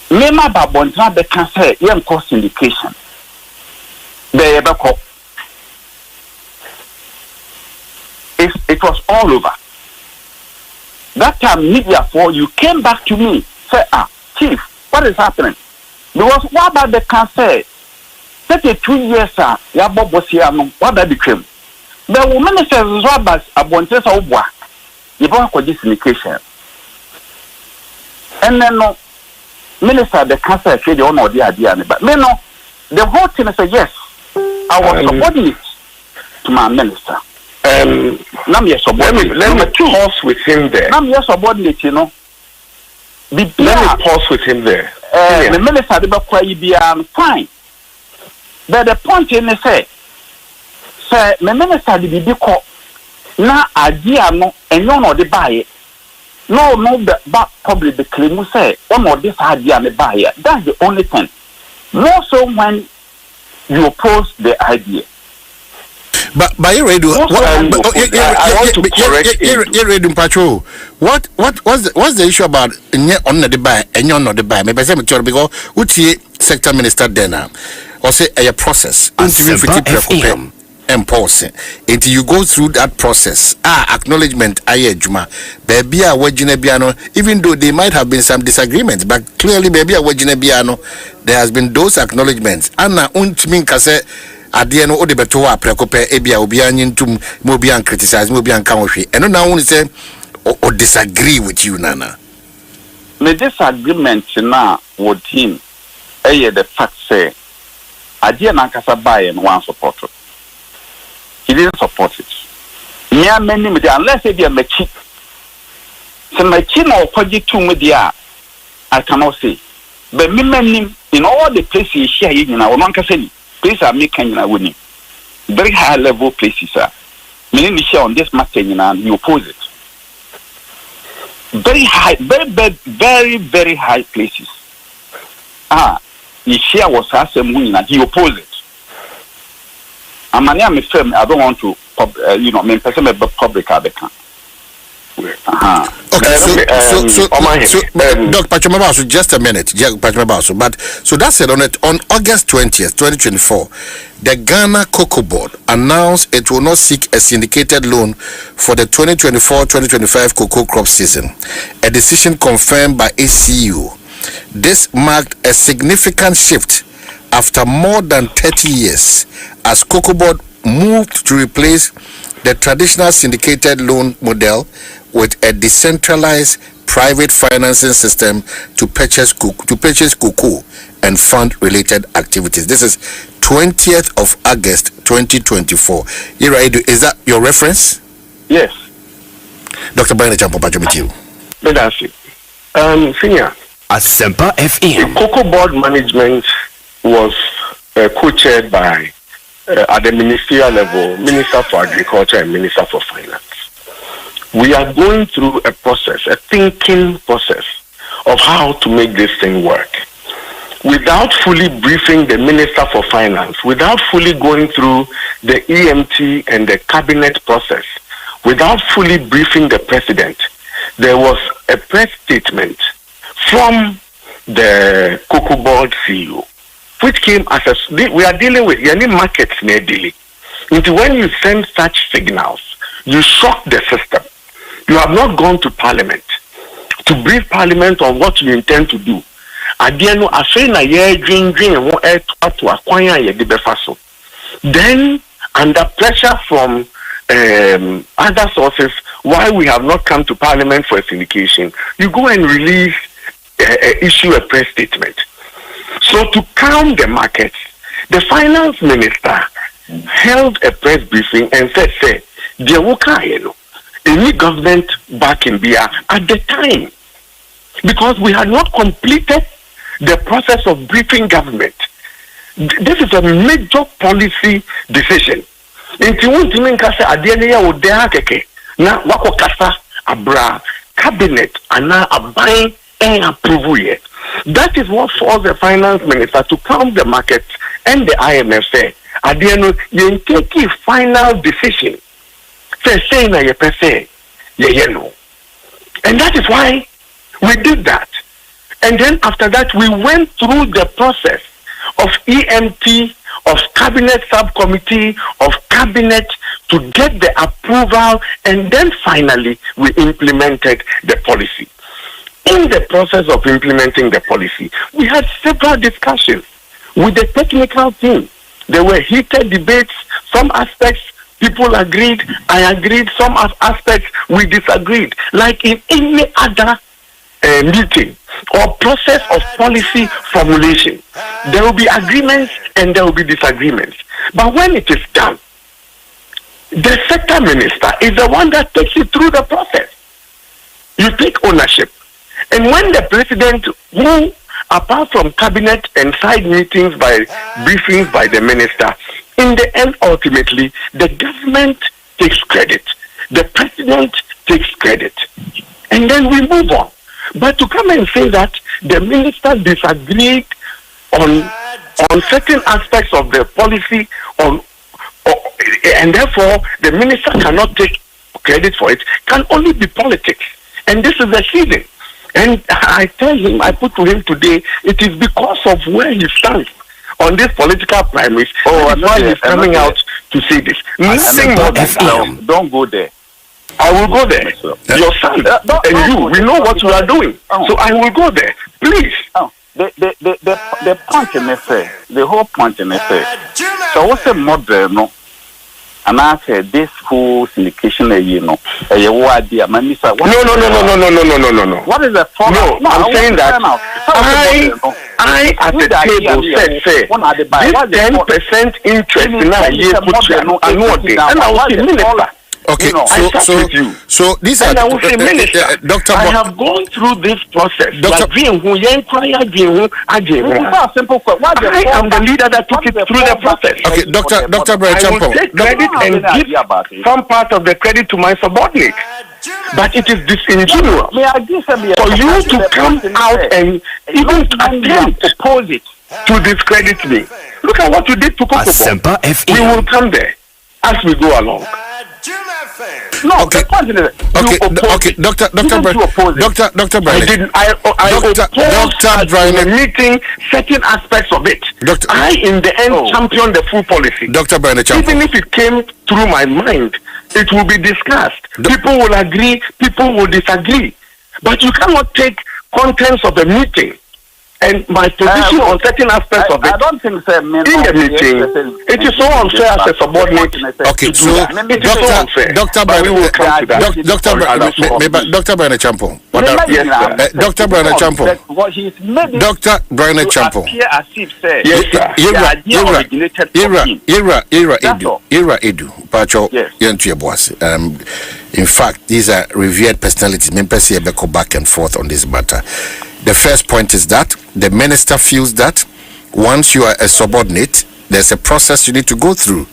Mema Babonta the cancer, young cost indication. They ever call. It was all over. That time, media for you came back to me, say, Chief, what is happening? Because what about the cancer? 32 years, Yabo Bosiano, what that became? The woman says, Roberts, Abontes Obwa, you bought this indication. And then, no, Minister, the cancer, said, you know the idea, but no, the whole thing is a yes. I was subordinate to my minister. Let me pause with him there. Let me subordinate, Let me pause with him there. The minister did fine. But the point in the say, the minister did be called now idea no and you know the buy. No, but probably the claim say, one more this idea and the buyer. That's the only thing. More so when you oppose the idea. But by radio, I want to correct radio patrol. What's the issue about on the buy and you're not the buy? Maybe I'm because Uti sector minister then or say a process enforcing until you go through that process. Acknowledgement Juma baby Biano, even though there might have been some disagreements, but clearly baby Biano, there has been those acknowledgements. Anna Untmin Kase Adiano Odebetoa Precope Ebia Obian to Mobian criticize Mobian Kamoshi. And now only say or disagree with you, Nana. The disagreement now with him, the fact say Adiana Casabai and one supporter. He didn't support it. Near many media, unless they be a machi. So my chin or Poggy media, I cannot say. But me many in all the places here in our Mancasini, places are making a winning. Very high level places, sir. Meaning the share on this matter, and you oppose it. Very high, very, very high places. The share was as a winning, and he opposed it. I don't want to, public at the camp. Okay, so Dr. Pachomabasu, just a minute, Pachomabasu. But so that's it. On August 20th, 2024, the Ghana Cocoa Board announced it will not seek a syndicated loan for the 2024-2025 cocoa crop season. A decision confirmed by ACU. This marked a significant shift after more than 30 years, as Cocoa Board moved to replace the traditional syndicated loan model with a decentralized private financing system to purchase cocoa and fund related activities. This is 20th of August 2024. Is that your reference? Yes. Dr. Brian Champapacho with you. That's it. Senior. Assafuah FM. The Cocoa Board management was co-chaired by at the ministerial level, Minister for Agriculture and Minister for Finance. We are going through a process, a thinking process of how to make this thing work. Without fully briefing the Minister for Finance, without fully going through the EMT and the cabinet process, without fully briefing the President, there was a press statement from the Cocoa Board CEO, which came as we are dealing with any markets near daily. Until when you send such signals, you shock the system. You have not gone to Parliament to brief Parliament on what you intend to do. Then, under pressure from other sources, why we have not come to Parliament for a syndication, you go and issue a press statement. So to calm the markets, the finance minister held a press briefing and said, "Say, the worker, any government back in Bia at the time, because we had not completed the process of briefing government. This is a major policy decision. Inti wunti minkase adiene ya odea keke na wako kasa abra cabinet ana abain and approve ye. That is what forced the finance minister to calm the market and the IMF say adiene you take a final decision. Say na ye pese ye no. And that is why we did that. And then after that we went through the process of EMT, of cabinet subcommittee, of cabinet to get the approval, and then finally we implemented the policy. In the process of implementing the policy, we had several discussions with the technical team. There were heated debates. Some aspects people agreed, I agreed. Some aspects we disagreed. Like in any other meeting or process of policy formulation, there will be agreements and there will be disagreements. But when it is done, the sector minister is the one that takes you through the process. You take ownership. And when the president, who apart from cabinet and side meetings by briefings by the minister, in the end ultimately the government takes credit, the president takes credit, and then we move on. But to come and say that the minister disagreed on certain aspects of the policy, and therefore the minister cannot take credit for it, can only be politics. And this is the season. And I tell him, I put to him today, it is because of where he stands on this political premise. That's why he's coming out to say this. Nothing more than that. Don't go there. I will go there. Your son and you, we know what you are doing. So I will go there. Please. The point in essay, the whole point in essay. So what's a model, no? And I said this full syndication, no. No. What is the problem? No, I'm saying that I at the table said, this 10% interest now, and I was the minister. Okay, so these are Dr. I have gone through this process. I am the leader that took it through the process. Okay, Dr. I will take credit and give some part of the credit to my subordinate. But it is disingenuous for you to come out and even attempt opposite to discredit me. Look at what you did to Cocoa. We will come there as we go along. No, okay, Dr. Brian. Dr. Brian, in a meeting, certain aspects of it. I, in the end, championed the full policy. Dr. Brian, even if it came through my mind, it will be discussed. People will agree, people will disagree. But you cannot take contents of a meeting and my position on certain aspects of it. I don't think so. In the meeting, it is so unfair as a subordinate. Okay, so Dr. Brian Champo. Dr. Brian Champo. Dr. Brian Champo. Era Edu. Pacho Yentu Boas. In fact, these are revered personalities. Members here go back and forth on this matter. The first point is that the minister feels that once you are a subordinate, there's a process you need to go through.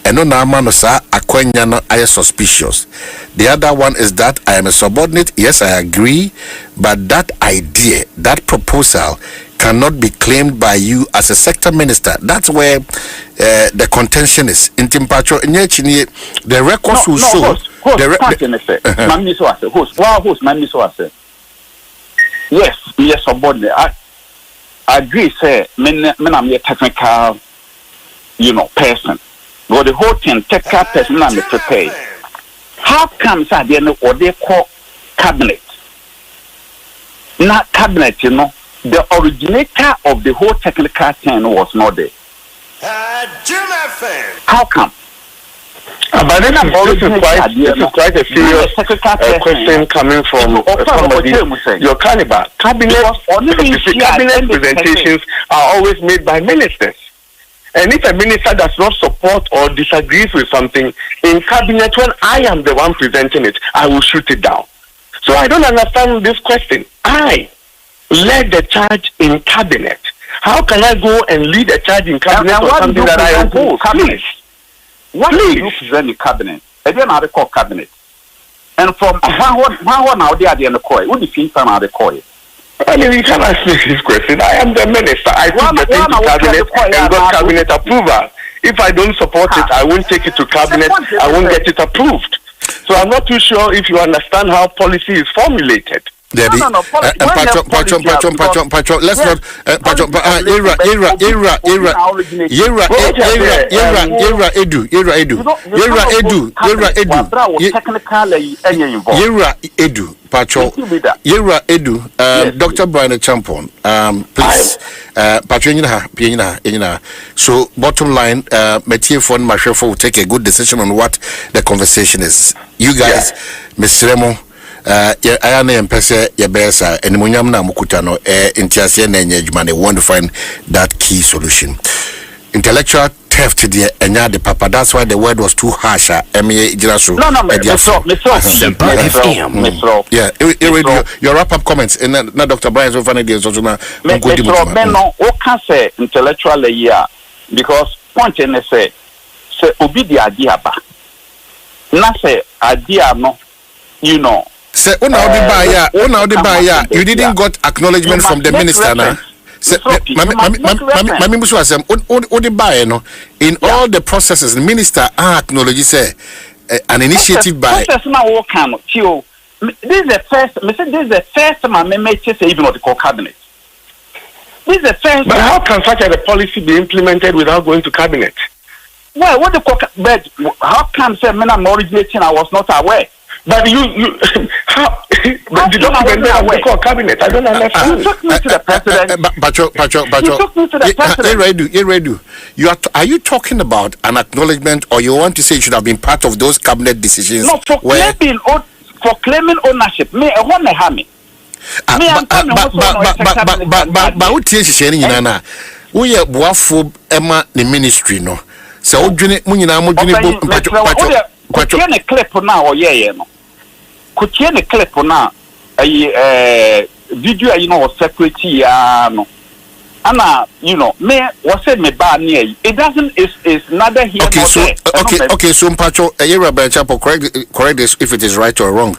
And no namanosa akwanyano I suspicious. The other one is that I am a subordinate. Yes, I agree, but that idea, that proposal cannot be claimed by you as a sector minister. That's where the contention is. In Timpacho, the records will show. Yes, yes, subordinate. I agree, say, I'm a technical, person. But the whole thing, technical person, I'm prepared. How comes at the end of what they call cabinet? Not cabinet, the originator of the whole technical thing was not there. How come? But this is quite a serious question coming from somebody. Your cabinet presentations are always made by ministers. And if a minister does not support or disagrees with something in cabinet, when I am the one presenting it, I will shoot it down. So I don't understand this question. I led the charge in cabinet. How can I go and lead a charge in cabinet for something that I oppose? Please. What do you present in cabinet? I don't know how to call cabinet. And from one now they are the coy. What do you think now the coy? I mean, you can ask me this question. I am the minister. I took the thing to cabinet and got cabinet approval. If I don't support it, I won't take it to cabinet. I won't get it approved. So I'm not too sure if you understand how policy is formulated. Debbie, let's not Dr. Brian Champon, please, so bottom line, Metier Fund Mashefo will take a good decision on what the conversation is. You guys, Mr. Remo, I am Pese Yabesa and Munyamna Mukutano, Intiasia Nanyajman, want to find that key solution. Intellectual theft, dear, and the papa, that's why the word was too harsh. Your wrap up comments, and now Dr. Brian's over the days also. Say intellectual year because point in say obi the idea ba na say idea no you know say you didn't got acknowledgement from the minister na say mami musu asem in all the processes the minister acknowledge say an initiative by process na wo kan tio this is the first time I make say even what the cabinet. This is the first. But how can such a policy be implemented without going to cabinet? Well, what the but how come say when I'm originating I was not aware? But you how the document they call cabinet? I don't understand. You took me to the president. You took me to the president. Are you talking about an acknowledgement, or you want to say it should have been part of those cabinet decisions? No, for claiming ownership. Me, I want to have me. But what is sharing in Anna? We are Boafo Emma the ministry, no. So, Munina could you a clip now or no? Could you a clip now? A video, you know, security, no. Anna, you know, me was said me bad near it doesn't is neither here. Okay, so Pacho, correct this if it is right or wrong.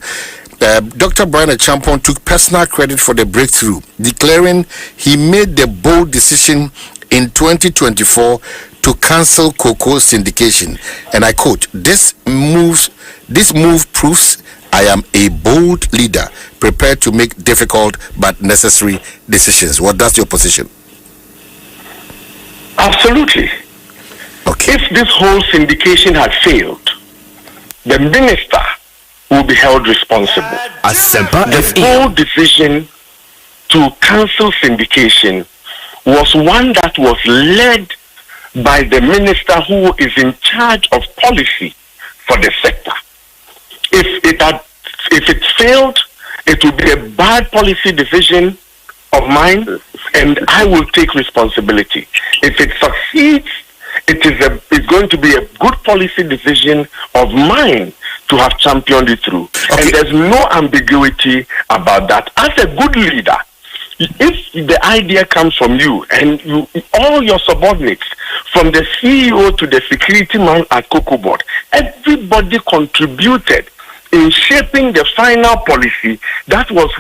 Dr. Brian Champon took personal credit for the breakthrough, declaring he made the bold decision in 2024 to cancel cocoa syndication. And I quote, this move proves I am a bold leader, prepared to make difficult but necessary decisions. What that's your position? Absolutely. Okay. If this whole syndication had failed, the minister will be held responsible. The whole decision to cancel syndication was one that was led by the minister who is in charge of policy for the sector. If it failed, it would be a bad policy decision of mine, and I will take responsibility. If it succeeds, it's going to be a good policy decision of mine to have championed it through. Okay. And there's no ambiguity about that. As a good leader, if the idea comes from you and all your subordinates, from the CEO to the security man at Cocoa Board, everybody contributed in shaping the final policy that was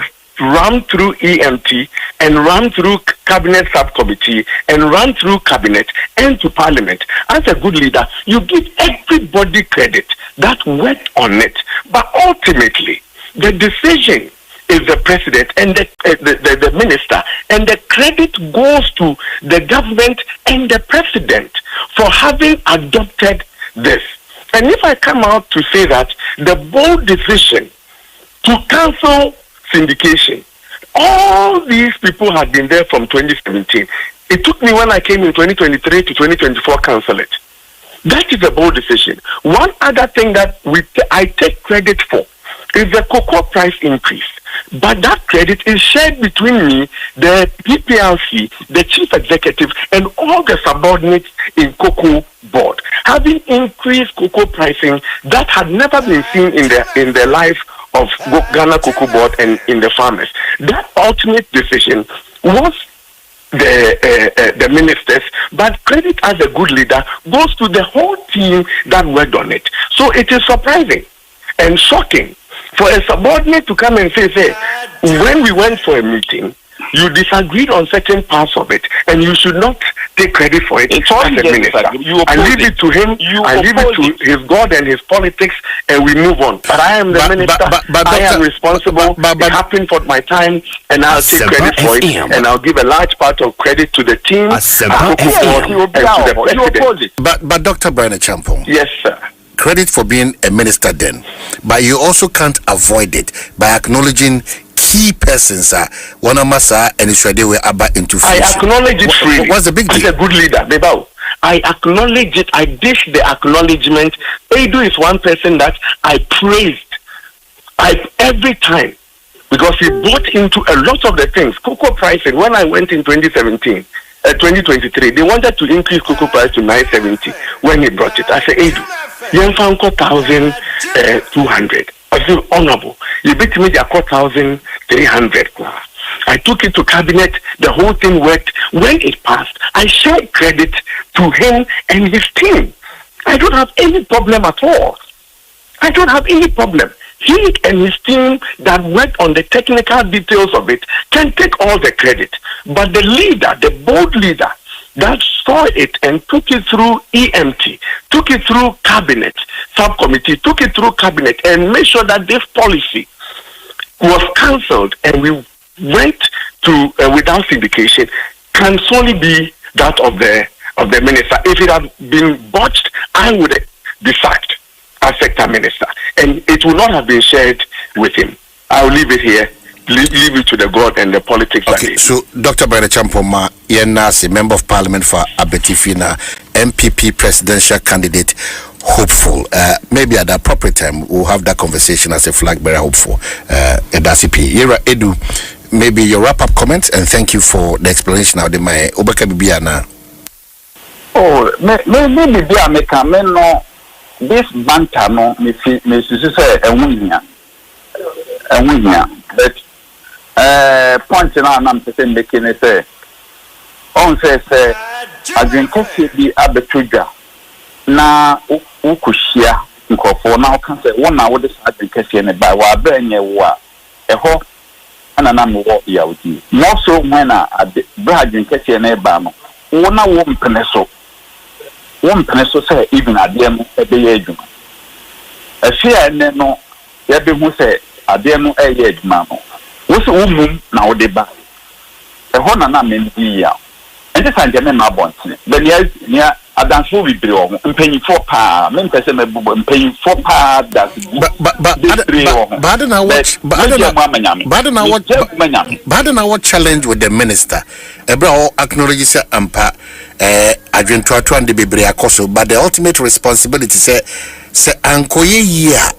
run through EMT and run through cabinet subcommittee and run through cabinet and to parliament. As a good leader, you give everybody credit that worked on it. But ultimately, the decision is the president and the minister, and the credit goes to the government and the president for having adopted this. And if I come out to say that the bold decision to cancel syndication, all these people had been there from 2017. It took me when I came in 2023 to 2024 cancel it. That is a bold decision. One other thing that I take credit for is the cocoa price increase. But that credit is shared between me, the PPLC, the chief executive, and all the subordinates in cocoa board. Having increased cocoa pricing that had never been seen in the life of Ghana Cocoa Board and in the farmers. That ultimate decision was the ministers, but credit as a good leader goes to the whole team that worked on it. So it is surprising and shocking for a subordinate to come and say, when we went for a meeting, you disagreed on certain parts of it, and you should not take credit for it as a minister. I leave it to him. I leave it to his God and his politics, and we move on. But I am the minister. I am responsible. It happened for my time, and I'll take credit for it, and I'll give a large part of credit to the team, and to the president. But Dr. Brian Champong. Yes, sir. Credit for being a minister then, but you also can't avoid it by acknowledging key persons one of massa and they were about into fruition. I acknowledge it freely. What's the big deal? As a good leader, Bebao, I acknowledge it. I dish the acknowledgement. Edu is one person that I praised every time because he bought into a lot of the things. Cocoa pricing, when I went in 2017, 2023, they wanted to increase cocoa price to 970 when he brought it. I said, Edu, you found 1,200. I feel honorable. You beat me the 1,300. I took it to cabinet. The whole thing worked. When it passed, I shared credit to him and his team. I don't have any problem at all. I don't have any problem. He and his team that worked on the technical details of it can take all the credit. But the leader, the bold leader, that saw it and took it through EMT, took it through cabinet, subcommittee, took it through cabinet and made sure that this policy was cancelled and we went to without syndication can solely be that of the minister. If it had been botched, I would be sacked as sector minister and it would not have been shared with him. I will leave it here. Leave it to the God and the politics. Okay, so Dr. Brian Champoma, Yenasi, Member of Parliament for Abetifina, MPP presidential candidate, hopeful. Maybe at the appropriate time, we'll have that conversation as a flag bearer, hopeful. Edasipi. Yera Edu, maybe your wrap-up comments, and thank you for the explanation of the my Obeka Bibiana. Oh, maybe Biameka, no, this banter, no, me say, a winner. But point now I'm saying making it say on say I drink coffee be abetuja na ukushia nkofo na can say one hour this I drink coffee and by wa benye wa eho ana na mo ya uti more so when I drink coffee and ba no wona wo mpeneso say even adem ebe ye adwuma afia ne no ya be hu say adem eye adwuma no what's a woman now? They buy a honor mendi ya. And this time, my bonnet. Then, yeah, I dance will be below and paying 4 pounds. Men person and paying 4 pounds. But what challenge with the minister? Ebra acknowledges ampa adwen to the bebre akoso, but the ultimate responsibility say ankoye ya.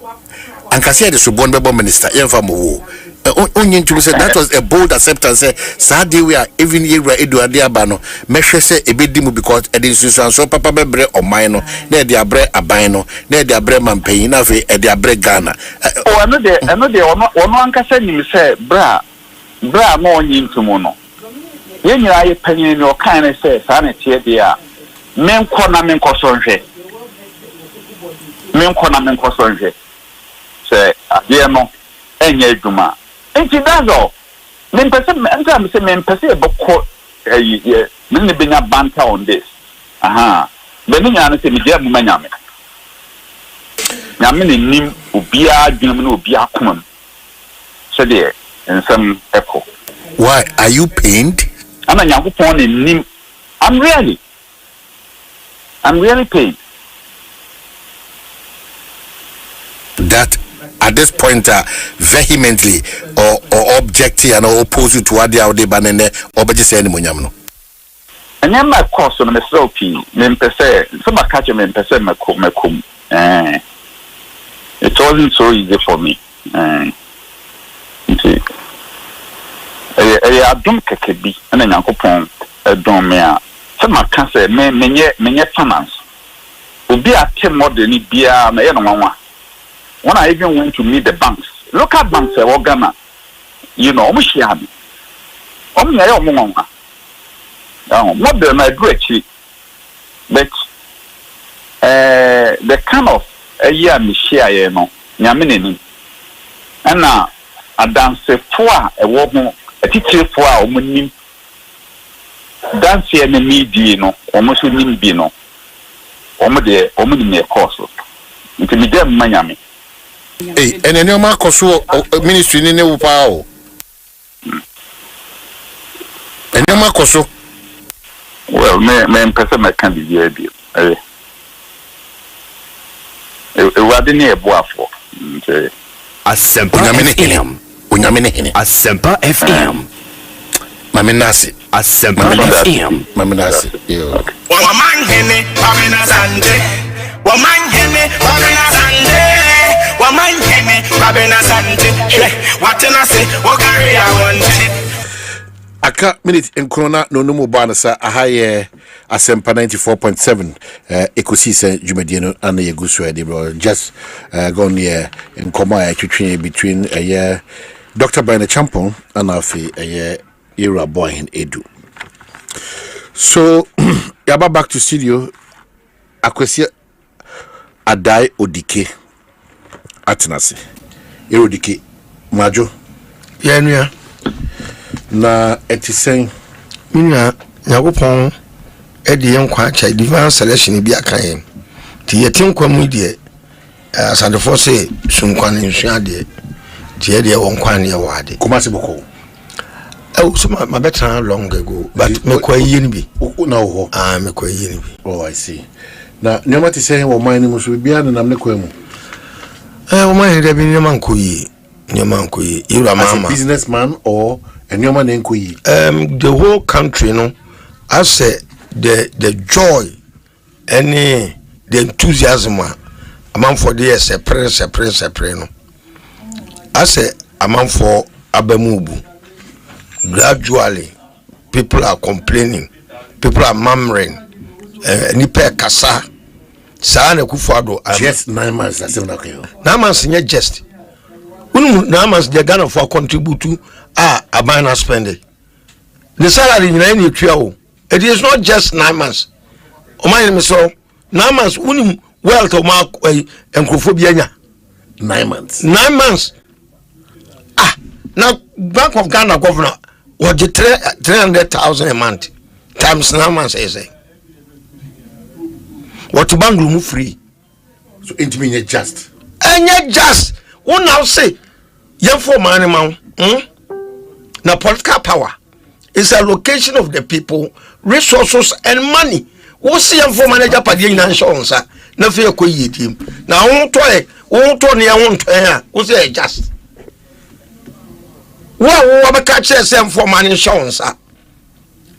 Ankasi the subon bebo minister yemfa mo. Onyin to say that was a bold acceptance. Sadi we are even here Edu Adiabano. Meshe say ebedimu because edinsusu so papa bebre o mine na de abre abano na de abre mampen na fe e de abre Ghana. Oh I know they ono ankasa nim say bra mo onyin tumu no. Ye nyira ye panyin no kan say sa na tie de a menkọ na menkọ sonhwe. Say ade no enye adwuma. Enti dazo men person enta say men person e bokọ ye men be nya banter on this aha be ni nya no say me dia mu manyame nyame ne nim obi adwum na obi akomam so de ensam echo. Why are you pained? Ana nyakopon ne nim. I'm really pained that at this point vehemently or objecting and oppose you to what they are banene or just say any munyam no. And then my course on the SLP, some catch me and percent makum. It wasn't so easy for me. I don't kebi, and then Uncle Pong, don't me. Some can say, me finance. Will be a 10 more than it be a man. When I even went to meet the banks, local banks are Ghana, you know, almost had. Not the my great, but the kind of a year me share, you know, Yamini. And now I dance for a woman, a teacher for our money. Dance here, me, you know, almost with me, you know, almost me a course. It will be there, Miami. Hey, and then your Marcos ministry in the power. And your Marcos. Well, me person I can't be here. What didn't you boa for? Assafuah FM. Assafuah FM. Maminasi. Assafuah FM. Maminasi. Omanhene Kwabena Asante. Omanhene Kwabena Asante. Omanhene Kwabena Asante. What can I say? What carry I want? Aka minute in Corona no numu banasa ahaye Asempa 94.7 Ekosiisen Jumediano and the Yegusu bro just gone here in Koma between Dr. Bernard Champon and Afi era boy in Edu. So yaba back to studio Akwesi Adai Odike Atenase Erodike Majo Yenua na etisen mina nyagopon edi yenkwa cha divine selection bi akan ti yetin kwamu de Asante For say sunkwan nsuade ti ye de wonkwan ne wade kumase boko so my better long ago but me kwa yini bi na wo me kwa yini bi. Oh, I see. Na nyoma ti say wo man ni muso bia na nam ne kwamu wo man de bi nyoma nkoyi ira mama as a businessman or nyoma ne nkoyi the whole country no I say the joy and the enthusiasm among for the separate no I say among for abamubu gradually people are complaining, people are murmuring nipa kasa saa na kufado just 9 months that's not okay 9 months nye just 9 months the Ghana for contribute to abana spending the salary in any trio. It is not just 9 months. Omanhene so 9 months unim wealth of mark and crophobia 9 months. 9 months. Now Bank of Ghana governor what the 300,000 a month times 9 months is a what to bank room free. So it means just. And yet just one now say young for money man. Now political power is a location of the people, resources and money. What's the for manager padi insurance? Na fe ko yidim. Na won to ne won to what's the just? Wo be catch them for money insurance.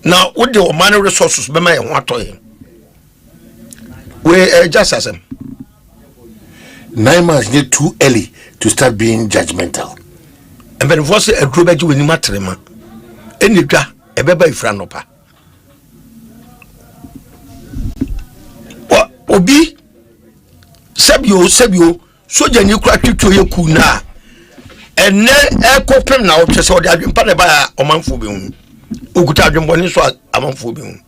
Now with the money resources be my won to we just as them. 9 months is too early to start being judgmental. And when was a group of you in matrima, any dra a baby franopa. What obi Sebio, so then you crack to your kuna and then echo prim now to so that you pay by Omanhene Ukutajum Boniswa Omanhene.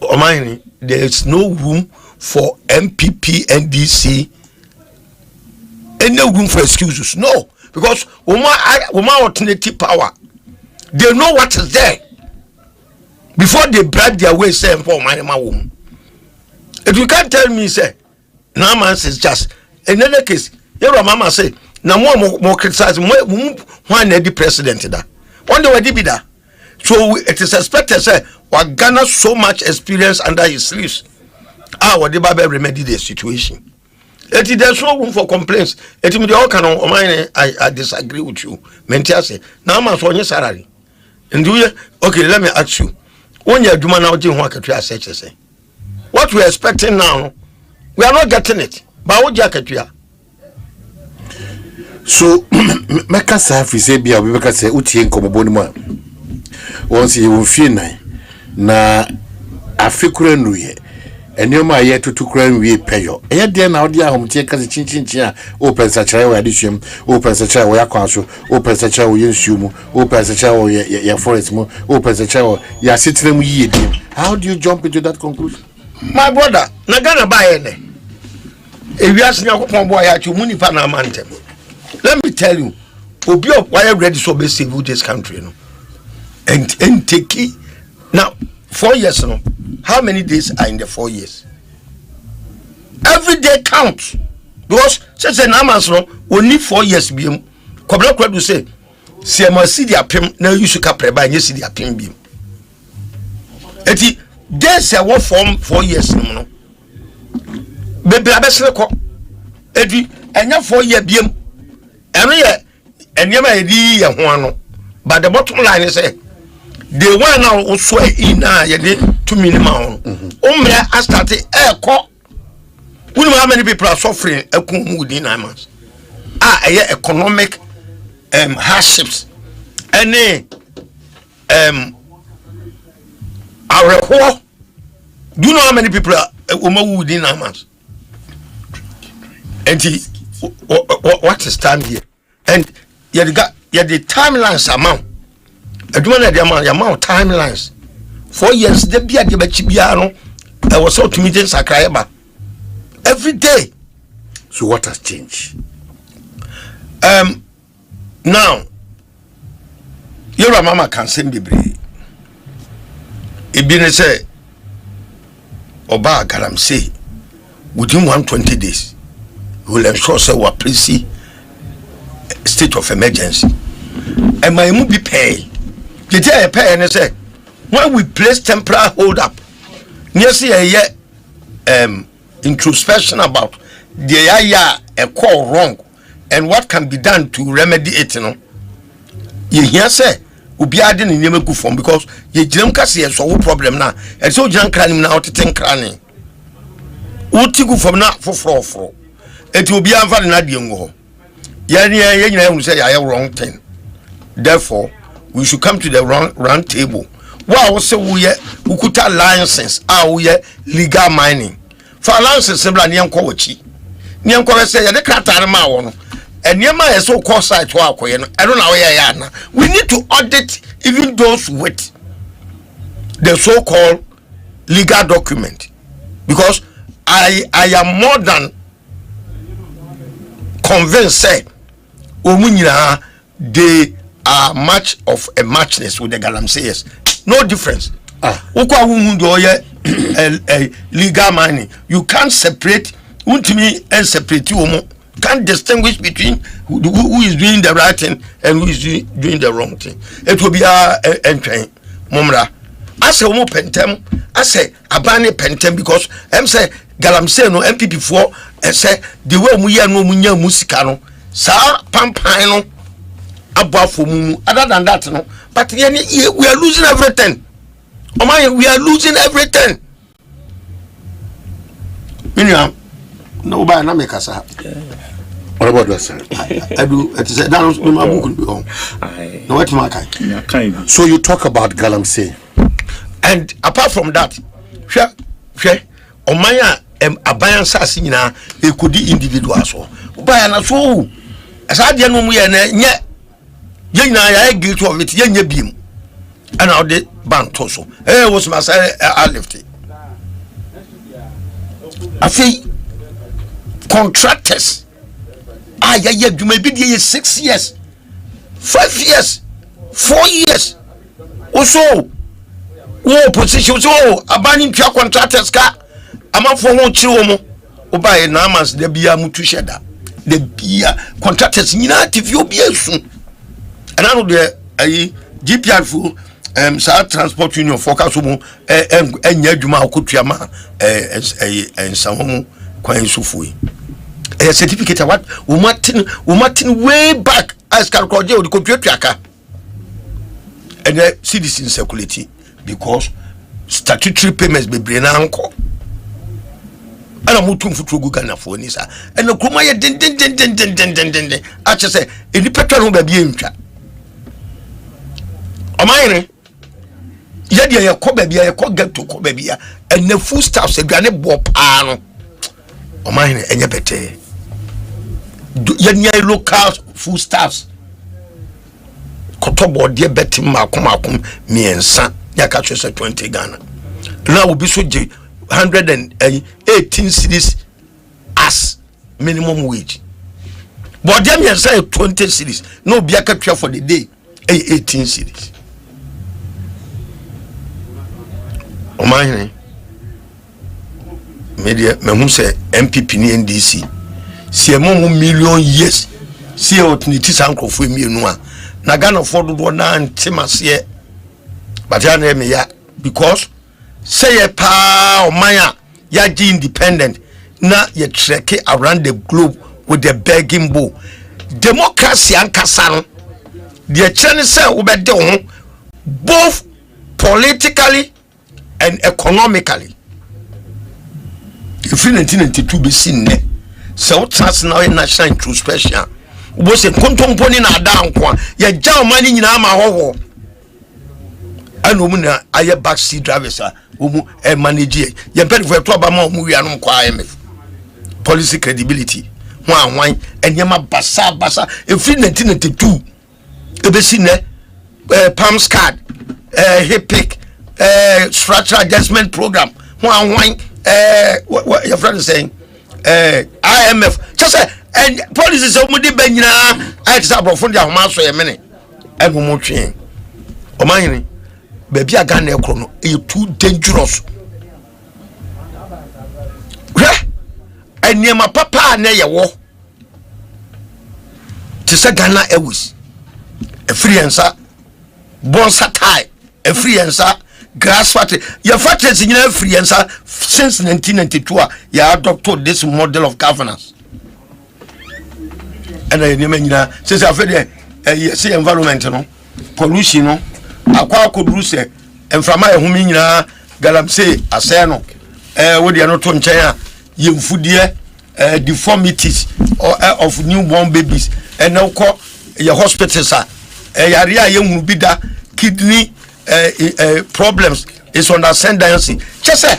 Omanhene, there is no room for MPP NDC and no room for excuses. No. Because woman alternative power, they know what is there before they bribe their way saying for my woman. If you can't tell me, say, 9 months is just another case. Your mama say, no more criticize why the president that. One day we did that. So it is expected say what Ghana so much experience under his sleeves. What the Bible remedy the situation. There's no room for complaints. I disagree with you. Mentia say, now I'm on your salary. And do you okay? Let me ask you, When you're doing now, say. What we're expecting now, we are not getting it. But what you so, Mekasa Fisabia, we make say Uti Komobonima. Once you will feel na African and you my yet to grand we pay you. A dear now, dear home take as a chin, open such a addition, open such a way council, open such a way sumo, open such a way your forest mo, open such a way ya sitting ye. How do you jump into that conclusion? My brother, Nagana buy any. If you ask me a boy at you, Munipana Mantem. Let me tell you, Obio, why are ready so basic with this country? No? And take it now 4 years. No? How many days are in the 4 years? Every day counts. Because such an Amazon will need 4 years. Beam, Kobla Crab will say, see, I must see the pim, now you should capre by you see the pim beam. There's a war form 4 years. No, baby, I best look. Eddie, and your 4 year beam. And you may be a one, but the bottom line is the one now also in to minimum. I started air call. We know how many people are suffering a kum within months. Economic hardships. And our record. Do you know how many people are within months? And what is time here? And you got the timelines amount. I don't know the amount timelines. 4 years, the beer the Bachibiano, I was so to meet in Sakrayaba every day. So, what has changed? Now, your mama can send me brave. It been say, Oba Garam say, within 120 days, we will ensure say we please state of emergency. And my movie pay. Did I pay and say when we place temporary hold up, near see a year introspection about the area a call wrong and what can be done to remedy it, you know. You hear say Ubi adding in Yemeku form because ye jam kasi so problem now. And so jam craning now to think craning. Utigu from now for. It will be a very nadiongo. You say I have wrong thing. Therefore, we should come to the round table. Why also we could have licenses, we legal mining. For licenses, similar Niam Kowachi. Niam Kowa say, the Katarama one. And Yama is so called site to our I don't know where I am. We need to audit even those with the so called legal document. Because I am more than convinced, say, they are much of a matchness with the Galamseyers. No difference. Legal mining. You can't separate, and separate you. Can't distinguish between who is doing the right thing and who is doing the wrong thing. It will be a entry. Mumra. I say Omo Pentem, I say Abane Pentem because I'm say Galamsey no MPP for say the way we are no munya musikano. Sa pampano above for mumu. Other than that, no. But we are losing everything. Oh my, we are losing everything. Miniam, nobody na make us happy. What about that, sir? I do. It is a dance. My book will be home. No, what's my kind? So you talk about Galamsey, and apart from that, Omaya Abayan Sassina, they could be individuals. Bayana so as I didn't know, yet I guilty of it, young beam, and how the bank toso. Was my I left it. I think contractors. You may be there 6 years, 5 years, 4 years. Also, position so abandoning pure contractors car. I'm for one chilomo. Oba na mas de bia mutu sheda. The bia contractors if you be soon. And I know the GPR full South Transport Union focus on yaduma okutuama and some kwan sufui. A certificate of what Martin way back as Calcojo the computer and the citizen security because statutory payments bebre na anko ana mutum futuro gu Ghana fo ni sa ena kroma ye den a che se eni petwa no ba bi entwa Omanhene ye de ye ko ba bi ye ko get to ko ba bi ya ena food staffs aduane bo pa no Omanhene enye bete ye nya local food staffs kotobo de beti makom miensa ya ka twese 20 Ghana na obi so je 118 cedis as minimum wage but dem miensa 20 cedis no obi aka twa for the day 18 cedis Omanhene media me say MPP ni NDC si emo million years si opportunity sankrofo emienu a na Ghana for do na ntimase but ya na me ya because say ye pa omanya ya ji independent na ye trek around the globe with the begging bowl democracy ankasa no the chance say we be ho both politically and economically if 1992 be seen ne so trans now national introspection wo se kontomponi na ada anko ya ja omani nyina ma hoho anu mu na aye backseat drivers a omu manage ye pedi for to ba ma omu wi anu kwa IMF policy credibility ho anwan enyema basa if 1992 e be seen ne palms card HIPIC structural adjustment program ho anwan what your friend is saying IMF just say and policy say mo de banyina I just abrofo de ahoma so ye mene enu mo twen Omanhene baby aga na ekro no e too dangerous eniema papa na ye wo ti se Ghana Airways efriensa bonsa tai efriensa grass factory your factories in efriensa since 1992 ya adopted this model of governance and eniema nyina since afede see environment no pollution no akwa koduru se emframa ehumi nyina galamsey asɛ no wo de no to nkyɛn a yemfudie deformities of newborn babies and now call your hospitals a yare a yehunu bi da kidney problems is on ascendancy just say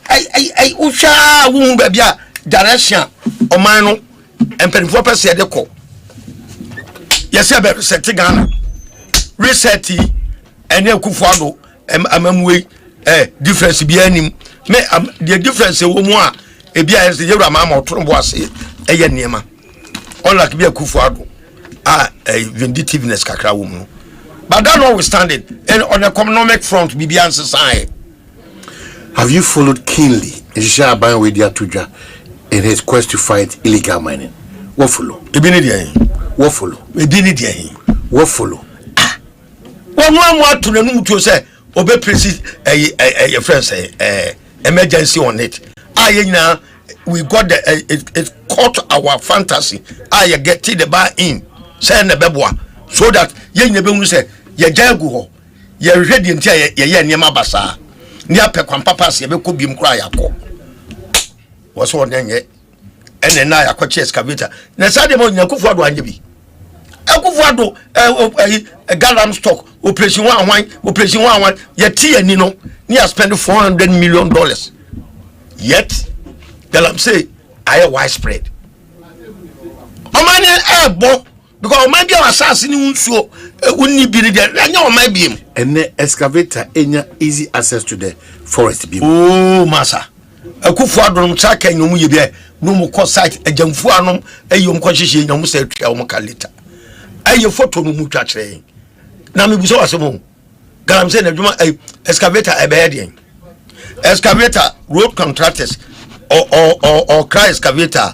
I usha wu ba bia direction oman no empenfo pese de ko yes e be set Ghana reset ene Akufo-Addo amamwe difference bi anim me the difference wo mu a e bia yes yewura ma otorombo ase eye niema unlike bi Akufo-Addo vindictiveness kakra wo mu but that notwithstanding and on economic front bibia nsesai. Have you followed keenly Ishaban Wedia Tuja in his quest to fight illegal mining? What follow? Ebini dia. What follow? Ebini dia. What follow? One to the new to say, Obe Presi, a friend say, emergency on it. Now we got it caught our fantasy. I get the bar in, say the beboa, so that ye never say, ye jago, ye ready until ye near Mabasa. Near Pekwan Papas, ye could be cry. Was one yet, and then I coach excavator. Nasade mo Akufo-Addo anjebi. Akufo-Addo a gallon stock operation one ye tea and no near spend $400 million. Yet galam say I widespread. Omani bo because maybe our assassin unso wouldn't be there. I know my beam. And the excavator any easy access to the forest beam. Oh massa. Akufo-Addo track and you be no more cost site a jamfuanum a yum conscious no say calita. Aye photo no mucha train. Na me buso asemo. Galam say na djuma excavator e be excavator road contractors or cry excavator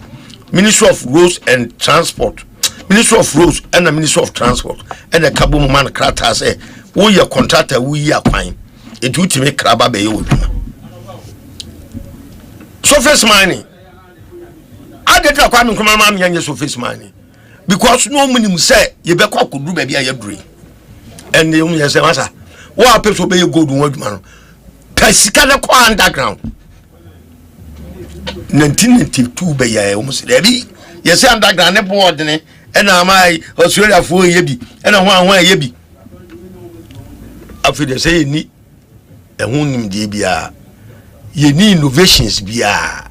Ministry of Roads and Transport. Ministry of Roads and the Ministry of Transport and the Cabo man crata say we your contractor we are fine. It would make craba be you. Surface mining. I get a kwame kuma mam yanye surface mining. Because no minimum say you be kwa kudu baby a yedri. And the only say masa what people be good one man. Per ka sika na kwa underground 1992 be ya almost there yes underground ne board ne na mai Australia fo ye bi na ho ye bi afi de say ni ehun nim de bia ye ni innovations bia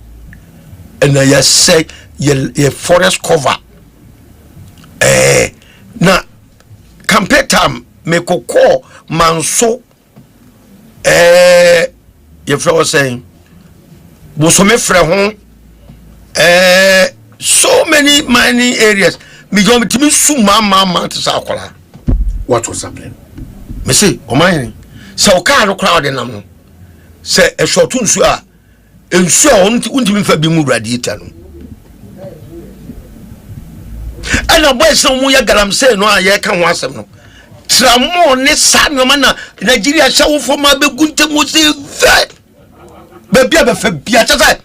na ya say ye forest cover na campaign time me kokko manso ye fro saying bosome frɛ ho so many mining areas me go me timi su mama to sa akola. What was happening? Me say Omanhene so ka no crowd nam no say e shotu nsu a ensu a untimi fa bi mu radiator no ana boys no mu ya garam say no a ye ka ho asem no tramo ne sa no ma na Nigeria shawo fo ma be gunte mo say ve be bia be fa bia cha say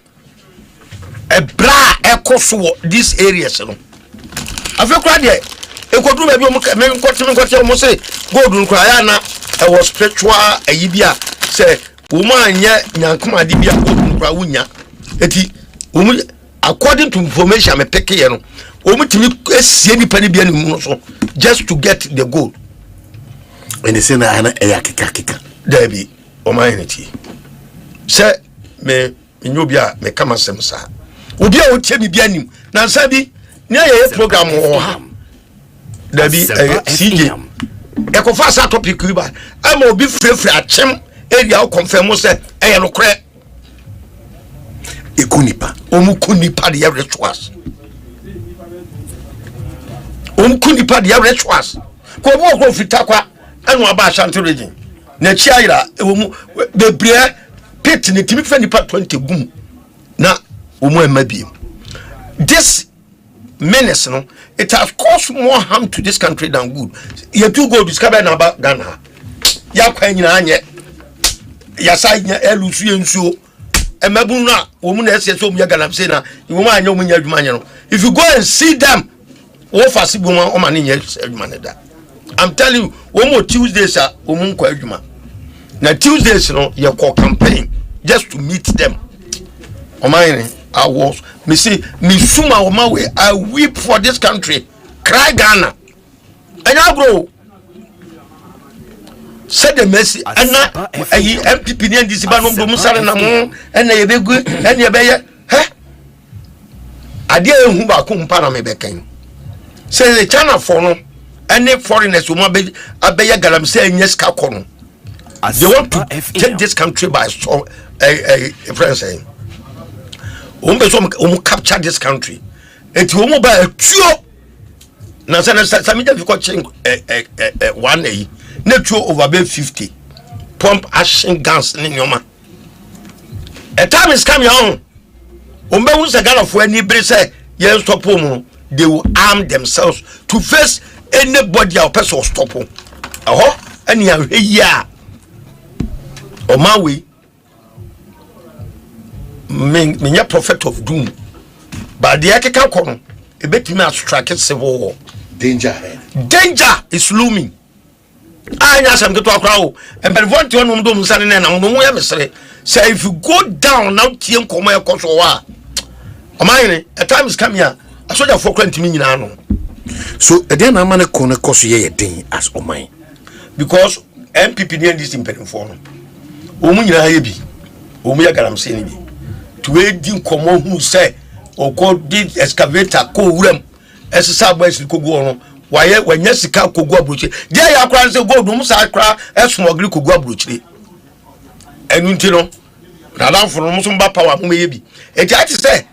e bra e koso these areas no afi kra de e kodu be bi me nkote mo say gold nkra ya na e was spiritual ayi bia say wo ma anya nyankoma de bia gold nkra wunya eti wo according to information me pick here no wo mutimi esie nipa ne bia ne mu so just to get the gold and they say na ana e yakika there be Omanhene ti say me nyobia me kama sem sa obi a wotie mi bia nim na nsa bi ne ye program ho ha da bi CJ ekofa sa topic riba ama obi frefre achem area o confirm say e no kre ekunipa omukunipa de rituals omukunipa de rituals ko bo fita kwa anu aba Ashanti region na chiaira ewomu bebre pit ne timi fa nipa 20 gum na omo emabiem. This menace no it has caused more harm to this country than good. You do go discover na ba Ghana ya kwa nyina anye ya sa nya elusu ensuo emabunu na omu na ese so omu ya Ghana say na omu anya omu nya adwuma nya no if you go and see them wo fasi bu ma o ma ne nya adwuma ne da. I'm telling you omu Tuesdays a omu nkwa adwuma na Tuesdays no ye call campaign just to meet them. Omanhene I was me say me suma oma we I weep for this country cry Ghana anya bro said the mercy ana ayi MPP ni ndisi ba no do sare na mo ena ye begu ena ye be ye he ade ehu ba ko mpa na me be kan say the China for no any foreigners who be abeye galam say enya ska ko no they want to take this country by so friends saying capture this country eti ba tuo na samida fi ko chen 1 na tuo over 50 pump action guns ni nyoma a time is coming on be won se Ghana for any bre say ye stop mu they will arm themselves to face anybody or person stop any ahwe o mawe me prophet of doom but the akeka kono e betimi strike civil war. Danger is looming. Anya sam keto akra o embe vonti onum do msane na no mo ya mesere say if you go down now tie nkomo ekoso wa Omanhene a time is coming here asoja for kwantimi nyina no so e dey na amane kono ekoso ye den as Oman because MPP ni this impeding for no omu nyina ye bi omu ya garam se ni bi to we din komo hu say o go did excavator ko wuram esisa boys ko go no waye wanya sika kogu abrochi je ya akra se gold mu sa akra esmogri kogu abrochi enu nti no na danfo no so mba power mu ye bi e ti ati say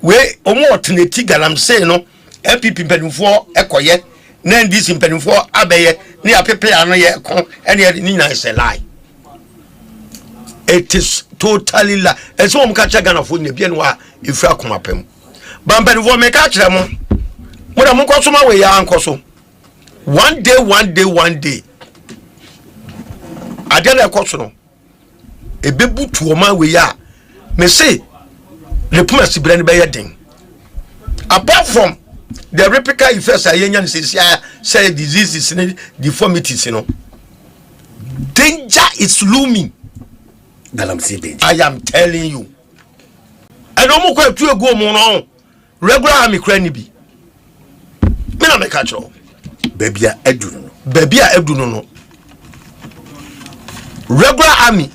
we omo oteneti galam say no MPP mpanimfo ekoye na ndis mpanimfo abeye ne apepe ano ye ko ene ni na say lie. It is totally lie. Eso mo ka cha Ghana fo ne bia no a efra komapem ba mpanimfo me ka kire mo Mura mun koso ma we ya ankoso. One day. Adela koso no. Ebebutu o ma we ya. Me say le puma sibra be yedin. Apart from the replica effects ayenyan say diseases and deformities, you know. Danger is looming. Galamsey Bench. I am telling you. And no more quite to go on. Regular army cranny be. Me na me catch you. Baby Edu no. Regular army.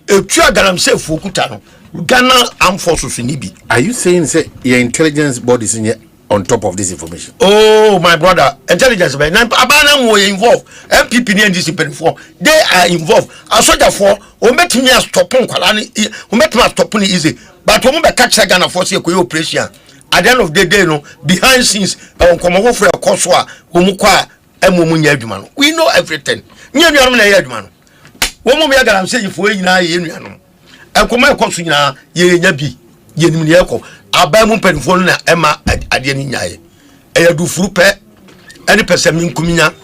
If you are Galamsey for Kutano, Ghana Armed Forces in Ibi. Are you saying say your intelligence bodies in here on top of this information? Oh, my brother, intelligence man. Abana were involved. MPP and discipline for they are involved. A soldier for who met me as stopping Kalani, who met me as stopping easy. But when we catch a Ghana force operation, at the end of the day, no behind scenes, on Commonwealth for a Koswa, Umukwa, and Mumunya. We know everything. Near Yadman. Woman, we are going to say if we are in Yanu. And come out Cosina, ye yabi, ye Niako. Abamu penfone na Emma adiani nyaye. Eya du frupe any person min kumina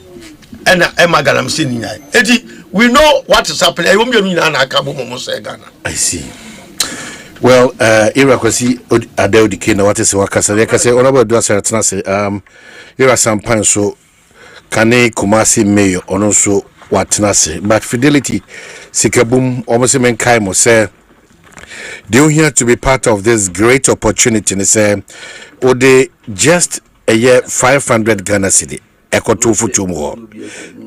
and Emma Galamsey nyaye. Eti we know what is happening. I won't be na akabo mo say Ghana. I see. Well, era kwasi adel dike na wate se wakasa. Ya kase onabo do asa tena se era sampan so kane Kumasi mayor ono so watena se. But Fidelity sikabum almost men kai mo say they're here to be part of this great opportunity. And say, or they just a year 500 Ghana cedi.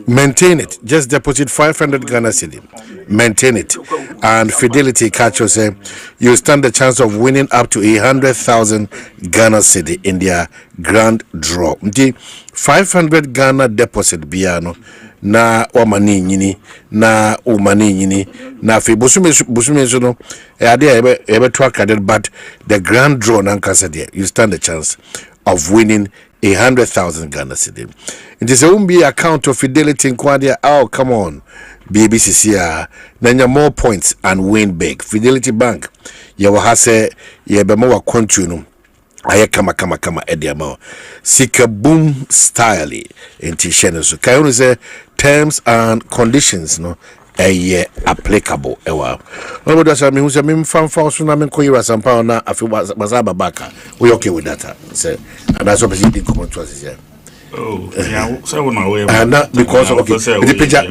Maintain it. Just deposit 500 Ghana cedi. Maintain it. And Fidelity catcher say you stand the chance of winning up to 100,000 Ghana cedi in their grand draw. The 500 Ghana deposit biano. Na omani nyini na umani nyini na fe bosume so no ade ebe to credit, but the grand draw nankasa there you stand a chance of winning 100,000 Ghana cedi. It is a umbi account of Fidelity in Kwadia. Oh, come on, BBCC nanya more points and win big. Fidelity Bank ye wa hase ye be mo wa continue aye kama ediamo sika boom style enti shene so kayo say terms and conditions no applicable ewa no bodo say me hu say me fan so na me koyira sampa na afi bazaba baka we okay with that say and that's what we come to us here. Oh yeah, so na we and because okay the picture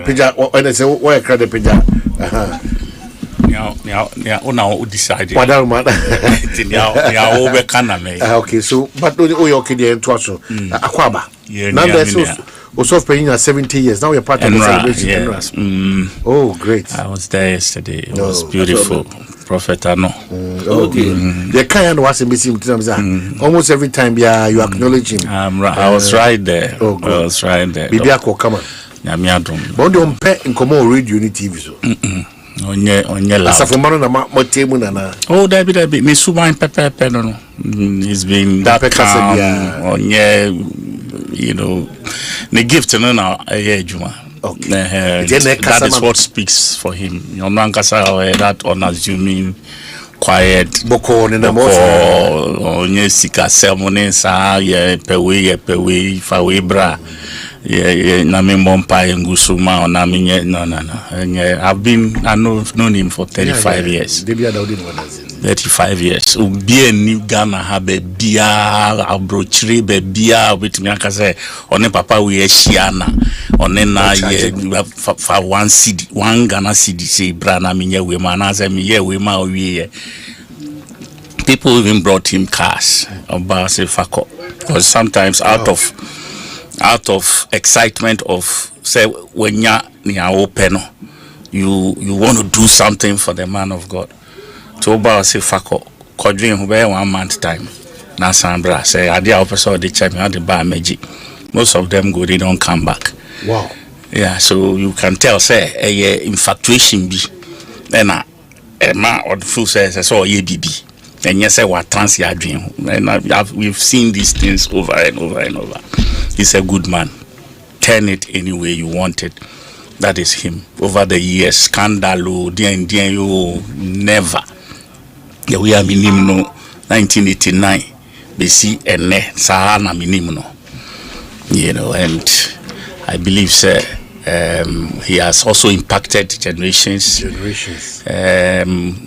when they say why credit picture Yeah, una decide. Okay, so but okay there to us. Akwaba. Now there's also paying 70 years. Now you're part of the celebration. Yes. Oh, great. I was there yesterday. It was beautiful. Prophet Ano. Okay. The kind was missing almost every time you acknowledge him. I was right there. Oh, I was right there. Bibi ako come on. But don't pay in common radio TV so. onye la Assafuah na motemu na oh that be me suban pepe no it's been that calm onye you know the gift no na ejuma. Okay. That is what speaks for him. You know, that unassuming, quiet, boko onye sika ceremony sa ye pewe fawe bra ye na me mompa ngusuma na me no I've known him for 35 years. 35 years. Ubi ni Ghana have bia abrochire bia with me akase one papa we shiana one na ye for one cedi one Ghana cedi say bra na me we man as me ye we ma we people even brought him cars about Assafuah because sometimes out of excitement of say when you are open you want to do something for the man of God. To about Assafuah, Kodrin who 1 month time. Na Sandra say idea officer the champion the bar magic. Most of them go, they don't come back. Wow. Yeah, so you can tell say a infatuation be then a man or the fool says so ye BB. And yes, I was trans your dream. And we've seen these things over and over and over. He's a good man. Turn it any way you want it. That is him. Over the years, scandal, you never. Yeah, we are minimum 1989. They see ene sahana minimum. You know, and I believe sir, he has also impacted generations.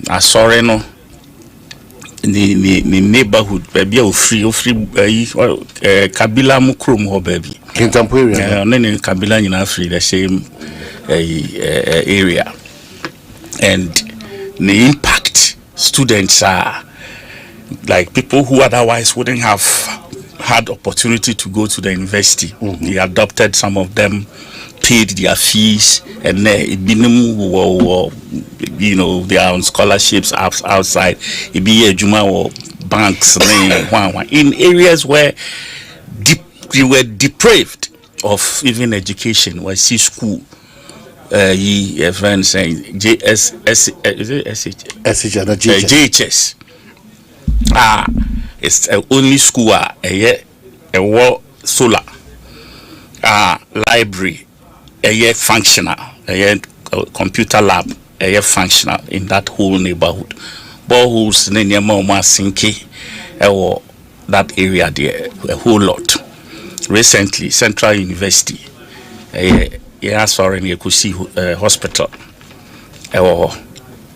Asoreno the neighborhood baby free Kabila mukrum ho baby. Contemporary. Nene Kabila in free the same area. And the impact students are like people who otherwise wouldn't have had opportunity to go to the university. He adopted some of them, paid their fees, and you know, they are on scholarships outside. It be a Juma or banks in areas where they were deprived of even education. Where see school, events and JHS. It's only school a solar library functional computer lab functional in that whole neighborhood. Boreholes sinking that area there a whole lot. Recently, Central University Ekosiisen hospital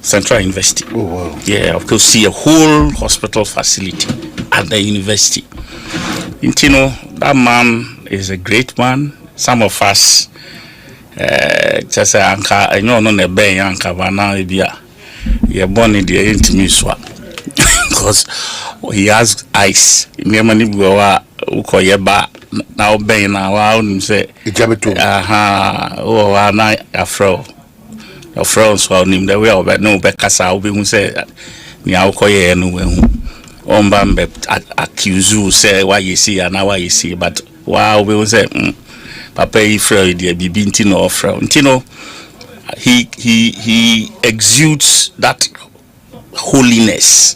Central University. Oh wow. Yeah, of course, see a whole hospital facility at the university. You know, that man is a great man. Some of us just say anka enyo no na be anka bana bia ye born in the intimiswa because he has eyes. Me mani buwa ukoyeba na obe na wa unu say ijabeto o wa na afro your friends who name the way of no bekasa will be say ni akoye no we hu omba mbe accuse you say why you see and why you see, but wow we say papa ifra the bibi ntino ofra ntino he exudes that holiness.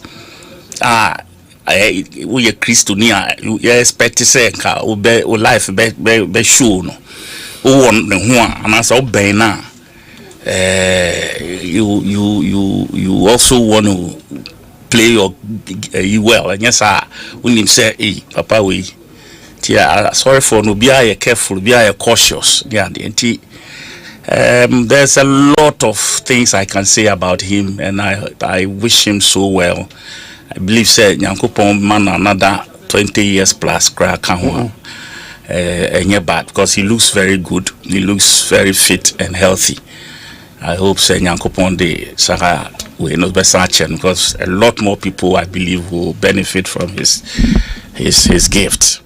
We a Christian you expect to say ka o life be show no o won ne ho a na so ben na you also want to play your well, and yes when him say hey papa we sorry for no be careful, be cautious. Yeah, there's a lot of things I can say about him, and I wish him so well. I believe say Nyankopon man another 20 years plus crack and bad because he looks very good, he looks very fit and healthy. I hope say Nyankopon de Sarah will not be searching because a lot more people I believe will benefit from his gift.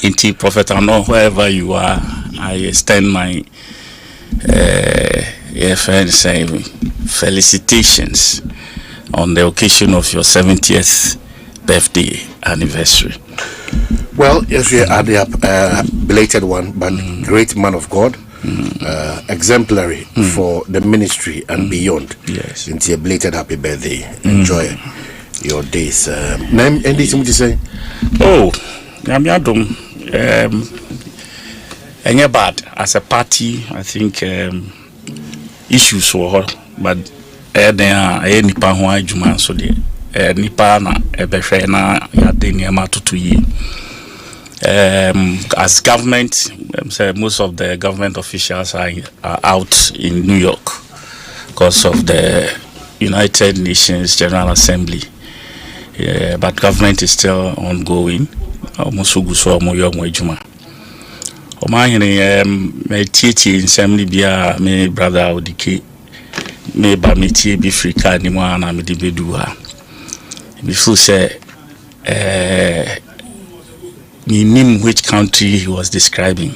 Indeed, Prophet, I know wherever you are, I extend my saying felicitations on the occasion of your 70th birthday anniversary. Well, yes, we are the belated one, but great man of God. Exemplary for the ministry and beyond. Yes. Into a belated happy birthday. Enjoy your days. Name anything to say? Oh, Yamiadum. Any bad as a party, I think issues were, but there nipa ho adwuma so de nipa na ebehwe na yade niema tutu yi. As government, most of the government officials are out in New York because of the United Nations General Assembly. But government is still ongoing. Omanhene me titi nsem bia me brother Odike me ba me tie bi Africa ni mo ana me de bedu ha. Before say me name which country he was describing.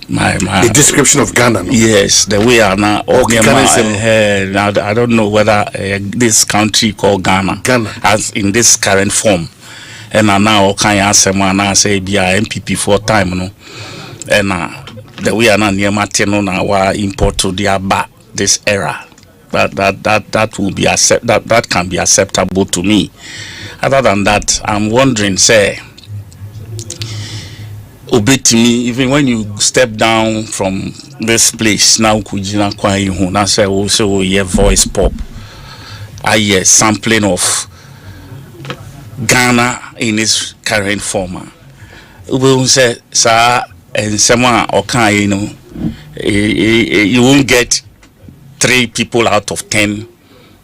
The description of Ghana. No? Yes, the way I now I don't know whether this country called Ghana as in this current form. And now can I say man say be a MPP for time no. And the way I now near Martino now import to the back this era. That will be that can be acceptable to me. Other than that, I'm wondering say obetimi even when you step down from this place now kujina kwa ihu na say also your voice pop I hear sampling of Ghana in its current form. We say sir and someone okay you know you won't get 3 people out of 10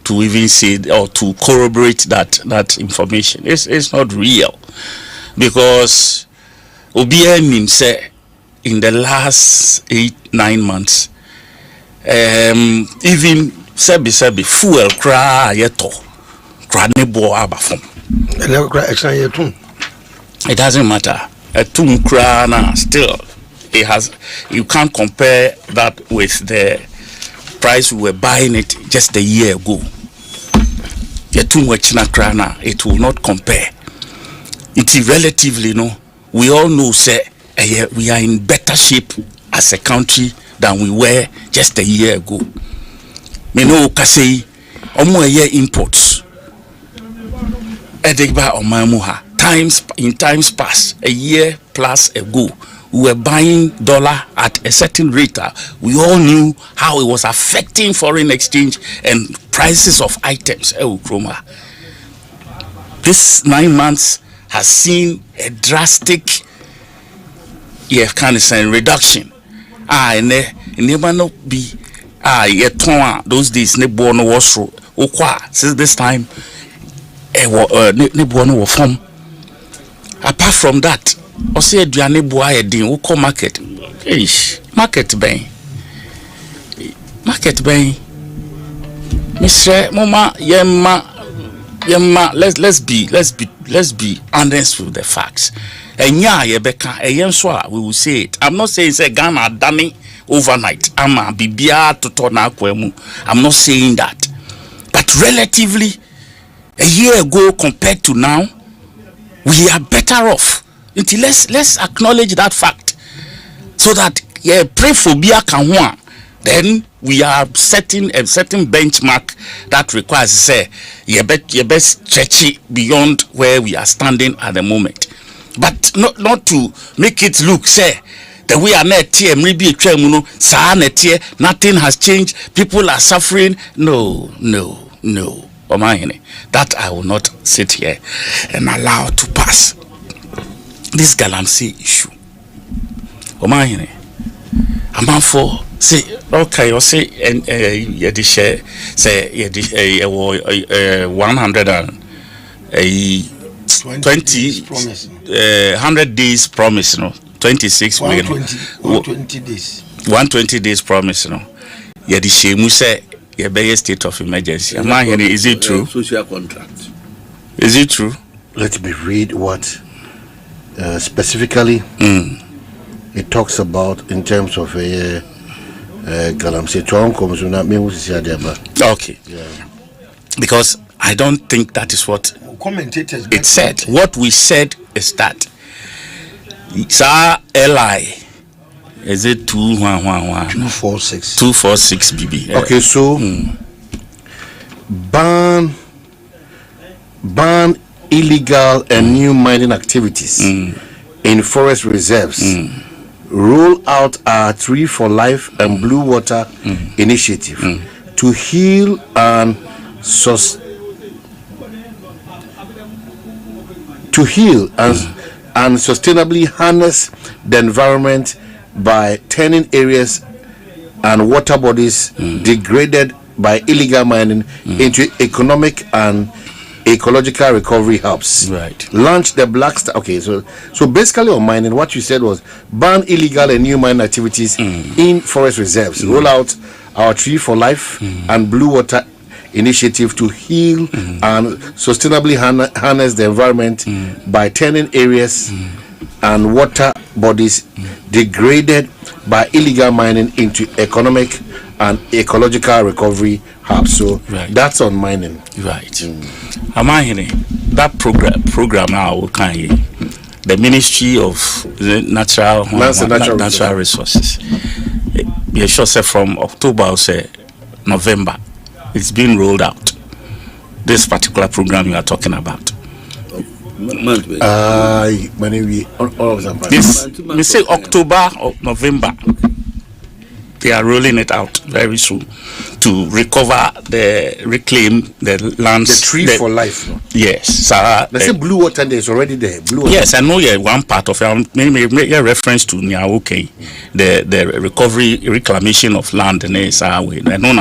to even say or to corroborate that information. It's not real because Obianim say in the last 8-9 months, even sebi fuel cry yeto nebo abafom. It doesn't matter. A tum krana still it has, you can't compare that with the price we were buying it just a year ago. The tum wechina krana, it will not compare. It is relatively, no. We all know say we are in better shape as a country than we were just a year ago. Me no kasei omo year imports. Edegba omamuha. Times past, a year plus ago, we were buying dollar at a certain rate. We all knew how it was affecting foreign exchange and prices of items. This 9 months has seen a drastic reduction. And never no be those days nebo no was since this time nebo no form. Apart from that, I say aduane boa edin wo ko market. Market ben. Mr. Mama yemma let's be honest with the facts. Enya yebeka eyenso a we will say it. I'm not saying say Ghana done overnight. Ama bibia toto na akwemu. I'm not saying that. But relatively a year ago compared to now, we are better off. Until let's acknowledge that fact, so that pray for Bia Kanwa. Then we are setting a certain benchmark that requires say you best stretch it beyond where we are standing at the moment. But not to make it look say the way are net here, maybe a tremuno, nothing has changed, people are suffering. No. Omanhene, that I will not sit here and allow to pass. This galamsey issue. Omanhene, a man for say okay, you say and you share say 100 days promise, no 26 weeks, 120 days. 120 days promise, no. You shame say a state of emergency. Is it true? Social contract. Is it true? Let me read what specifically it talks about in terms of a galamsey. Okay. Yeah. Because I don't think that is what it said. What we said is that Sir Li. Is it 246 BB? Okay, so ban illegal and new mining activities in forest reserves. Roll out our Tree for Life and Blue Water initiative to heal and sustainably harness the environment by turning areas and water bodies degraded by illegal mining into economic and ecological recovery hubs. Right. Launch the Black Star. Okay, so basically on mining, what you said was ban illegal and new mining activities in forest reserves. Roll out our Tree for Life and Blue Water initiative to heal and sustainably harness the environment by turning areas and water bodies degraded by illegal mining into economic and ecological recovery hubs. So that's on mining. Right. Omanhene, that program now the Ministry of Natural Resources. You sure say from October say November it's been rolled out. This particular program you are talking about. We say October or November. They are rolling it out very soon to reclaim the lands. The Tree for Life. No? Yes. They say Blue Water is already there. Blue Water. Yes, I know. Yeah, one part of it. Maybe a reference to Nyaoke, the reclamation of land. I know I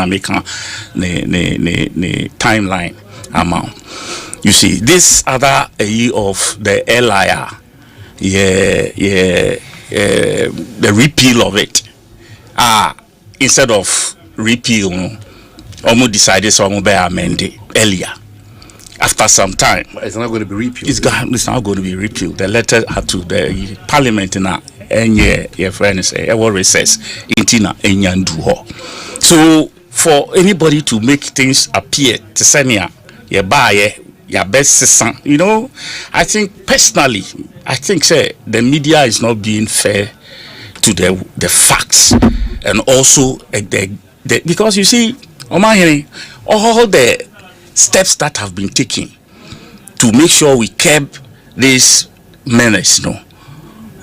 make the timeline amount. You see, this other of the LIR, the repeal of it, instead of repeal, almost decided some be amended earlier. After some time, it's not going to be repealed. It's not going to be repealed. The letter had to the parliament now. And your friend say, I will recess intina enyanduho. So for anybody to make things appear to send your buyer, your best son, you know, I think personally, say the media is not being fair to the facts and also the because you see, Omanhene, all the steps that have been taken to make sure we curb this menace, you know,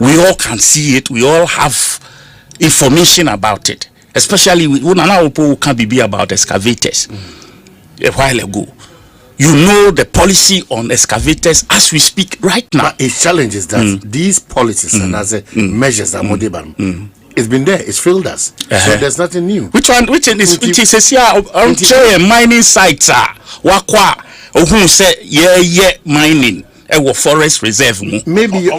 we all can see it. We all have information about it, especially when Opo can be about excavators. A while ago, you know the policy on excavators as we speak right now. But a challenge is that these policies and as measures are Modeban. It's been there. It's failed us. So there's nothing new. Which is a mining site? Wakwa who say mining. Forest reserve. Maybe do you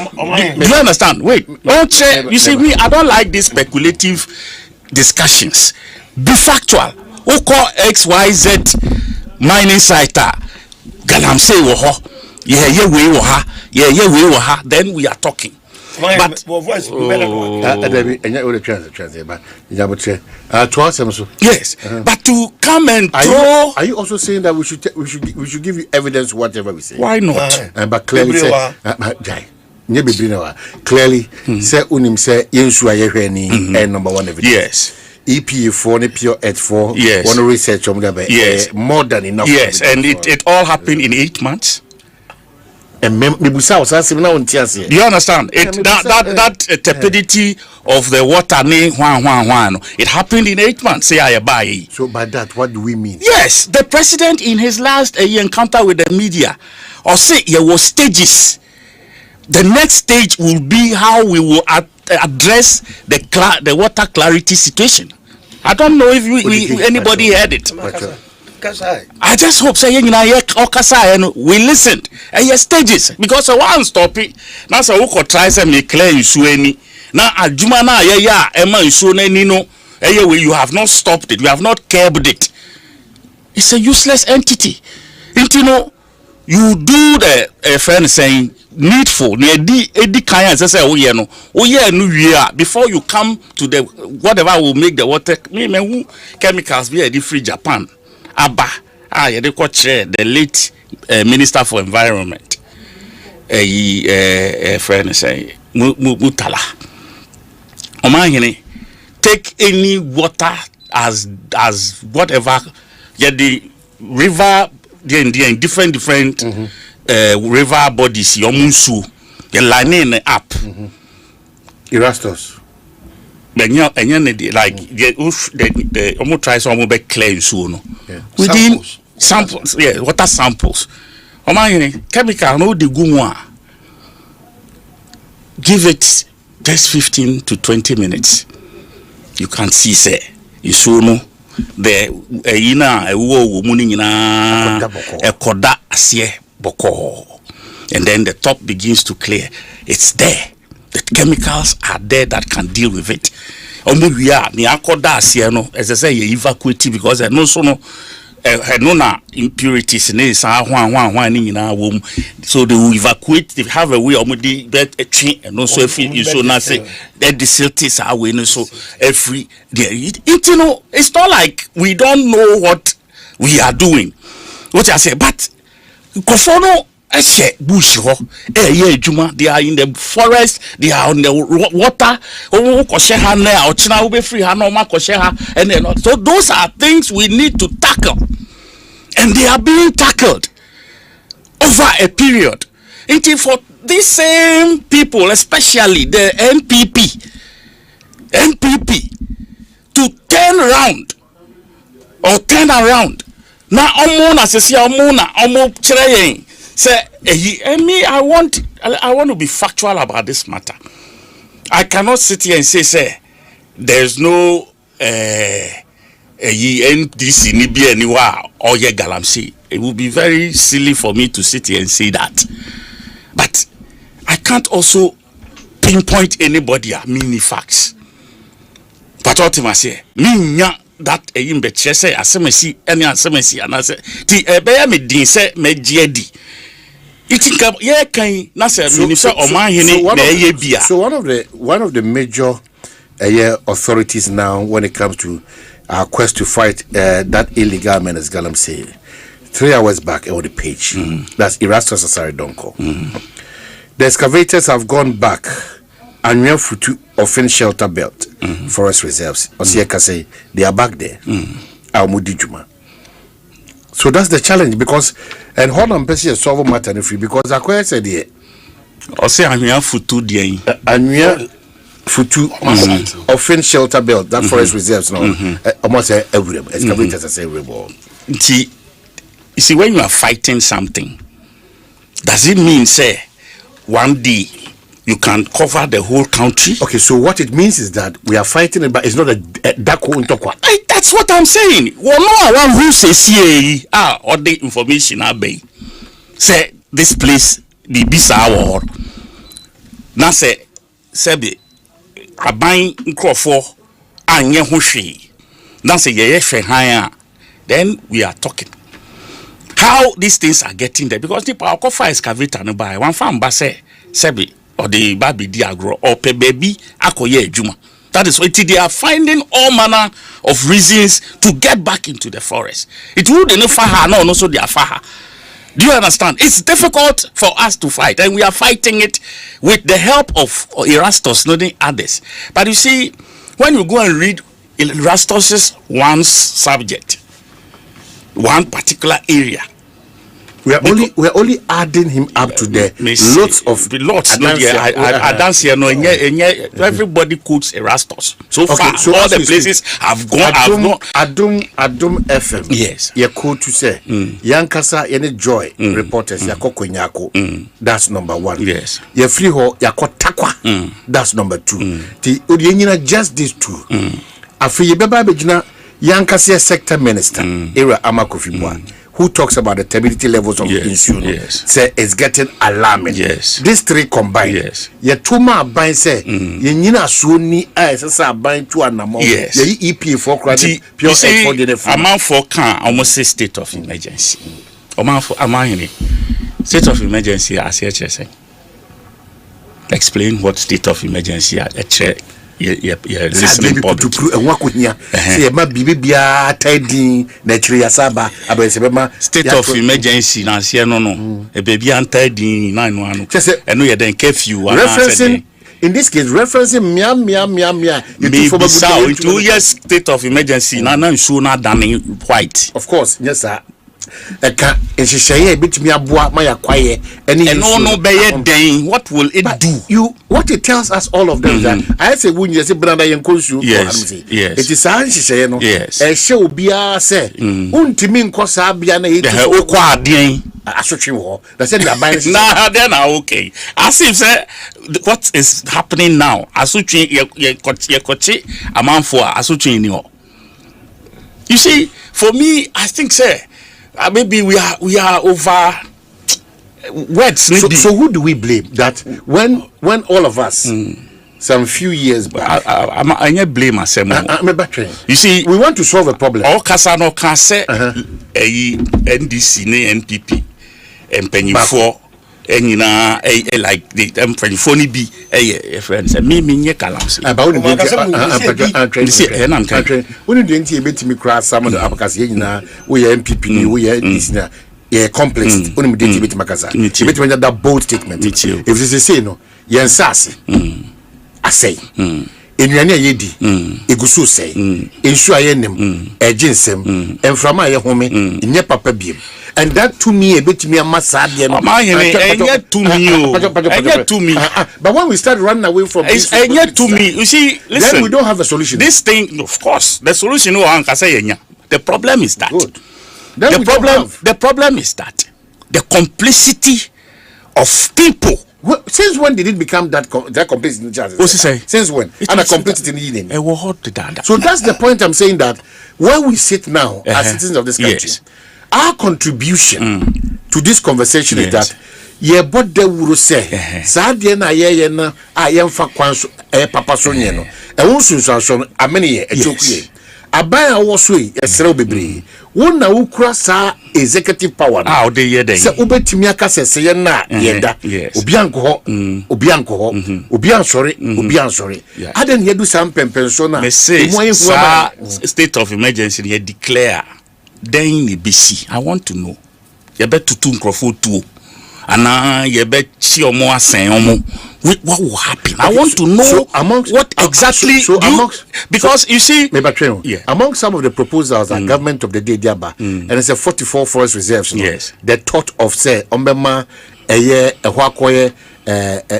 understand? Wait, you see me. I don't like these speculative discussions. Be factual. Who call XYZ mining site? Galamsey woho. Yeah, we woha. Then we are talking. But yes, but to come and are you also saying that we should give you evidence whatever we say? Why not? But clearly say clearly say unim say yensu ayehwe ni number one evidence. Yes. EPA4 and pure ET4 yes. One research yes. More than enough. Yes, and it all happened in 8 months. And do you understand that tepidity of the water? It happened in 8 months. So by that, what do we mean? Yes, the president in his last encounter with the media, or say there were stages. The next stage will be how we will address the water clarity situation. I don't know if anybody heard it. I just hope say we listened. Stages because one stop it. Now so we could try some clear issue any. Now adjuma na ema issue any no. You have not stopped it. You have not curbed it. It's a useless entity. You know, you do the friend saying needful. Before you come to the whatever will make the water. Chemicals be a free Japan. Abba, the late Minister for Environment, friend say, Mutala. Omanhene, take any water as whatever, the river, the different river bodies, Yomunsu, the line up. Erastus. Like the almost try some be clear so within samples, water samples. Chemical no the good give it just 15 to 20 minutes. You can see say you so no the koda asie boko, and then the top begins to clear. It's there. The chemicals are there that can deal with it. As I say, you evacuate because I know so no impurities in this. So they will evacuate. They have a way of a train, and also if you so now say that the silties are winning. So every day, you know, it's not like we don't know what we are doing. What I say, but Kofono. Bush, they are in the forest, they are on the water, and then so those are things we need to tackle, and they are being tackled over a period. Until for these same people, especially the NPP, to turn around now, say, me, I want to be factual about this matter. I cannot sit here and say, there's no NDC nibi anywhere or ye galamsi. It would be very silly for me to sit here and say that. But I can't also pinpoint anybody mini facts. But what I say, that imbe say asemesi any asemesi and I say ti ebe me din say me giedi itinka ye kan na say minister Omanhene na ye bia. So one of the major authorities now when it comes to our quest to fight that illegal menace galam say 3 hours back on the page. That's Erastus Asare Donko. The excavators have gone back and we have to offend shelter belt forest reserves. Osieka say they are back there. So that's the challenge because and hold on person solve matter free because Akwa said here. Ose anwia futu dey. Anwia futu offend shelter belt that forest reserves now. Almost everywhere. Excavators are say everywhere. You see, when you are fighting something, does it mean say one day you can cover the whole country? Okay, so what it means is that we are fighting it, but it's not a dako untokwa. That's what I'm saying. Well, no one who says all the information I bay say this place be bisa war. Now say be aban nkrofo anye ho hwe. Now say ye hwe then we are talking. How these things are getting there because the power cover excavator no buy one farm ba say sebi or the baby diagro or pe baby akoye ejuma. That is why they are finding all manner of reasons to get back into the forest. It would no faha no so they are faha. Do you understand? It's difficult for us to fight and we are fighting it with the help of Erastus, not others. But you see, when you go and read Erastus's one subject, one particular area, we are only adding him up to the lots. I dance here. No, everybody quotes Erastus. So far, so all the places have gone. Adum FM. Yes. You quote to say Yankasa any joy reporters. Yako Kwenyako. That's number one. Yes. You free ho Yako Takwa. That's number two. The Odienina just these two. Afri Beba Bejina. Yankasa sector minister, Era Amakofibwa, who talks about the stability levels of insurance, say it's getting alarming. Yes. These three combined. Yes. Yetuma buying say, Yenina Suni, I buying two and more. Yes. The EP for credit, pure for the amount for can almost say state of emergency. Omanhene, state of emergency, as say. Explain what state of emergency are. Listening public. State of emergency na se no e baby anta din na no ano eno ye den curfew referencing in this case referencing mia you for 2 years state of emergency na nsuo na dane white of course yes sir eka ehihye betimi aboa ma yakwaye no be ye den what will it do what it tells us all of them that I say when you say brother yenkonsu yes it is an ehihye no yes ehye obia say untimi nkosa bia na yeti okwa aden asotwe ho that say the abide nah then okay as if say what is happening now asotwe ye kochi amanfo asotwe ni ho you see for me I think say maybe we are over words. So who do we blame? That when all of us some few years back, I not blame myself. You see, we want to solve a problem. All Kasano can say NDC, NPP, and Penny for any like the Penny be a friend. Me Kalamsi. When you didn't bet me cross some of the Abakasina, we are MPP, we are this. Yeah, complex. Only me didn't Makaza. You bet that bold statement. If this is say no, yen sassy. I say. In your yedi, Igusu say, insure yenim, a ginsem, and from my home in your papa beam. And that to me a bit me a massage, to me. But when we start running away from this, and yet to me, you see, listen, then we don't have a solution. This thing, of course, the solution the problem is that the problem is that the complicity of people. Since when did it become that complicity? Since when? And a complicity in eating. So that's the point I'm saying, that where we sit now as citizens of this country, our contribution to this conversation is that but they will say Sadiana Yena I am for Papa Soniano. And also, I many a joke. aban a wo so yi esrew bebre won na wukura sa executive power o de ye den se obetimi aka sese ye na ye da obi anko ho obi anko ho obi ansori obi ansori aden ye do sam pempenso na state of emergency ye declare then ni bisi. I want to know ye bet tutu nkrofo tuo ana ye bet chi omo asen omo. What will happen? I want to know what exactly because you see, among some of the proposals that government of the day and it's a 44 forest reserves. Yes, the thought of say ombema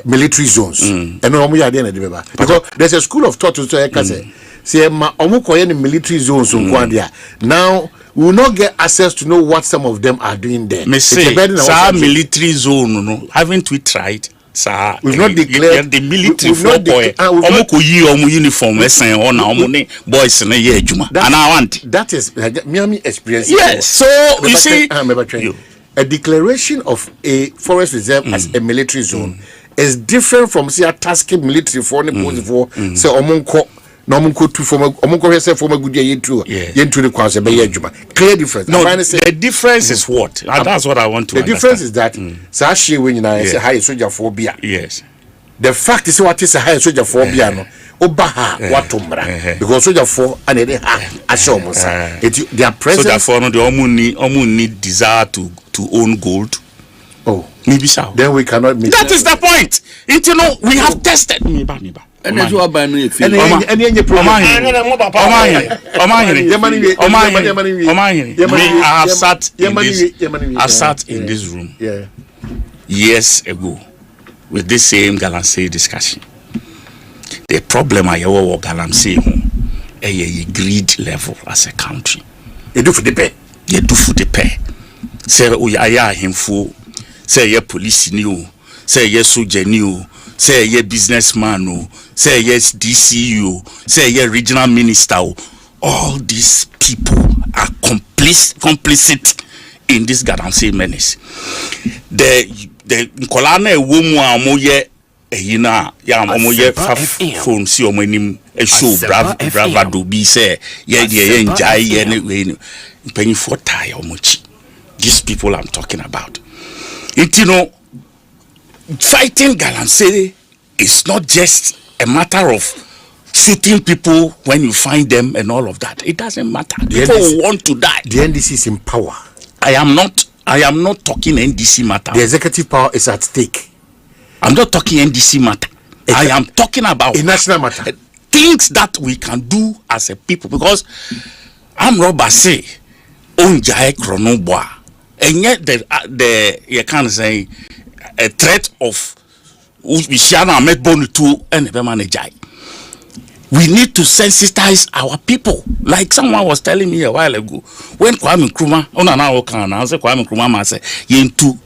military zones and because there's a school of thought to say ma omukoye military zones now we will not get access to know what some of them are doing there. Military zone, no, haven't we tried? We've not declared the military for boy. Uniform boys in a year, Juma. And I want that is Miami experience. Yes, so you see, a declaration of a forest reserve as a military zone is different from say a tasking military for say omonko. No munko tu for omunko here say for good year to the kwanse be adwuma. Clear difference. No, the difference is what? That's what I want to understand. The difference is that sa hye when na say high soldier phobia. Yes. The fact is what is a high soldier phobia no. Oba ha watomra because soldier for and they assume their presence soldier for no the omu need desire to own gold. Oh, maybe so. Then we cannot meet. That is the point. You know, we have tested me. And you are buying me. I have sat in this room years ago with this same Galamsey discussion. The problem I have Galamsey a greed level as a country. You do for the pay. You do for the pay. Say we are him for. Say ye police new. Say ye soldier new. Say ye businessman, say yes DCU, say ye regional minister. All these people are complicit in this Galamsey menace. The Kolana woman amoye yina ya amoye phone si omanim e show bravado bi say ye enjai ye ne penny for tie omochi. These people I'm talking about. You know, fighting Galamsey is not just a matter of shooting people when you find them and all of that. It doesn't matter. People want to die. The NDC is in power. I am not talking NDC matter. The executive power is at stake. I'm not talking NDC matter. I am talking about a national matter. Things that we can do as a people, because I'm Robert say onjai chronoboa. And yet the you can't say a threat of Ushana met bonu to and manajai. We need to sensitize our people. Like someone was telling me a while ago, when Kwame Nkrumah, I say Kwame Nkrumah say yentu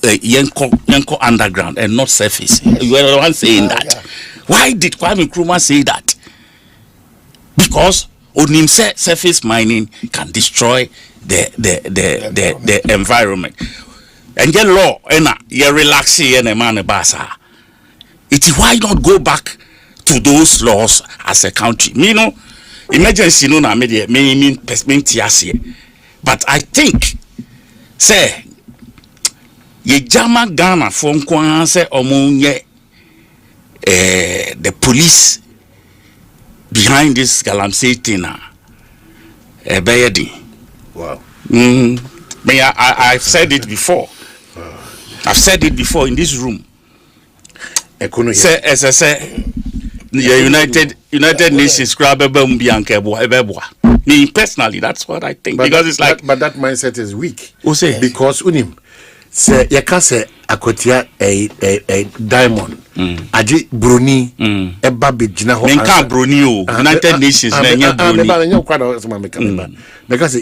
yenko underground and not surface. You were the one saying that. Yeah. Why did Kwame Nkrumah say that? Because Onim surface mining can destroy the environment. And get law you relax and a man basa. It is why not go back to those laws as a country. Me no emergency no na media mean perspective. But I think say ye jama Ghana from Kwan say omunye the police behind this Galamsey thing wow. I've said it before. I've said it before in this room. Say as I say the United Nations me personally, that's what I think. Because it's like but that mindset is weak. Because unim say you can say akotia a diamond aji bruni eba bejina ho menka bruni o United Nations na nya bruni because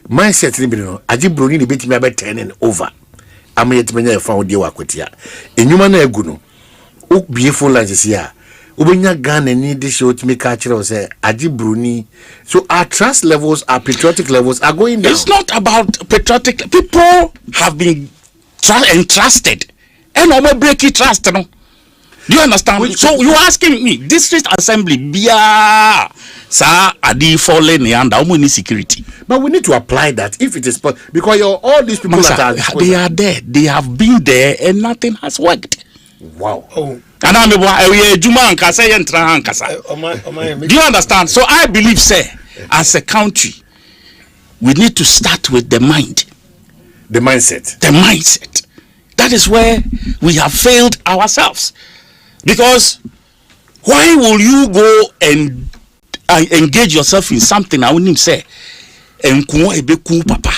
mindset ni bi no aji bruni ni betimi abe turning over amayetmenya fa odi wa akotia enyuma na egu no o beautiful lands here ubenya Ghana ni this show to make actually say aji bruni. So our trust levels, our patriotic levels are going down. It's not about patriotic. People have been entrusted and no break it trust. No, do you understand? So you asking me district assembly bia Sa adi falling under almost security. But we need to apply that if it is because all these people they are there. They have been there and nothing has worked. Wow. Do you understand? So I believe, sir, as a country, we need to start with the mind. The mindset. The mindset. That is where we have failed ourselves. Because why will you go and engage yourself in something I wouldn't say? Papa,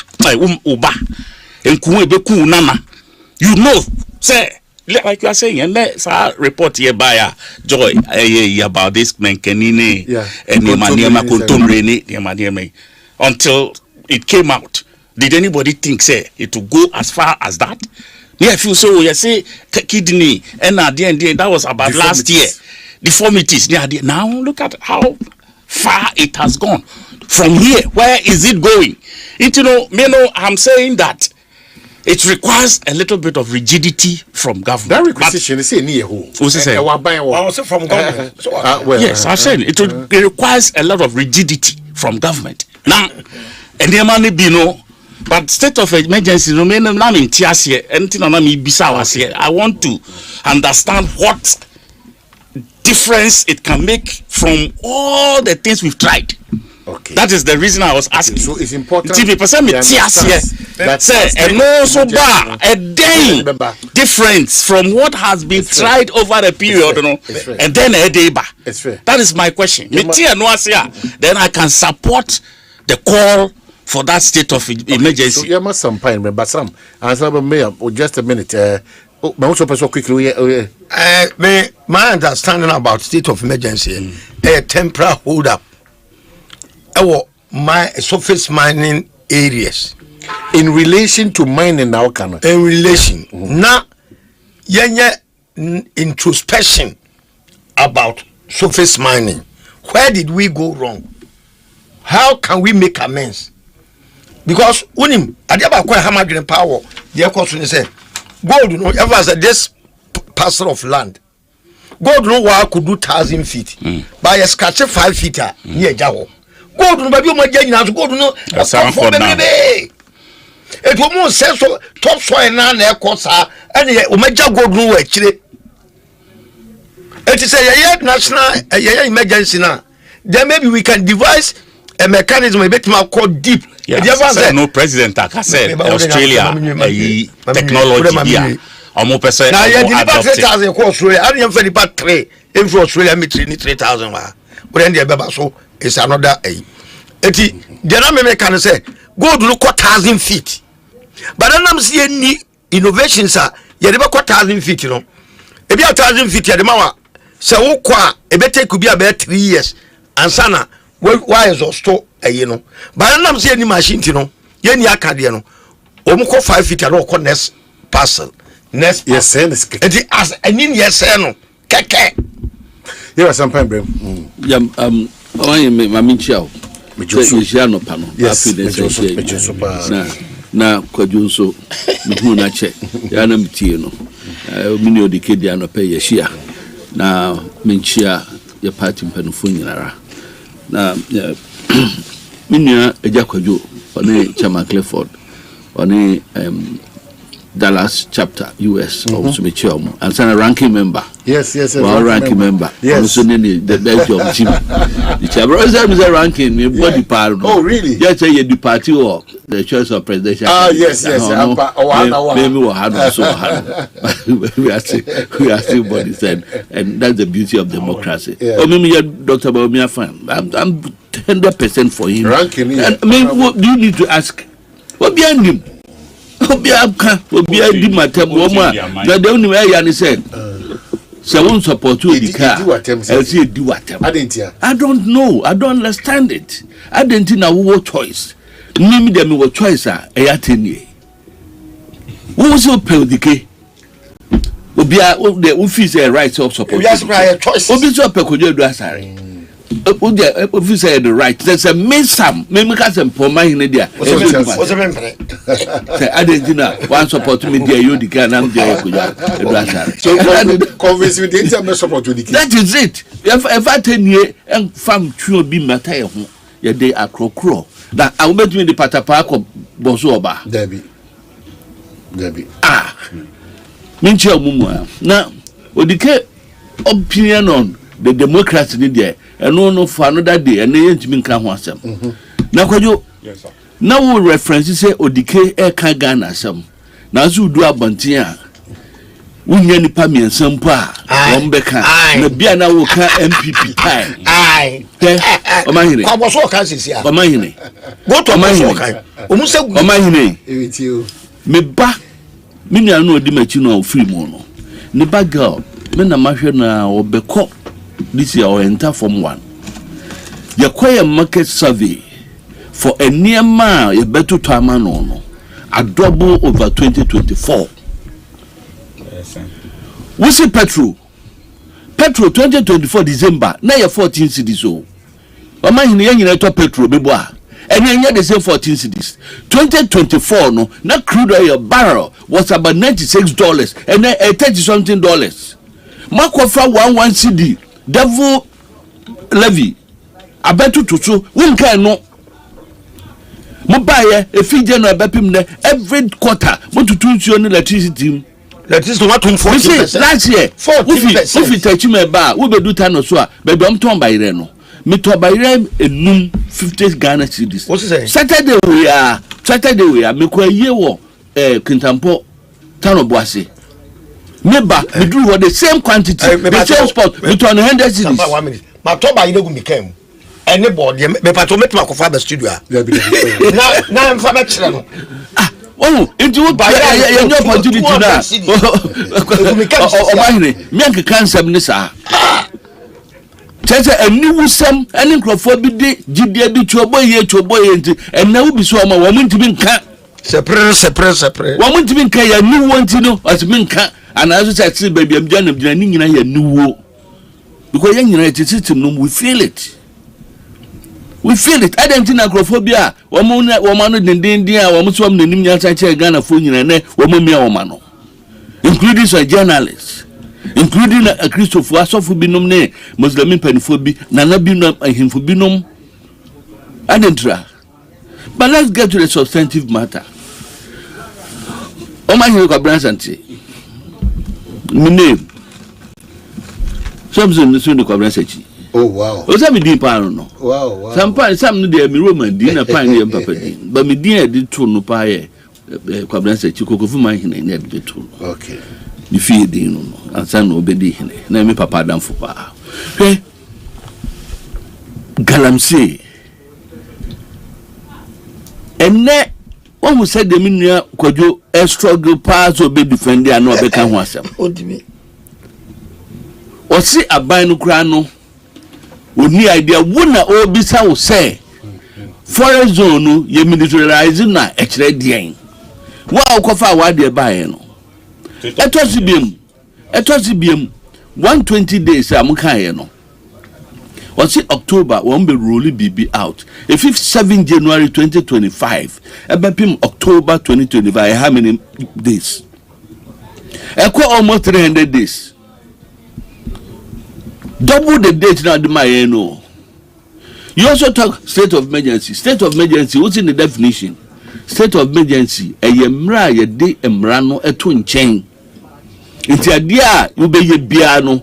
you know, say, like you are saying, and let's report here by Joy about this Menkenine and Kontomrene until it came out. Did anybody think, say, it will go as far as that? Yeah, I feel so. You say kidney and that was about last year. Deformities. Now look at how far it has gone. From here, where is it going? I'm saying that it requires a little bit of rigidity from government. That requisition is near who? From government. Yes, I'm saying it requires a lot of rigidity from government. Now, and there money be no. But state of emergency, I want to understand what difference it can make from all the things we've tried. Okay. That is the reason I was asking. So it's important. That and also a day difference from what has been tried over a period, and then a day back. That is my question. Then I can support the call for that state of emergency. So you must some pain, but some answer me just a minute. My understanding about state of emergency, a temporary hold up. My surface mining areas in relation to mining now can in relation now introspection about surface mining. Where did we go wrong? How can we make amends? Because unim adiaba kwa hamagren power the question say gold no ever said this parcel of land gold no wa could do 1,000 feet by a scratch 5 feet near jawo gold no baby o ma nyina gold no it will more say so top soil na ekosa and o ma ja gold no wa kire it is a national emergency now. Then maybe we can devise a mechanism a bit more called deep. Yeah, no president I said Australia technology here. Almost percent. Now you deliver 3,000 for Australia. I didn't deliver 3. If for Australia me 3,000 wa. But then the baba so it's another a. Eti the na can say go to 1,000 feet. But then I'm see any innovations are you never 1,000 feet you know. If you 1,000 feet you the mawa say wo kwa e be take be about 3 years and sana why is store you know. But then I'm see any machine you know. Ye ni aka de no. Omko 5 feet and o next parcel. Next yes it as any yes no keke. You are some time bro. Mami chiao. Mejoso no pano. Yes. Na kwadunso nuhu na che. Ya na mtie no. Mini odikedi anope yeshia. Na menchia ya party mpanufo nyinara. Na minia eja kwadwo one Chama Clifford. One Dallas chapter US also me chairman and a ranking member. Yes. Well, ranking member. Yes. Also the Belgium team. The chairman is a ranking me body part. Oh really? Just say the party or the choice of presidential. Yes. Maybe we had so we are still body said, and that's the beauty of democracy. Oh, maybe Dr. Baumia fan. I'm 100% for him. Ranking. And I mean, what do you need to ask? What behind him? Obia di matem woman na dem ni ya ni said say won support you the car say di watem I don't know, I don't understand it. I don't think na wo choice nimi dem wo choice e ya tenie wo so pe the car obia the office right of support obia so choice obi so pe ko do asare if you say the right, there's a mesam, Memicas and Pomahine there. What's a member? I didn't know one support me there, you can, I'm there. So, convince me, the support with the that is it. If I 10 years and farm true be Mateo, your day are crow. That I will bet me the Patapako Bosoba. Debbie. Mincha Mumma. Now, with the opinion on the Democrats in there, and no for another day, and they ain't been can once. Now, could you? Yes, sir. Now, references say, Odike Eka Ghana some. Now, so do a Bantia. Unyani Pami and Sampa, Rombeka, Nabiana Woka MPP time. Aye, Omanhene. I was all kinds here. Omanhene. Go to Omanhene. Omanhene. With you. Me ba, me no di machino free mono. Ne ba girl, me na mahwe na obeko this year or enter from 1. You acquire market survey for a near mile, you better to a man no. A double over 2024. We see petrol 2024 December, now you're 14 cities. So, Omanhene to petrol, beboa. And then the same 14 cities. 2024, no, not crude oil barrel was about $96 and then $30-something. Makwafa 11 CD, devil levy. I bet to so, we can no. Mobile, a fee general bepim every quarter, but to 2 electricity. That is not 14%. Last year, 14%. If you touch me bar, we be do tan or so, but don't turn by Reno. Me to by Rem a noon 50 Ghana cities. What's it say? Saturday we are, me kwa ye wo, Kintampo, Town of Boise. Me do what the same quantity, the same spot, we to 100 cities. 1 minute. My top by you became. Anybody, me patomet my father studio. Now I'm from Extremo. Oh, into what by your opportunity now. Omanhene, me and cancer nisa. Tete a new some and incrophobia GD be to a boy, and now be so my woman to be cat. Separate. Woman to be cat, new one to know as being cat, and as I said, baby, I'm John of Janning a new because young United System, we feel it. We feel it. I don't think acrophobia. Woman, in India, almost one the Nimia Ghana for you and woman, Omano, including some journalists. Including a Christopher Assafuah binomne Muslim penphobia, Nana binum and him for binom. I didn't try. But let's get to the substantive matter. Omanhene Kwabena Asante. My name. Something the Kwabena Asante. Oh wow. What's that me deep I don't know. Wow. Some there me Roman dinner pine and papa din. But me dinner did to no pie Kwabena Asante Koko for my hin and did to. Okay. You feel the no and son obedi hine na me papa dan for pa galamse enne one who said the minua kwadwo a struggle pass obe defend and no be kan ho asem odimi o si aban no kura no oni idea wona obi sa wo say forest zone no ye militarize na e kire dien wa okofa wa de bae no etosibiem 120 days amukaye no was it October one be roll BB out a 7 January 2025 ebepim October 2025 how many days almost 300 days double the date now the my no. You also talk state of emergency what's in the definition? State of emergency a yemra ye de emra no eto nchen nti ade a you be ye bia no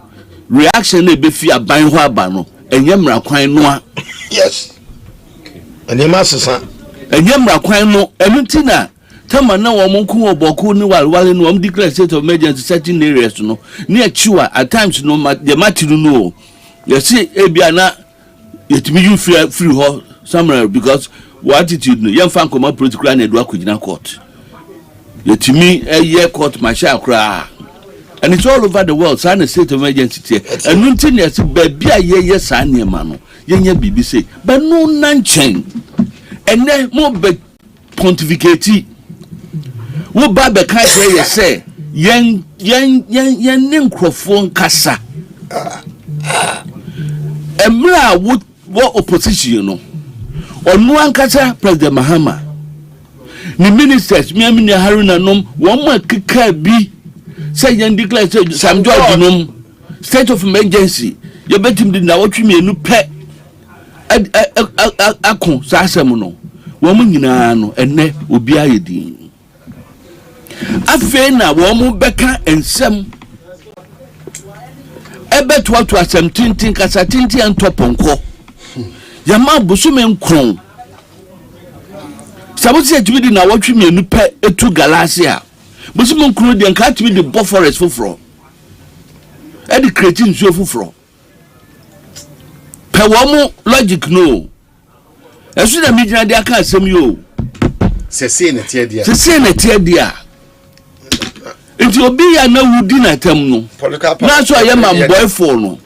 reaction na be fi aban ho aba no enyemra kwan no a yes enema sesa enyemra kwan no enutina tama na wo monku oboku ni walwale no declare state of emergency certain areas no near chiwa at times no the matiru no you see ebia na yetimi you free ho somewhere because what attitude no yem fan come political na edu akogina court yetimi year court martial kra and it's all over the world sign a state of emergency and nothing yes baby ye san niema no yenya bibi say but no nanchen and then mo be pontificate wo ba be kan say say yen ne nkrofo nkasa emra wo opposition no onu ankasa President Mahama ni ministers mi amini Haruna nom wo ma keka bi say yan declare say Sam George nom state of emergency you betim di na wotwe mienu pe akon sa asem no wo mu nyina no enne obi ayedin afi na wo mu beka ensem ebeto to asem tintin kasa tintin antoponko yama bosume nkron sabuti etumi di na wotwe mienu pe etu galaxia bosume nkron de nka atumi di bo forest foforo e di create nsuo foforo pe wo mu logic no esu na mi gina de aka asem yo sese na tie dia nti obi ya na wudi na tem no na so aye man boyfriend no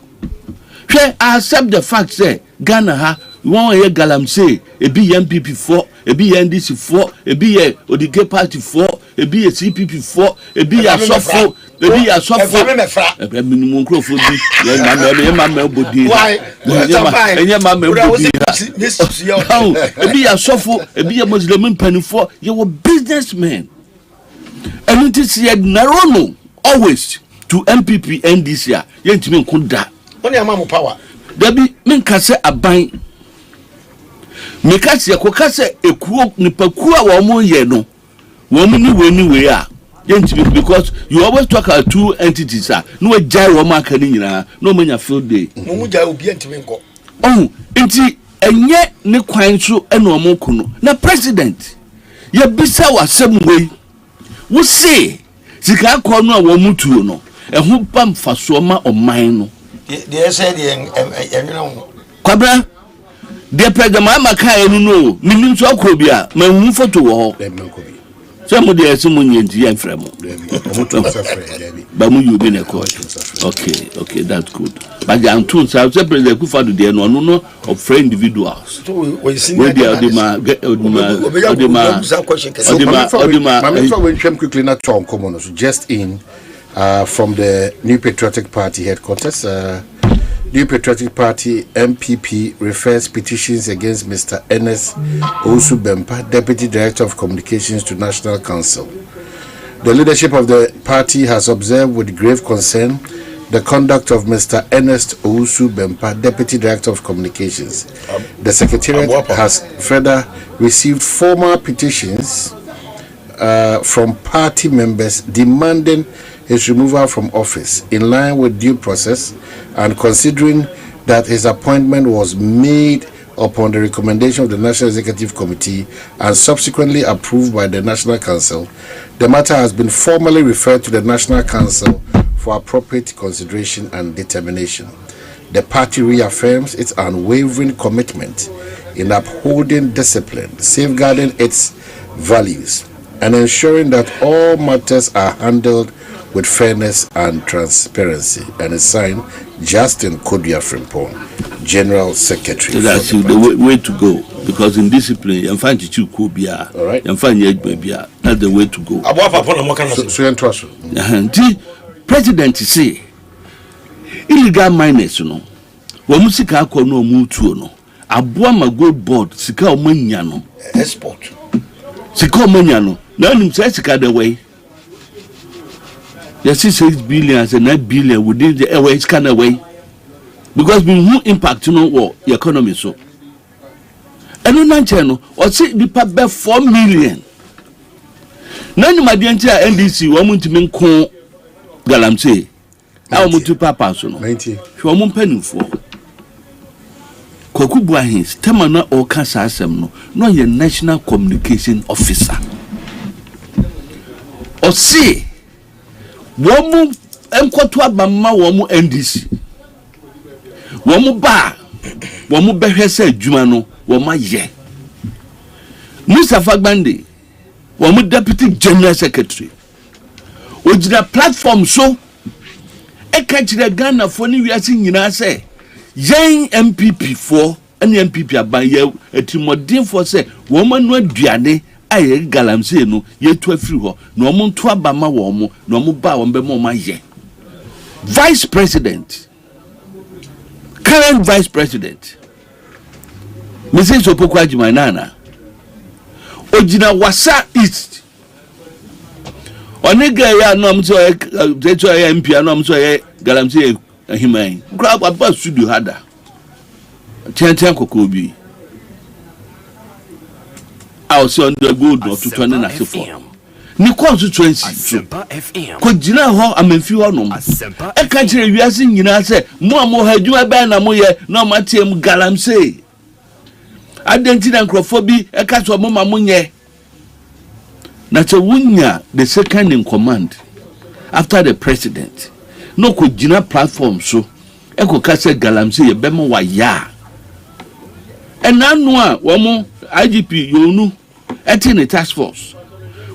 hwe accept the fact say Ghana ha won ye galamsey ebi ye MPP for ebi ye NDC for ebi ye Odige party for ebi ye CPP for ebi ye Assafuah ebi ye Assafuah ebi minimum crofo bi ye ma bodi enye ma bodi ebi ye Assafuah ebi ye Muslim mpani for ye were businessmen and it is yet narrow always to MPP NDC ye ntimi nkoda oni amamu power dabi menkase aban mekase yakokase ekuo nipakuo a wo mo ye no wo mo ni we a yentimi because you always talk about two entities no we jai wo ma kan nyina no manya field day mo mu jai obi entimi nko enti enye ne kwan so ene o mo kuno na president ye bisa wasem we wo say sika akọ no a wo mutuo no eho pam faso ma oman no they said Kwabena the President Mahama kai no minim so akọ bia ma hu photo wo so mo dey ese mo nyenti ya frem ba mu yubi na ko okay that's good but the antun say President Kufadu dey no of friend individuals so we see odima quickly na Tom Komono so just in from the New Patriotic Party headquarters. New Patriotic Party MPP refers petitions against Mr. Ernest Owusu Bempah, Deputy Director of Communications, to National Council. The leadership of the party has observed with grave concern the conduct of Mr. Ernest Owusu Bempah, Deputy Director of Communications. The Secretariat has further received formal petitions from party members demanding his removal from office in line with due process and considering that his appointment was made upon the recommendation of the National Executive Committee and subsequently approved by the National Council. The matter has been formally referred to the National Council for appropriate consideration and determination. The party reaffirms its unwavering commitment in upholding discipline, safeguarding its values, and ensuring that all matters are handled with fairness and transparency. And is signed Justin Kodia Frimpong, General Secretary. That's the way to go, because in discipline you find it you could be all right. You find it baby. That's the way to go. So President say illegal miners no. Wo musika akọ no mutuo no. Aboa ma gold board sika o manya no. Export. Sika o manya no. Na nim say sika the way. Yes, 6 billion and 9 billion within the airways kind of way. Because we who impact the economy so. And on channel or say the paper 4 million. None of my dear NDC woman to make call galamsey. I want to papa so no. 90. She won't penny for. Kokubwa his Tamana or Kasasem no your national communication officer. Or say womu enkoto abamma womu NDC womu ba womu behwese adwuma no womu aye Mr. Fagbande womu deputy general secretary ojira platform so ekachire Ghana for ni wiase nyina se yen MPP for any MPP aban ye etimodin for say womu no aduane aye galamsey no yetu afiri ho no mo nto abama wo mo no mo ba wo be mo ma ye vice president ka current vice president Mrs. Opokwa Jimanana Ojina Wasa East Onega ya no am so MP no am so Galamsey Himan grab about studio hada Tiantian Kokobi I was on the good not to turn in Assafuah ni constituency Assafuah FM ko gina ho amemfi ho nom e ka kire wiase nyina se mo amo hadwuma ba na mo ye na o matiem Galamsey identity and crofobia e ka so mo ma mo nye na che wunya the second in command after the president no ko gina platform so e ko ka se Galamsey ye be mo wa ya enanu a wo mo IGP yonu etin the task force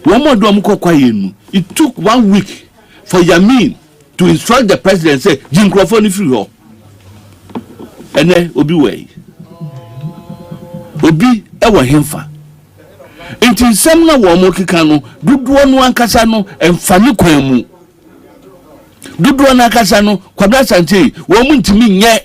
one more dom kokwayenu it took 1 week for Yamin to instruct the president say jinkrofo ni free ho ene obi wey obi e wo hemfa enti nsem na wo mo keka no duduo no ankasa no emfani kwan mu duduo na ankasa no Kwabena Asante wo mu ntimi nye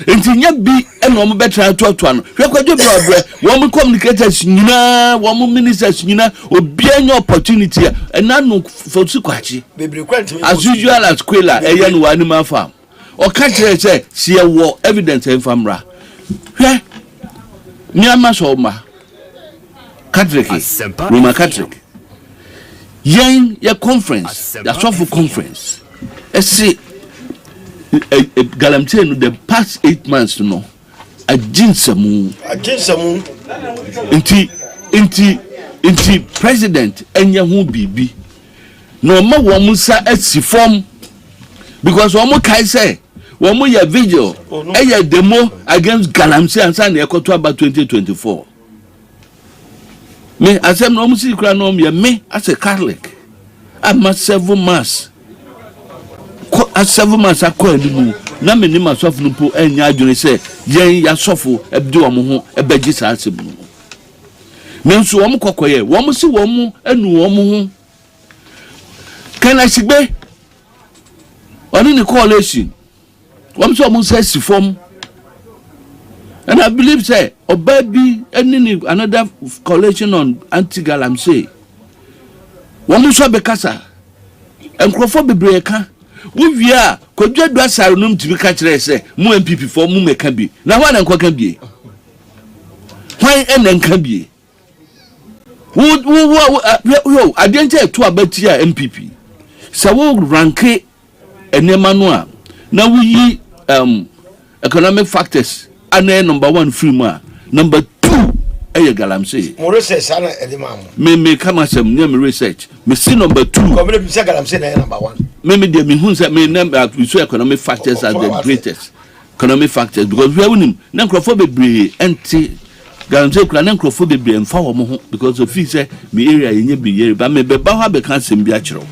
enti nya bi ena o mo betra atoato no hwe kwadwo bi obre wo mo communicators nyina wo mo ministers nyina obi anya opportunity ena no fotu kwachi as usual as kwela eya no wani ma farm o ka kire se sie wo evidence enfamra hwe ni ama so ma Catholic Roman Catholic yen ya conference ya sofu conference esi Galamsey no the past 8 months no aginsamu inti president enya hu bibi no ma wo musa asifom because wo mo kai say wo mo ya vigil eya demo against Galamsey ansa na ekoto about 2024 me asem no mo si kra no me as a Catholic I must serve mass as 7 months akwanimu na me ni masofu no po enya adwene se yen ya sofo ebdi wo mo ho ebaji sa asem no me nso wo mo kokoye wo mo si wo mo anu wo mo ho kana sigbe oni ni coalition wo mo so mo say sifom and I believe say obabi any another coalition on anti-Galamsey wo mo so bekasa enkrofo bebre ka we are kodwa do asaro no mtibi ka kire se mu MPP for mu meka bi na ho na nkoka bi hwan enenka bi wo adente to abati a MPP sa wo ranke enema no a na wo yi economic factors ana number 1 free ma number 2 Galamsey mo research ana edema me kama sem ne me research me see number 2 ko me be Galamsey na number 1 me dey me hun say me number we so economic factors as the greatest economic factors because we have him na nkrofo bebre enti Galamsey kula na nkrofo bebre emfa wo mo ho because of feel say me area yenye be yere ba me be ba ha be kan sem bi a kiro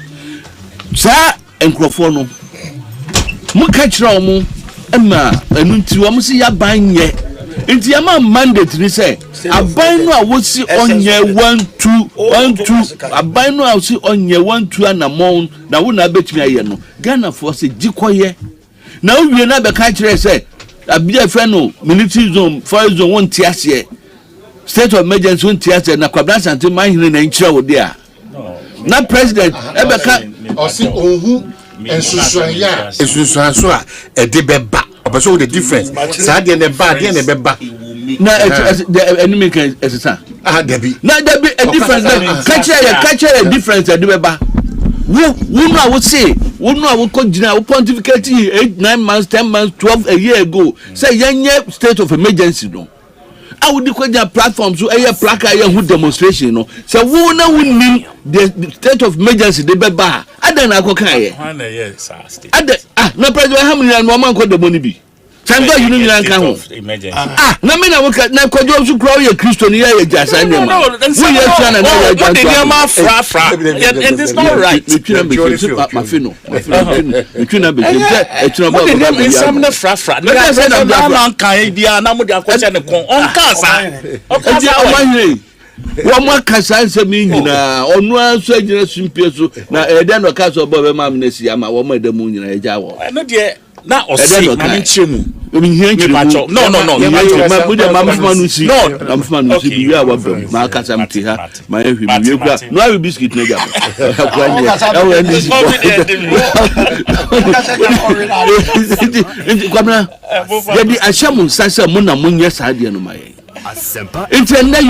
sa nkrofo no mu ka kiro mo ema enu nti wo mo si ya banye enti ama mandate ni say aban no a wo si onye 12 aban no a wo si onye 12 anamon na wo na betumi aye no Ghana for say gikoye na wo wie na be ka kire say abia fe no military zone fire zone won ti ase state of emergency won ti ase na Kwabena Asante manhene na nkira wo de a na president e be ka o si ohu ensusuan so a e de beba obeso the difference sa de ne ba de ne beba na the enemy can esisa debi na debi a difference catch a difference de beba wo no I would say wo no I would continue pontificate 8 9 months 10 months 12 a year ago say yenye state of emergency no I would declare platforms so a plaque who demonstration no say wo na win the state of emergency de beba adan akokan ye no president how many no man ko the money be Sango you know you can na me na wo na kojo su kro ye Kristo ni ye jasa ne ma wo ye twa na na ye ma fra it is not right ma fino tuna be tuna ba ba sam na fra na say na man kan dia na mo dia ko che ne kon on ka sa Omanhene wo mo kasa se mi nyina onu aso agina sumpie so na ede no ka so bo be ma amnesi ama wo mo ede mu nyina eja wo no de na osi na nchemu I mean, here no. I'm we are one. My Casam Tiha, my no, I will biscuit. You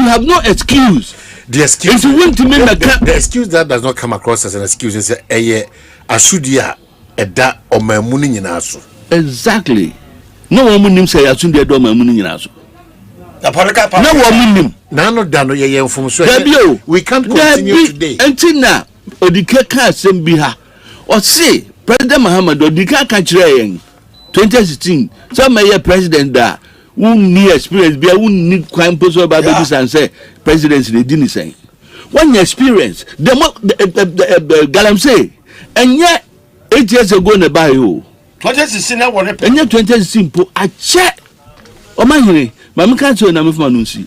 have no excuse. The excuse that does not come across as an excuse is a ashudia eda o mamuni nyinaso. Exactly. No woman say asundia do mamuni nyinaso. No woman nano dano ye information. We can't continue today. Until now, Odike ka asem bi ha. O say President Muhammad Odike ka kire yen 2016. Some may president da who need experience be who need crime person about this and say presidency they didn't say. One experience the galam say and yet 8 years ago na buy you 2016 na won and yet 2016 po a check Omanhene mama kan say na me fama no see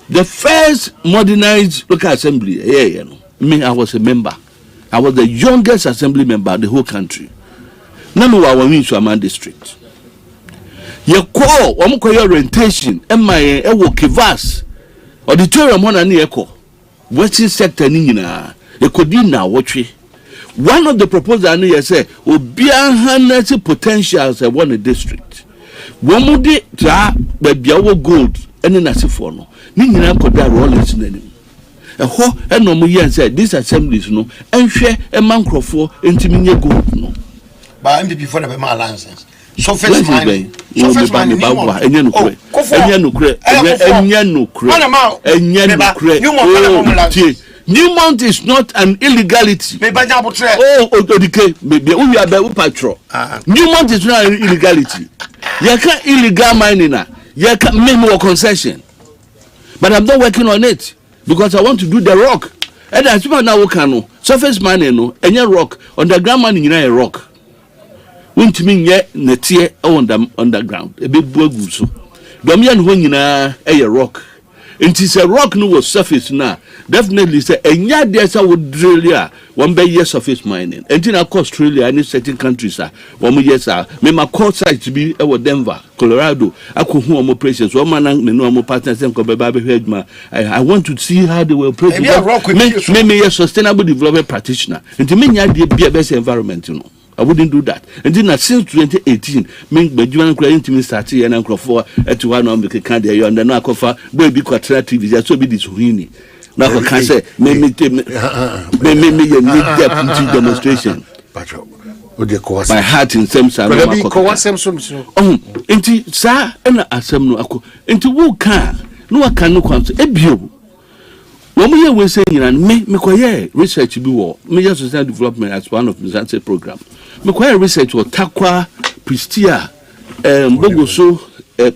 the first modernized local assembly me I was a member. I was the youngest assembly member of the whole country. Na me wa won so Amman district. Ye call omko orientation emaye e wo Kivas auditorium on na eko western sector ni nyina e kodi na wotwe. One of the proposals na say obia harness potentials e one district womudi tra babia wo gold ene na sefo no ni nyina koda rollers na nim e ho e no mo yen say this assemblies no enhwe e mankrofo entimi nye gold no ba MPP for the alliances. Surface mining. Newmont is not an illegality. Newmont is not an illegality. You can't illegal mining. You can't make more concession. But I'm not working on it because I want to do the rock. And as people now can surface mining no any rock underground mining a rock. Won't mean yet netie on the underground a big bogu so domian ho nyina a rock it is a rock no was surface now definitely say enya there say would drill ya one by year surface mining and in Australia and certain countries are 1 year sir me my call site to be Denver Colorado akọ hu operations one man me no mo partners and ko be ba hwedma I want to see how they will approach me sustainable development practitioner and me nya dey be best environment you know. I wouldn't do that. And then since 2018, me Bejuan client me started and for at one on the candy and then I cover baby quadratic TV. So be this wini. Now I can say me demonstration. My heart in same side. Inti sa ena asem no ako. Inti wo kan no aka no kwan so ebio. When we say me research be war major social development as one of the Zanse program. Me research or Takwa Pristia Bogoso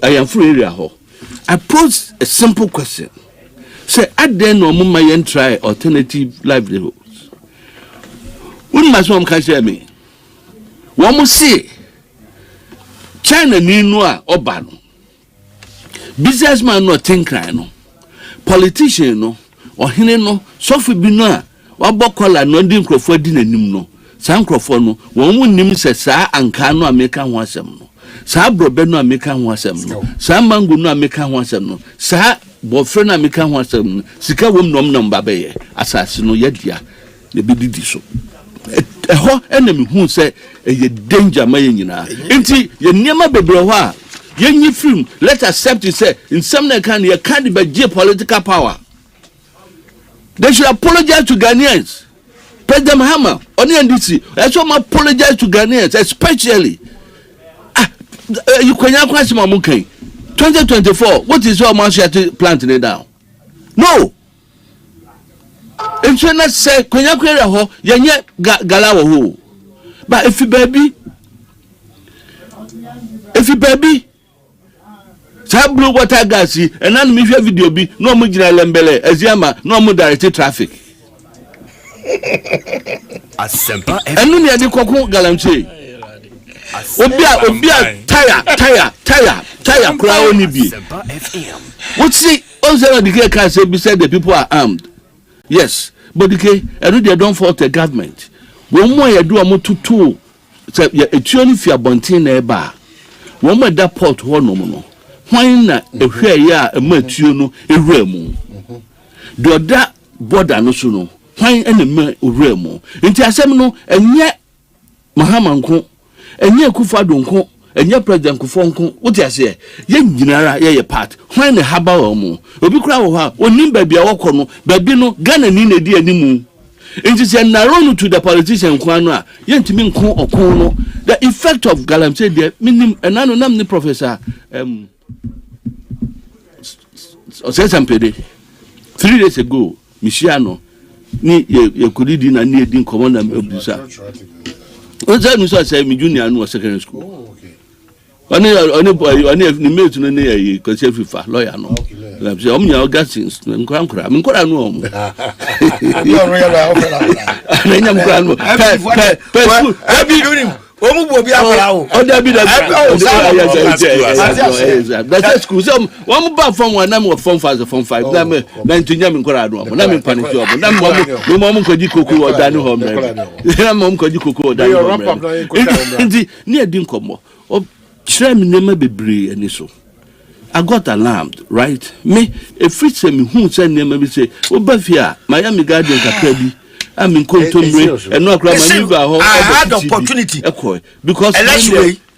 I am free area ho. I pose a simple question. Say at then no mama try alternative livelihoods. When my son can share me. One must say China ni noa obano. Businessman no think no. Politician no. Ohene no sofu bi no a wabokola no ndi nkrofo di nanim no sa nkrofo no won mu nim se sa anka no ameka ho asem no sa brobe no ameka ho asem no sa mango no ameka ho asem no sa bofre no ameka ho asem no sika wom nom no mbabe asase no yadia ne bididi so ho enemi hu se ye danger ma ye nyina enti ye niema bebre ho a ye nyi film let accept it say in some can ye can be geopolitical power. They should apologize to Ghanaians. President Mahama, on the NDC, I should apologize to Ghanaians, especially. You can't question my 2024, what is your man planting it down? No. If you not say, Konyakwe ho, yenye galawa ho. But if you baby, sa blue water gas and nan me hwe video bi no mo gina lembele aziama no mo direct traffic Asempa enu ne ade kokon galamche obia tire kura oni bi what see onzero the can say be said the people are armed yes but the enu they don't fault the government when mo ye do am tutu say etuoni fi abontin na eba Woma da port ho no no. Hwan na ehwe ya amatuo no ewura mu. Do oda border no so no. Hwan ene ma ewura mu. Nti asem no enye Mahamanko, enye Kufado nko, enye President Kufonko. What you say? Ye nyinara ye part. Hwan na haba wo mu. Obi kura wo ha, onim baabi a wokɔ no, baabi no Ghana ni na di animu. Nti se narrow to the politician kwan no a ye ntimi nko okon no. The effect of galamsey there minim enano nam ni professor Osesampede 3 days ago Michiano ni ye kodidi na ni edin commander obusa oza no so say me junior no secondary school oni ni mate no ne ko se fifa lawyer no la say omnya Augustins nkora no om yo royal offer na nyam kora no Omu bobi abara o. Oda bi da. That's school. So one ba form 1 na me form 5 na me na ntunya me nkora do. Na me mpani job. Na me mo kwaji koku o dani home. Na mo kwaji koku o dani home. Ndi ni edi nkomo. O kire me nema bebre ani so. I got alarmed, right? Me e fit say me hu say nema bi say obafia Miami Garden kakra bi. I mean, and no I had opportunity because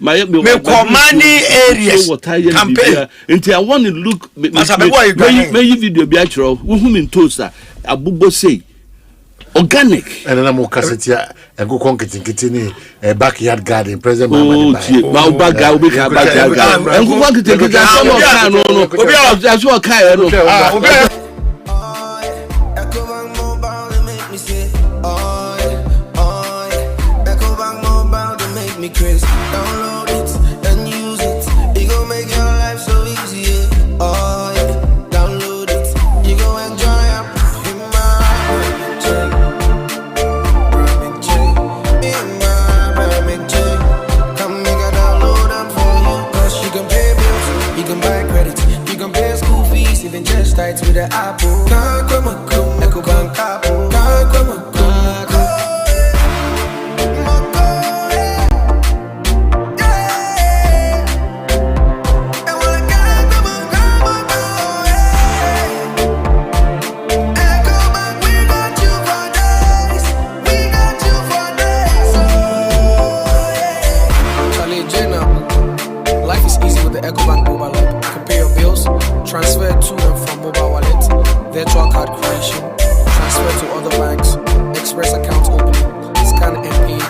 my money areas campaign. Until I want to look, may video be actual. Whom in toaster, a bubo say organic. And then I'm more cassette and go conquering a backyard garden. President, my backyard, and who want to take it down? That's what kind. Download it and use it. It gon' make your life so easy. Oh yeah, download it. You gon' enjoy it. In my private check. Come make a download them for you. 'Cause you can pay bills, you can buy credit, you can pay school fees, even just tights with the Apple. Come on, Ecobank Apple. Come on. Ecobank mobile app. You can pay your bills, transfer to and from mobile wallet, virtual card creation, transfer to other banks, express account opening, scan and pay,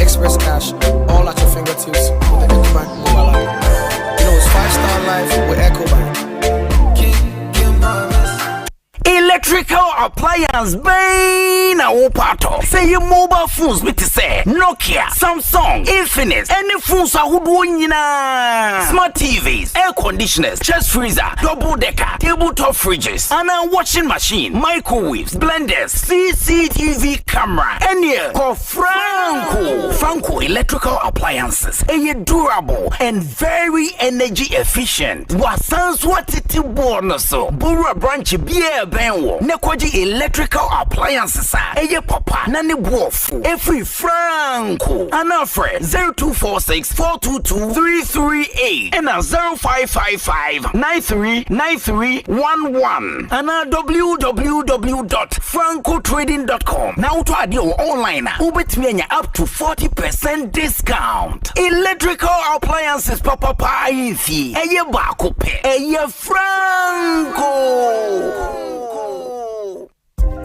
express cash, all at your fingertips with the Ecobank mobile app. You know it's 5-star life with Ecobank. Electrical appliance bay na opato. Say your mobile phones with say Nokia, Samsung, Infinix, any phones are nyina. Smart TVs, air conditioners, chest freezer, double decker, tabletop fridges, and a washing machine, microwaves, blenders, CCTV camera, and here call Franco electrical appliances. A durable and very energy efficient. Wasans what it bonus so Bura branch beer benwo. Nekwaji electrical appliances eye papa na ne bofu every Franco anafre 0246 422 338 and 0555 939311 and www.francotrading.com. Now to add your online ubetmenya up to 40% discount. Electrical appliances papa ifi eye bako pe eye Franco.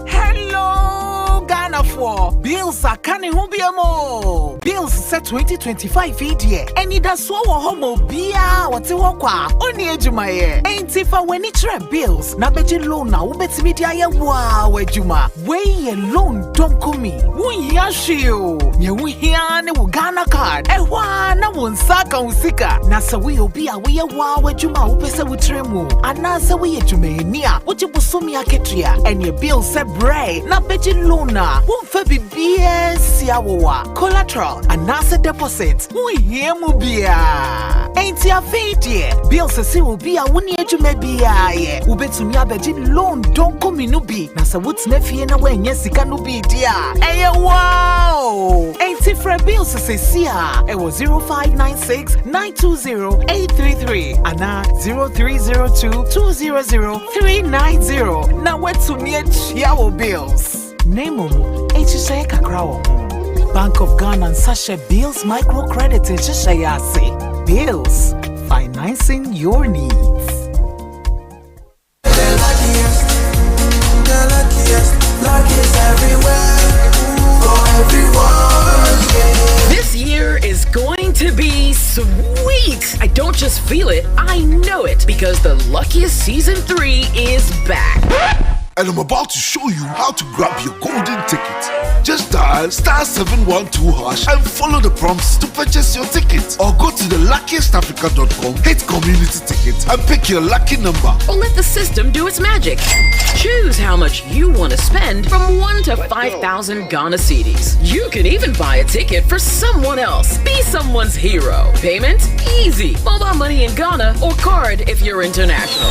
Hello, Ghana for bills are canning who be more. Bills set 2025 year. And it does so homo bia what's walk only ejumaye. Ain't if I when it's bills. Na beji loan na ubet media ya wow ejuma. Way loan don't come me. We yashio. Ye we hiane wo Ghana card. Na wonsaka usika. Na sa we obia we ya wow ejuma upese wutremu. Anasa we ejumenia. Uchi busumi aketria. And your bill set bray. Na beji loan na. Fabi BS Yawa, collateral, and NASA deposit. We hear Mubia. Ain't ya fade bills a see will be a 1 year to maybe a ubet to me abegin loan don't come in nubi. Nasa woods nefi and away, yes, he can be dear. Hey, wow! Ain't it for bills to say see her? It was 0596 920 833 and 0302 200 390. Now what's to near Chiao bills? Name HSA Kakrao. Bank of Ghana and Sasha Bills Microcredit HSA Bills, financing your needs. Luckiest everywhere for everyone. This year is going to be sweet. I don't just feel it, I know it, because the Luckiest Season 3 is back. And I'm about to show you how to grab your golden ticket. Just dial *712# and follow the prompts to purchase your ticket. Or go to the luckiestafrica.com, hit community tickets, and pick your lucky number. Or let the system do its magic. Choose how much you want to spend from 1 to 5,000 Ghana cedis. You can even buy a ticket for someone else. Be someone's hero. Payment? Easy. Mobile money in Ghana or card if you're international.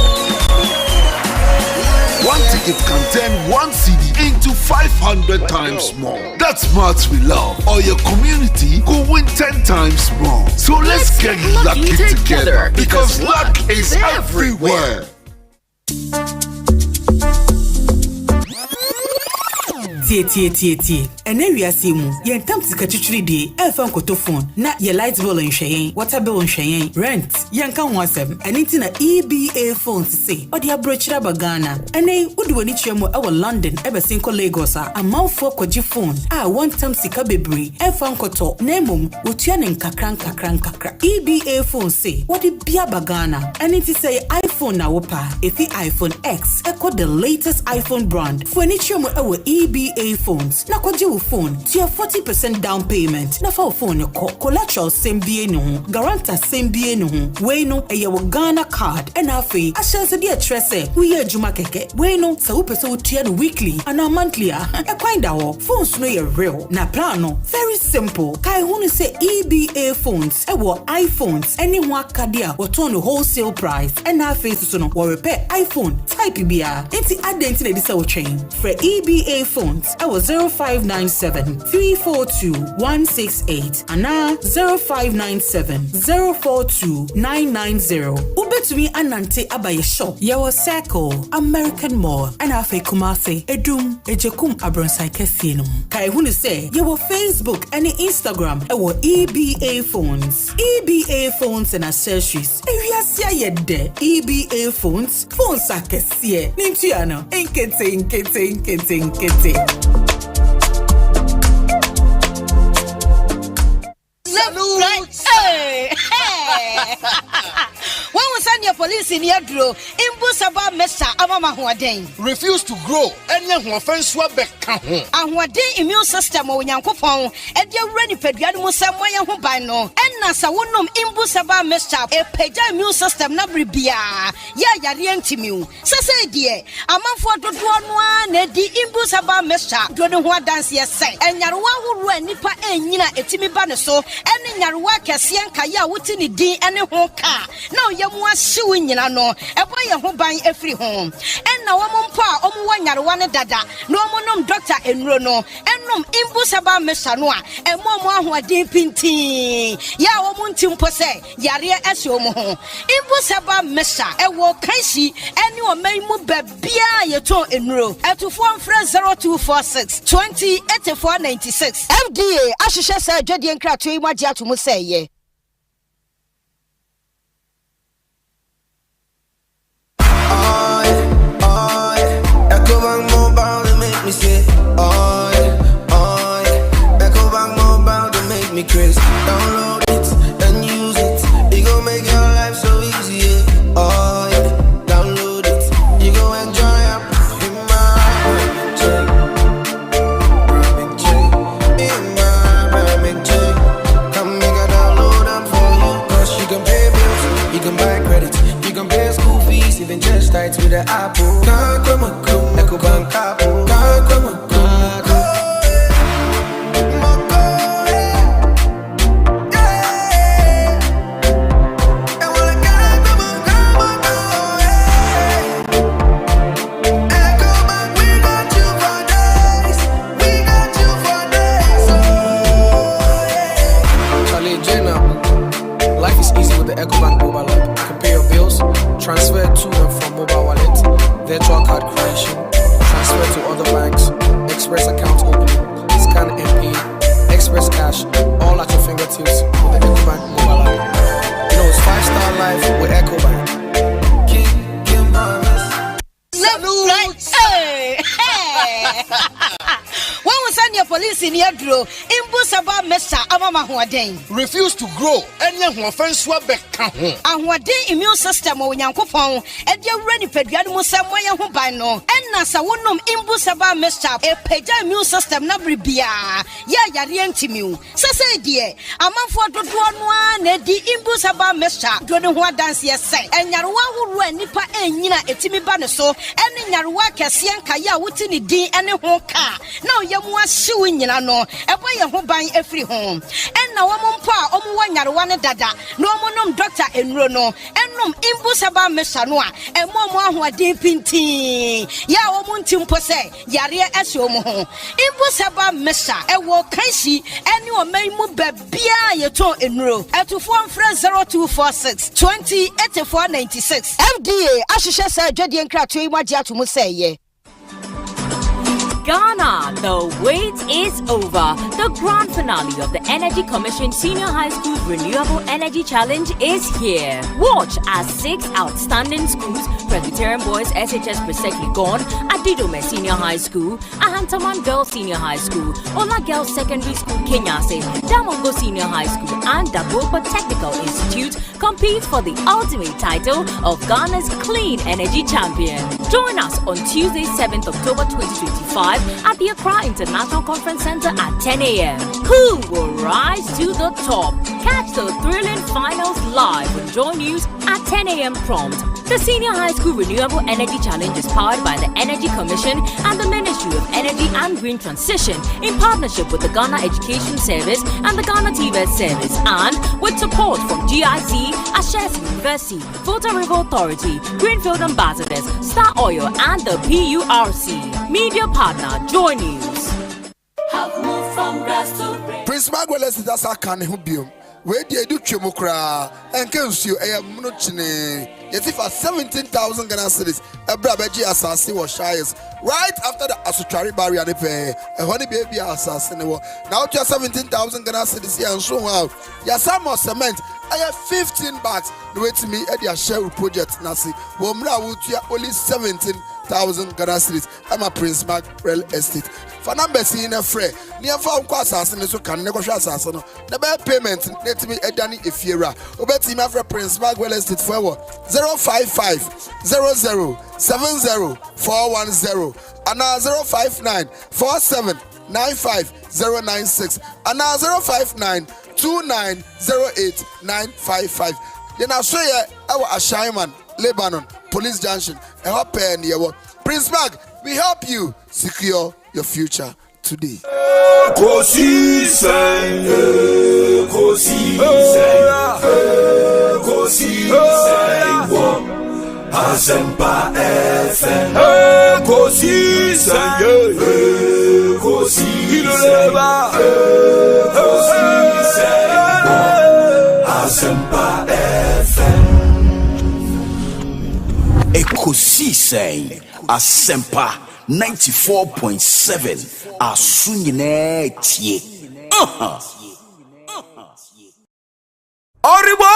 One ticket can turn 1 CD into 500 times more. That's maths we love. Or your community could win 10 times more. So let's get lucky together because luck is everywhere. Tie. Ene wiase mu, yen tam sika twitwiri de, elfa nkoto phone, na ye light bill nhweyen, water bill nhweyen, rent, yen ka ho asem. Ene ti na EBA phones say, odi abrochira bagana. Ene udi wani chiemu ewo London, ebe sinko Lagos a amawfo kwaji phone. One tam sika bebre, elfa nkoto, nemum, utua ne nkakra. EBA phone say, wadi bia bagana. Ene ti say iPhone na wopa, efi iPhone X, echo the latest iPhone brand. For ni chiemu ewo EBA phones na kwaji wo phone tia 40% down payment na fa phone ko collateral sembie no ho guarantor sembie no ho we no eye wo Ghana card and afi ashanse de atrese we ye adwuma keke we no sa wo pese wo tia no weekly and monthly e kwanda ho phones no ye real na plan no very simple kai hunu say EBA phones e wo iPhones any ho akade a wo ton no wholesale price and afi so no wo repair iPhone type bia enti adenti na disa wo twen for EBA phones I was 0597 342 168 and now 0597 042 990. Ubetumi anante abaye shop. Yawa Circle, American Mall, and Afe Kumase, Edum, Ejekum Abronsai Kesinum. Kai hunu say, yawa Facebook and Instagram, ewo EBA phones. EBA phones and accessories. Ewiasia yede. EBA phones are kesie. Nintiano, nkete. Hey! When we send your police in your draw, Imbusaba Mesa Amama Huaden. Refuse to grow, any offense swap back. And what day immune system or Yankopon, and you're ready for Yamusa Moya Hubano, and Nasa Wunum Imbusaba Mesa, a Peja immune system Nabribia. Ya Yantimu. Sase dear, a month for the one, the Imbusaba Mesa, don't what dance yes, and Yarwa who ran Nipa and Nina Etimi Banaso, and in Yarwa Kasian Kaya Wutini D and a hoka. Now Yamwa suing Yano, a boy who buy every home. And now I'm pa, one Yarwana Dada, no monum doctor and Rono, and no Imbusaba Mesanoa, and Mama who are deep in tea. Ya Omuntum Pose, Yaria Esomo, Imbusaba Mesa, a walk Kaisi, and you may move Bia Yato in row at 0246 20 8496. FDA, Ashisha said, Jody and Cratu, my Jatu Musay. Me say, Echo Bank Mobile to make me crazy. Download it and use it. It gon' make your life so easy. Download it. You gon' enjoy it. In my private check. Come make a download up for you. Cause you can pay bills, you can buy credit, you can pay school fees, even just tights with the Apple. Echo Bank Apple. Transfer to and from mobile wallet, virtual card creation, transfer to other banks, express account opening, scan and pay, express cash, all at your fingertips with the EcoBank mobile app. You know, it's 5-star life with EcoBank. When we send your police in your draw, Imbusaba Mesa Amama Huaden. Refuse to grow, and young offense were back. And what day immune system or Yankopon, and you're ready for Yadmusam Wayahubano, and Nasa Wunum Imbusaba Mesa, a Peja immune system Nabribia. Ya Yarientimu. Sase dear, a month for the one, the Imbusaba Mesa, don't want dance yes, and Yarwa who ran Nipa and Yina Etimi Banaso, and in Yarwa Cassian Kaya Wutini D and a Honka. Now Yamwa suing no, a boy who buying every home. And now I'm pa, Yarwana Dada, no monum doctor and Rono, and num Imbusaba Mesanoa, and Mama who are deep in tea. Ya Omuntum Pose, Yaria Esomo, Imbusaba Mesa, a walk Kaisi, and you may move Bia Yato in row, at 0246 20 8496. FDA, Ashisha said, Jadian Kratui Majatu say. Ghana, the wait is over. The grand finale of the Energy Commission Senior High School Renewable Energy Challenge is here. Watch as 6 outstanding schools, Presbyterian Boys SHS Presekli Gone, Adidome Senior High School, Ahantaman Girls Senior High School, Ola Girls Secondary School Kenyase, Damongo Senior High School, and Dabopa Technical Institute compete for the ultimate title of Ghana's Clean Energy Champion. Join us on Tuesday, 7th October 2025 at the Accra International Conference Center at 10 a.m. Who will rise to the top? Catch the thrilling finals live on Joy News at 10 a.m. prompt. The Senior High School Renewable Energy Challenge is powered by the Energy Commission and the Ministry of Energy and Green Transition in partnership with the Ghana Education Service and the Ghana TVET Service, and with support from GIC, Ashes University, Volta River Authority, Greenfield Ambassadors, Star Oil, and the PURC. Media partner, Joy News. Have moved from grass to grace. Prince Magwell that's a can who where do you do Chimokra and can you a Munuchine? Yet if 17,000 Ghana cedis, a Brabaji assassin was shyest right after the Asutari barrier they pay a honey baby assassin. Now to 17,000 Ghana cedis here and so out. Yeah, some more cement. I have 15 bags. Wait to me at your share project Nasi. Womra would you only 17,000 Ghana cedis. I'm a Prince Mark Real Estate. For numbers in a fray, near found assassin so can negotiate assassin. The bad payment let me a Danny Ifira. Obey team after Prince Mark Real Estate forward 055 00 70 410 and now 059 47 95 096 and now 059 2908 955. Then I show you our Ashaiman, Lebanon, Police Junction, and our pen here. Prince Mark, we help you secure your future today. Ekosiisen, Assafuah FM. Ekosiisen, Assafuah FM. Ekosiisen, Assafuah 94.7 Asunyine tie. Oribo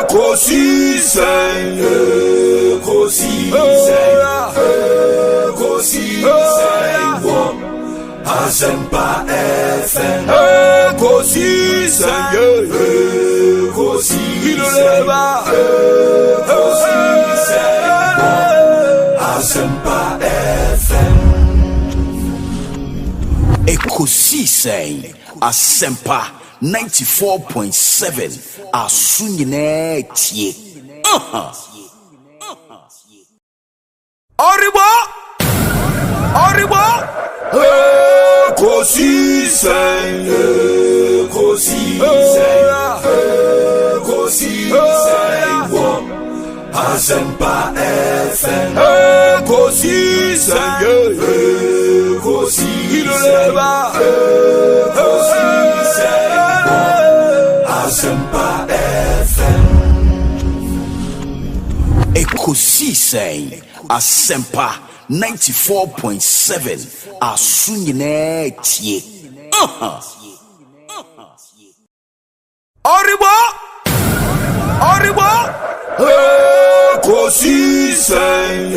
Ekosiisen, Assafuah FM. Ekosiisen, Assafuah FM. Ekosiisen, Assafuah 94.7 Asunyine tie. Oribo Ekosiisen, Assafuah FM. Ekosiisen, Assafuah FM. Ekosiisen Asempa 94.7 Asunyine tie. Oribo Ekosiisen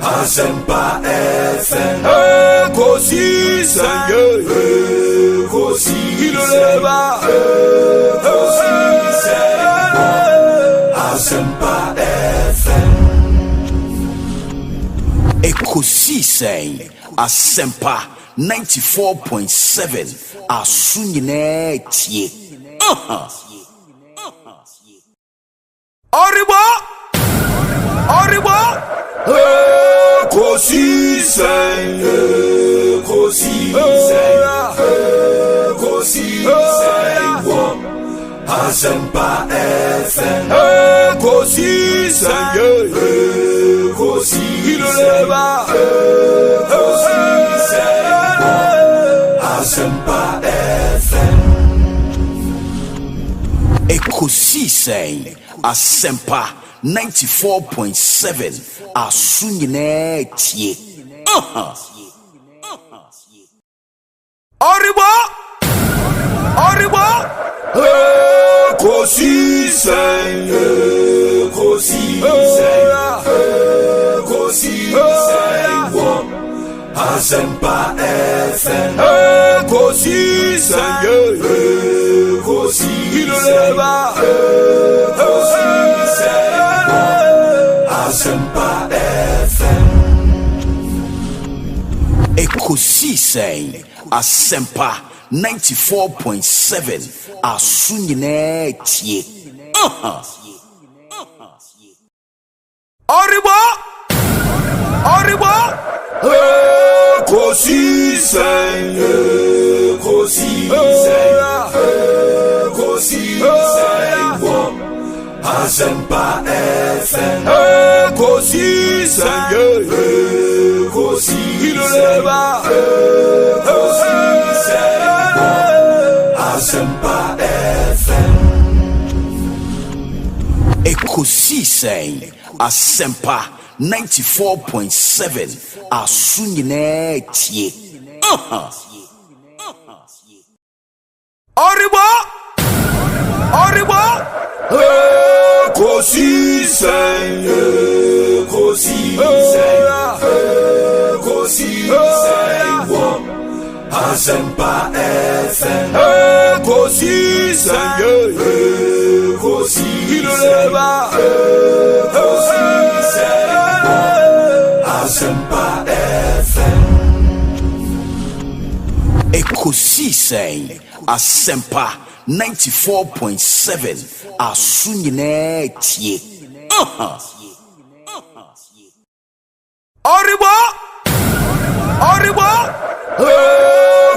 Asempa FM Ekosiisen Asempa FM Ekosiisen Asempa 94.7 Asunyine tie. Oribo Ekosiisen Asempa FM Ekosiisen Asempa FM Ekosiisen Asempa 94.7 Asunyine tie. Oribo Ekosiisen Asempa FM Ekosiisen Asempa FM Ekosiisen Asempa 94.7 Asunyine tie. Oribo Ekosiisen Asempa FM Ekosiisen Asempa FM Ekosiisen Asempa 94.7 Asunyine tie. Oribo Ekosiisen Asempa FM Ekosiisen Asempa FM Ekosiisen Asempa 94.7 Asunyine tie. Oribo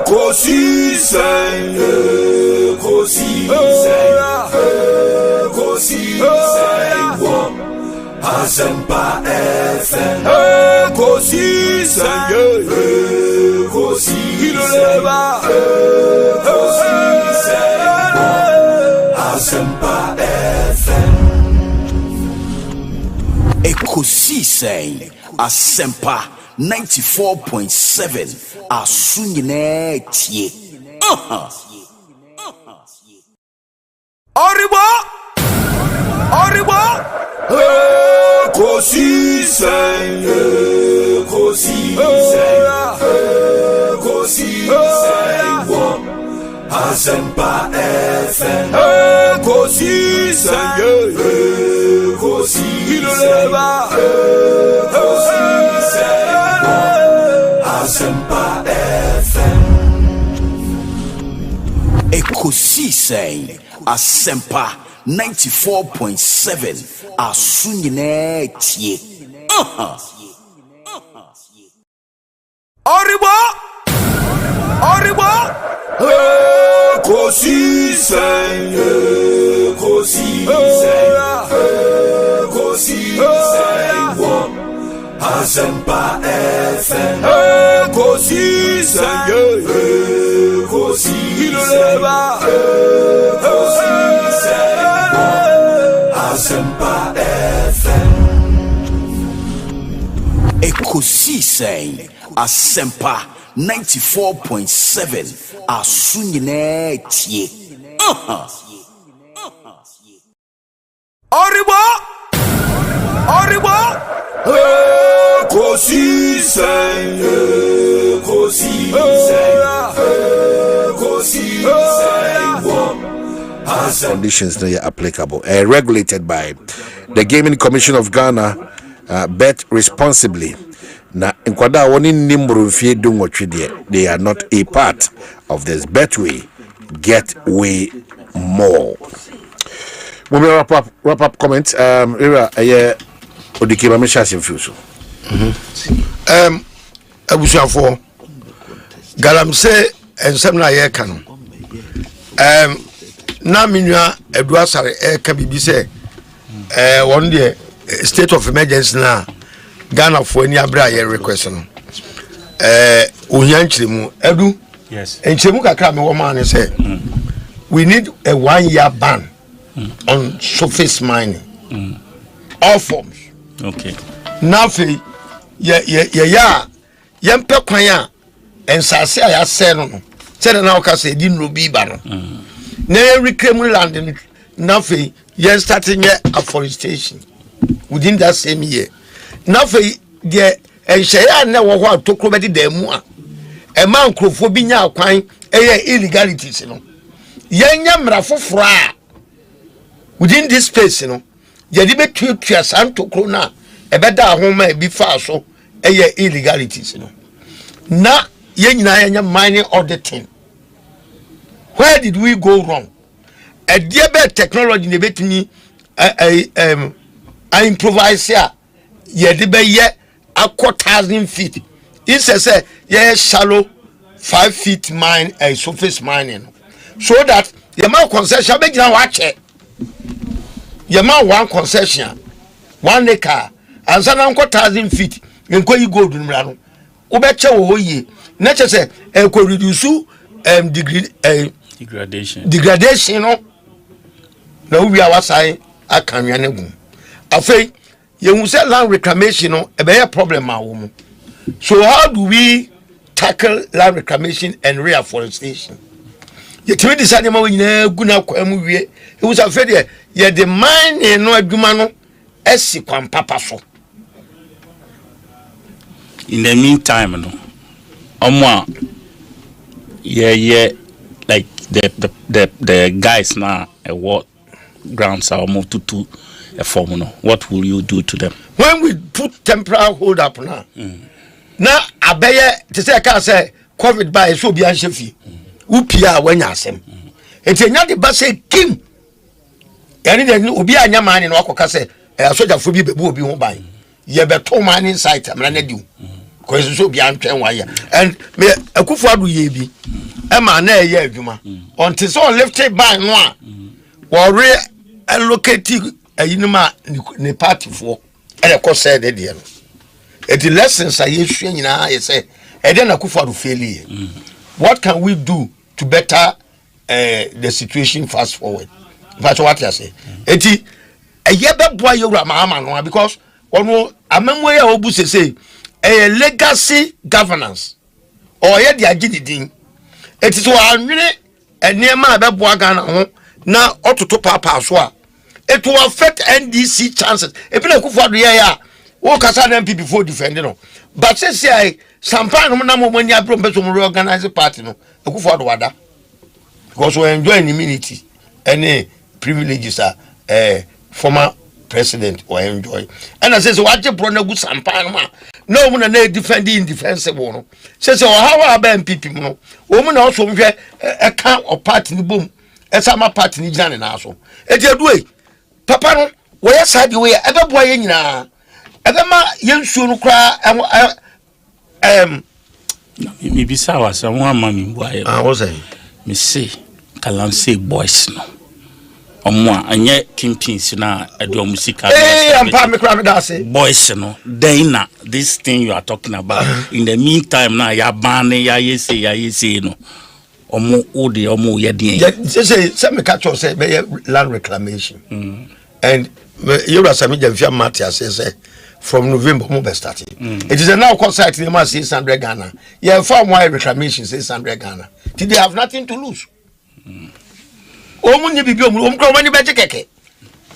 Ekosiisen Asempa FM Ekosiisen Asempa FM Ekosiisen Asempa 94.7 Asunyine tie. Oribo Ekosiisen Asempa FM Ekosiisen Asempa FM Ekosiisen Asempa 94.7 Asunyine tie. Oribo Ekosiisen Asempa FM Ekosiisen Asempa FM. Ekosiisen Asempa 94.7 Asunyine tie. Oribo Ekosiisen conditions that are applicable, regulated by the Gaming Commission of Ghana. Bet responsibly. Na inkwada woni nimru fie dungotwe de, they are not a part of this. Betway, get way more. We will wrap up comments. Era odikima meshasim fuso. Assafuah galamse ensem na ye ka no. Na minua eduasare ka bibi se won de state of emergency na Ghana for any abra ye request no ohyanchiremu edu yes enchiremu kakra me wo man say we need a 1 year ban on surface mining all forms. Okay, now fe ya yempe kwan a ensase a ya se no se na o ka se di no bi ba no na reclaim land now fe yen starting afforestation within that same year. Now for the enshaya na wo ho atokro be de mu a e man krofo bi nya akwan illegalities no yenya mra foforo a within this space no ye di betuatua santokro na e be da ho ma bi fa so illegalities no na yenyina yenya mining auditing. Where did we go wrong? A dear technology ne betumi I improvise here. Ye de be ye a 1,000 feet. It says ye shallow 5 feet mine a surface mining. So that ye man concession be gina watch it. Ye man one concession 1 acre and so 1,000 feet nko yi gold numra no. Obeche wo ye. Na che say e ko reduce degradation no. Na we are wasai akanwa ne gu. Afei you say land reclamation no e be a problem a wo. So how do we tackle land reclamation and reforestation? You tell me this animal when you go na kwamu wie. It was afraid ye the mine no adwuma no esi kwan papa so. In the meantime no omwa yeah like the guys now what grounds are moved to a form. What will you do to them? When we put temporary hold up now, now abeye to say I can say COVID by so be anshefi. Upia when yasem. It's a nyadi ba say kim. Yani de obi anya man no akoka say soja fo bi bebu obi ho ban. Ye beto mining site amra na diu. Because so be antwen wa ya. And me akufo adu ye bi. E ma na ye adwuma. Until so lifted by no a. Wo allocate ayinuma ne party for e ko say de no it lessons are issue nyina I say e de na kufa failure. What can we do to better the situation fast forward? That's what I say. Eti e ye be boy yura ma no because ono amamwe ya obu say a legacy governance or ye dia gididin it is so anwene enema be boa Ghana ho na ototo papa so a it will affect NDC chances. If you look for the year, what can say MPP before defending no? But say Sampan no na when you are organize a party no. Look for the water because we enjoy immunity any privileges are former president or enjoy. And I say so what you brought no good Sampan ma. No one na defending indefensible no. Say how about MPP no? Woman also we a count of party ni boom. Esama party ni jana na so. E dey do Papa no we side we ebe boy nyina ebe ma yensuo no kra me bisa wa so won ma me boy what say me say kalanse boys no omo anye kimpins na edo musika am pa me kra me da say boys no then na this thing you are talking about in the meantime na ya ban ya yesi no omo yedin. Say me catch say land reclamation. And you are some Jamfia Matia say from November mo be starting. It is a now cost site they must 600 Ghana. Yeah, farm wide reclamation 600 Ghana. They have nothing to lose. Omo nyi bibi omo kro mani be keke.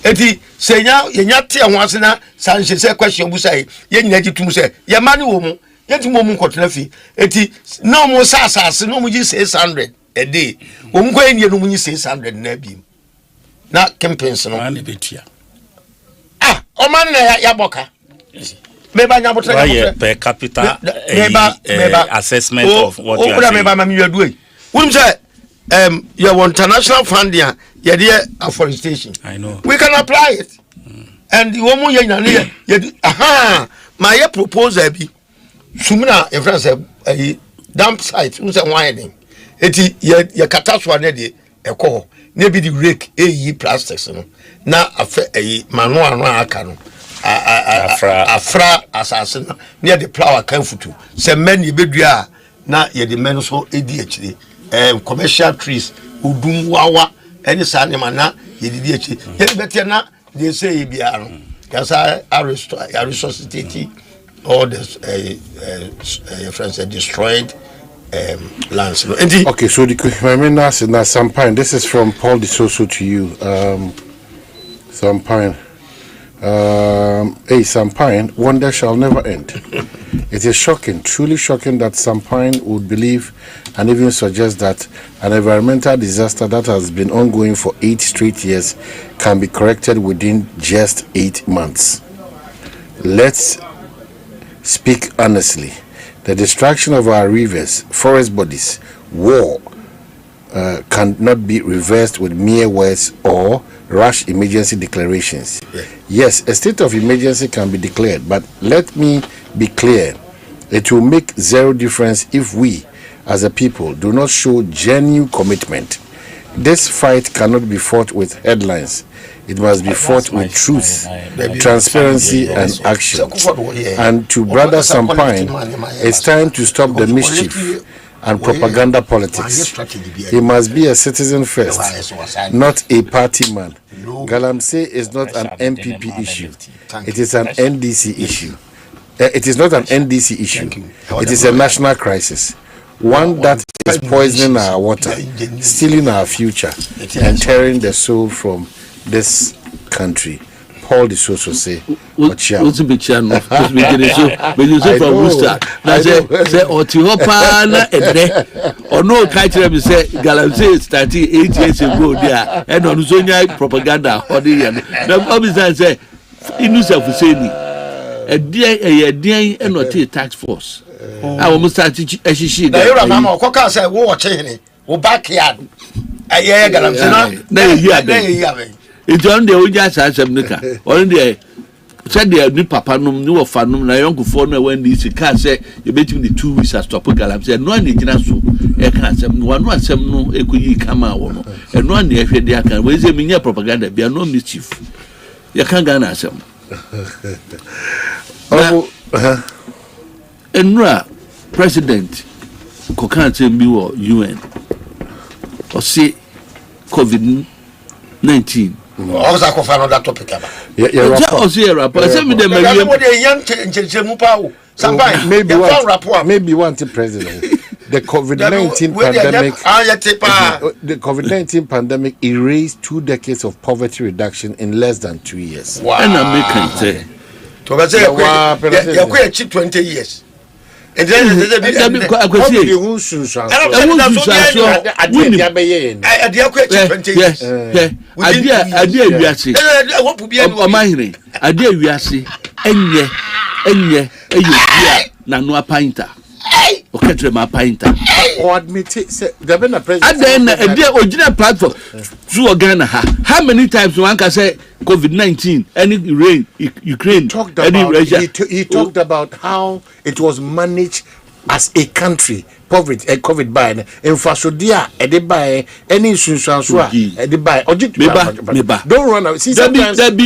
Eti senya yenya te anwase na sanche say question bu say ye nyina gitum say ye mani wo mu ye ti mo mu nkotena fi eti na mo sasase no mo gi 600 a day wo mu kwa enie no mo gi 600 na bi na campaigns no na betua o man na ya boka meba nya botra per capita assessment of what you are saying meba ma mi yadu e wum say you want international fund here afforestation. I know. We can apply it. And the woman my proposal be sumina in France a dump site who's a whining. Eti ya catastrophe ne de eko maybe the rake plastics no na afa manual no aka no afra assassin near the plow kan futu se men ye bedua na ye the men so edi akire commercial trees udum wawa any sanima na ye didi echi ye betia na they say e bia no kasa resuscitate all this friends destroyed lands no. Okay, so the na Sampine, this is from Paul de Soso to you. Sampine, Sampine, wonder shall never end. It is shocking, truly shocking that Sampine would believe and even suggest that an environmental disaster that has been ongoing for 8 straight years can be corrected within just 8 months. Let's speak honestly. The destruction of our rivers, forest bodies, war cannot be reversed with mere words or rash emergency declarations. Yes, a state of emergency can be declared, but let me be clear. It will make zero difference if we, as a people, do not show genuine commitment. This fight cannot be fought with headlines. It must be fought with truth, transparency, and action. And to Brother Sampine, it's time to stop the mischief and propaganda politics. He must be a citizen first, not a party man. Galamsey is not an MPP issue. It is an NDC issue. It is not an NDC issue. It is a national crisis. One that is poisoning our water, stealing our future, and tearing the soul from this country. Paul de Soso say, what's a bit channel? But you say from Worcester, say Otihopa or no catcher, say Galamsey starting 8 years ago there, and on Zonia propaganda, or the end. The officer say, Inusa Fuseni, a dear and not a tax force. I almost started as she did. Mamma, Coca said, watching, or backyard. A year, it's on the Ojas as a nica. On the said the new papa no of Fanum, na young phone when this car say you between the 2 weeks as top galam said no any so a can't one was some no equi come out and one the FA can raise a mini propaganda be no mischief. You can't get answer. Enra president Kokante Mbiwo UN or say COVID-19. Also, I can find that topic. Maybe one president. The COVID-19 pandemic. The COVID-19 pandemic erased 2 decades of poverty reduction in less than 2 years. Wow. And I make it 20 years. And then or admit it, the president. And then a original platform through Ghana. How many times one can say COVID-19, any rain, Ukraine, talked about, he talked about how it was managed as a country. Poverty, a COVID by infrastructure, a buy any insurance, a buy. Don't run out. See, sometimes what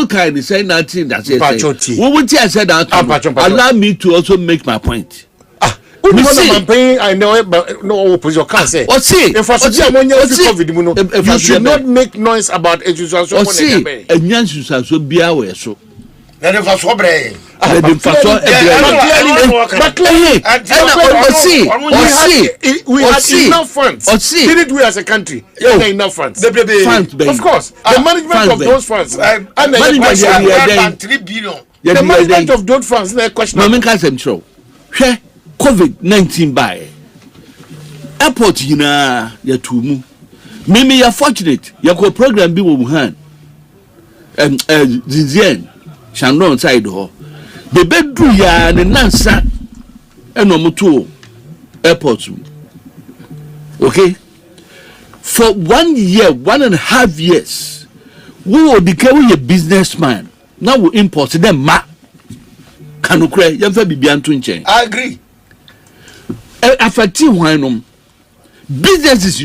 kind of say nothing? That's it. What would I say that? Allow me to also make my point. me say I know but no opposition can say o see if I say ammonia COVID mu no you should not make noise about education so enyan susaso bia we so na de fa so bre we have enough funds. Didn't we as a country? Enough funds. Of course. The management of those funds. And the 3 billion. The management of those funds. No question. COVID-19 by airport yina ya tumu. Mimi ya fortunate ya ko program bi wo Wuhan. Zizien Shandong side ho. Bebedu ya ne nansa eno mutu airport. Okay, for 1 year, 1.5 years, we will become a businessman. Now we import them ma. Kanukre, yamfa bibiantu nchen. I agree. Affecting why businesses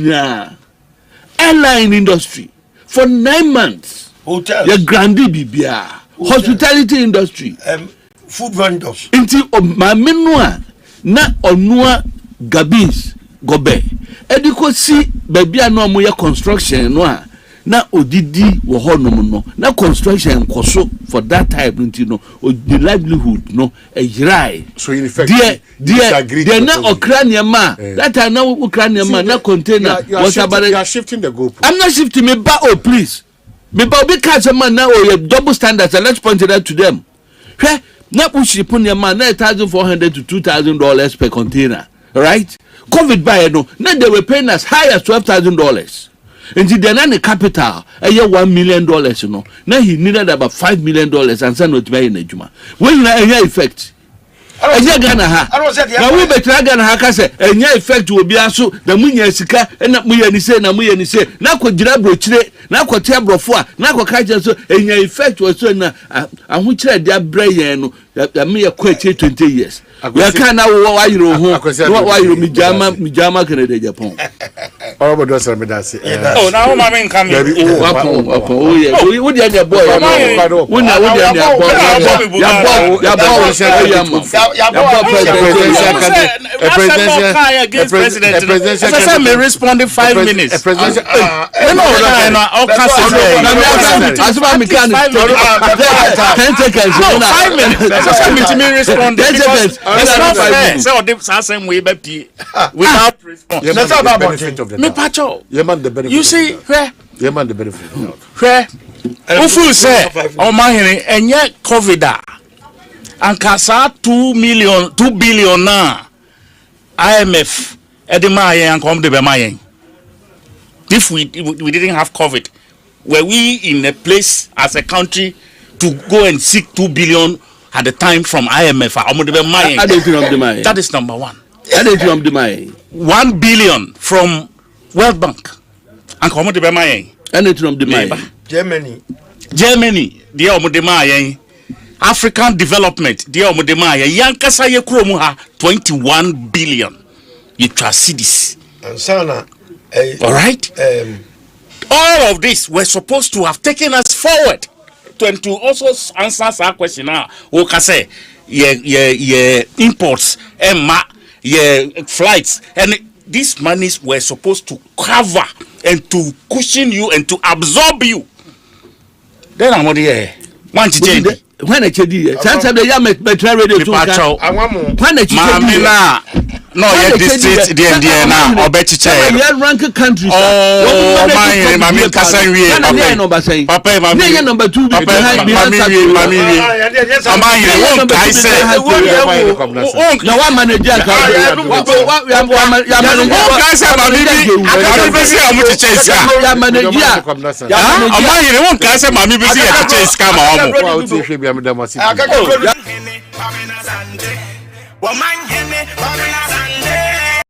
airline industry for 9 months. Hotels. Ya grandi bibia. Hospitality industry. Food vendors. Inti mamenua na onua gabins gobe. Ediko si baby ano mo ya construction no a na odidi wo honom no na construction koso for that type nti no the livelihood no yirai so in effect there na Ukraine ma that time na Ukraine ma na container was about you are shifting the goal. I'm not shifting me ba oh please me ba obi catch man na oh double standards and let's point it out to them na push put your man $1,400 to $2,000 per container, right? COVID by no, now they were paying as high as $12,000. And then the capital, $1 million, you know. Now he needed about $5 million and send it to buy in a juma. When you have effect. And you gonna have. Now we better gonna have say, and your effect will be also the Munya Sika and not Muya say, Namuya say, Nako Jirabro Chile, Nako Tabro Foa, Nako Kaja, and your effect was so and which I their brain, that me a quite 20 years. We are kind of why you Mijama Canada Japan. Oh, but that's what I say. Oh, now my man coming. Oh, yeah. Would you have your boy? May respond in 5 minutes. It's not fair. So the same way without response. You see, where the benefit. Where Ufu say Omanhene enye COVID and kasa 2 billion na IMF edema yen come de be mayen. If we didn't have COVID, were we in a place as a country to go and seek 2 billion at the time from IMF? That is number one. 1 billion from World Bank and come to Germany, dear Omodema, African development, dear Omodema, Yankasa Yekromuha, 21 billion. You trust cities. And Sana, all right? All of this were supposed to have taken us forward. To also answer our question now, okay, say, yeah, imports, flights, and these monies were supposed to cover and to cushion you and to absorb you. Then I'm here. One to change. When I tell you, sometimes they are better radio to no, yet this street, the now, or better chair. Rank countries. Oh, my cousin, Papa, my number 2 behind me. I say, no one manager. Omanhene Kwabena Asante.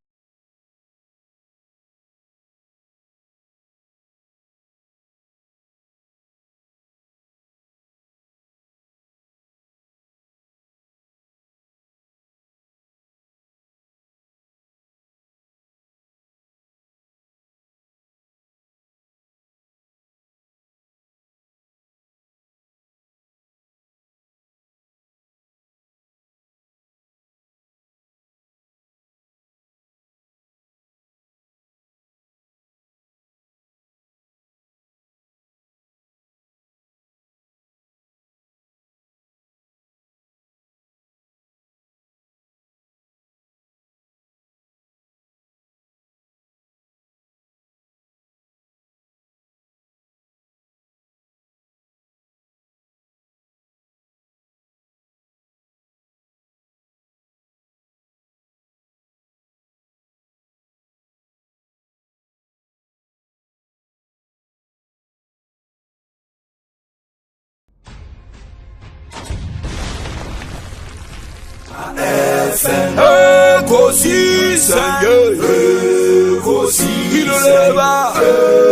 Ekosiisen, Ekosiisen, Ekosiisen.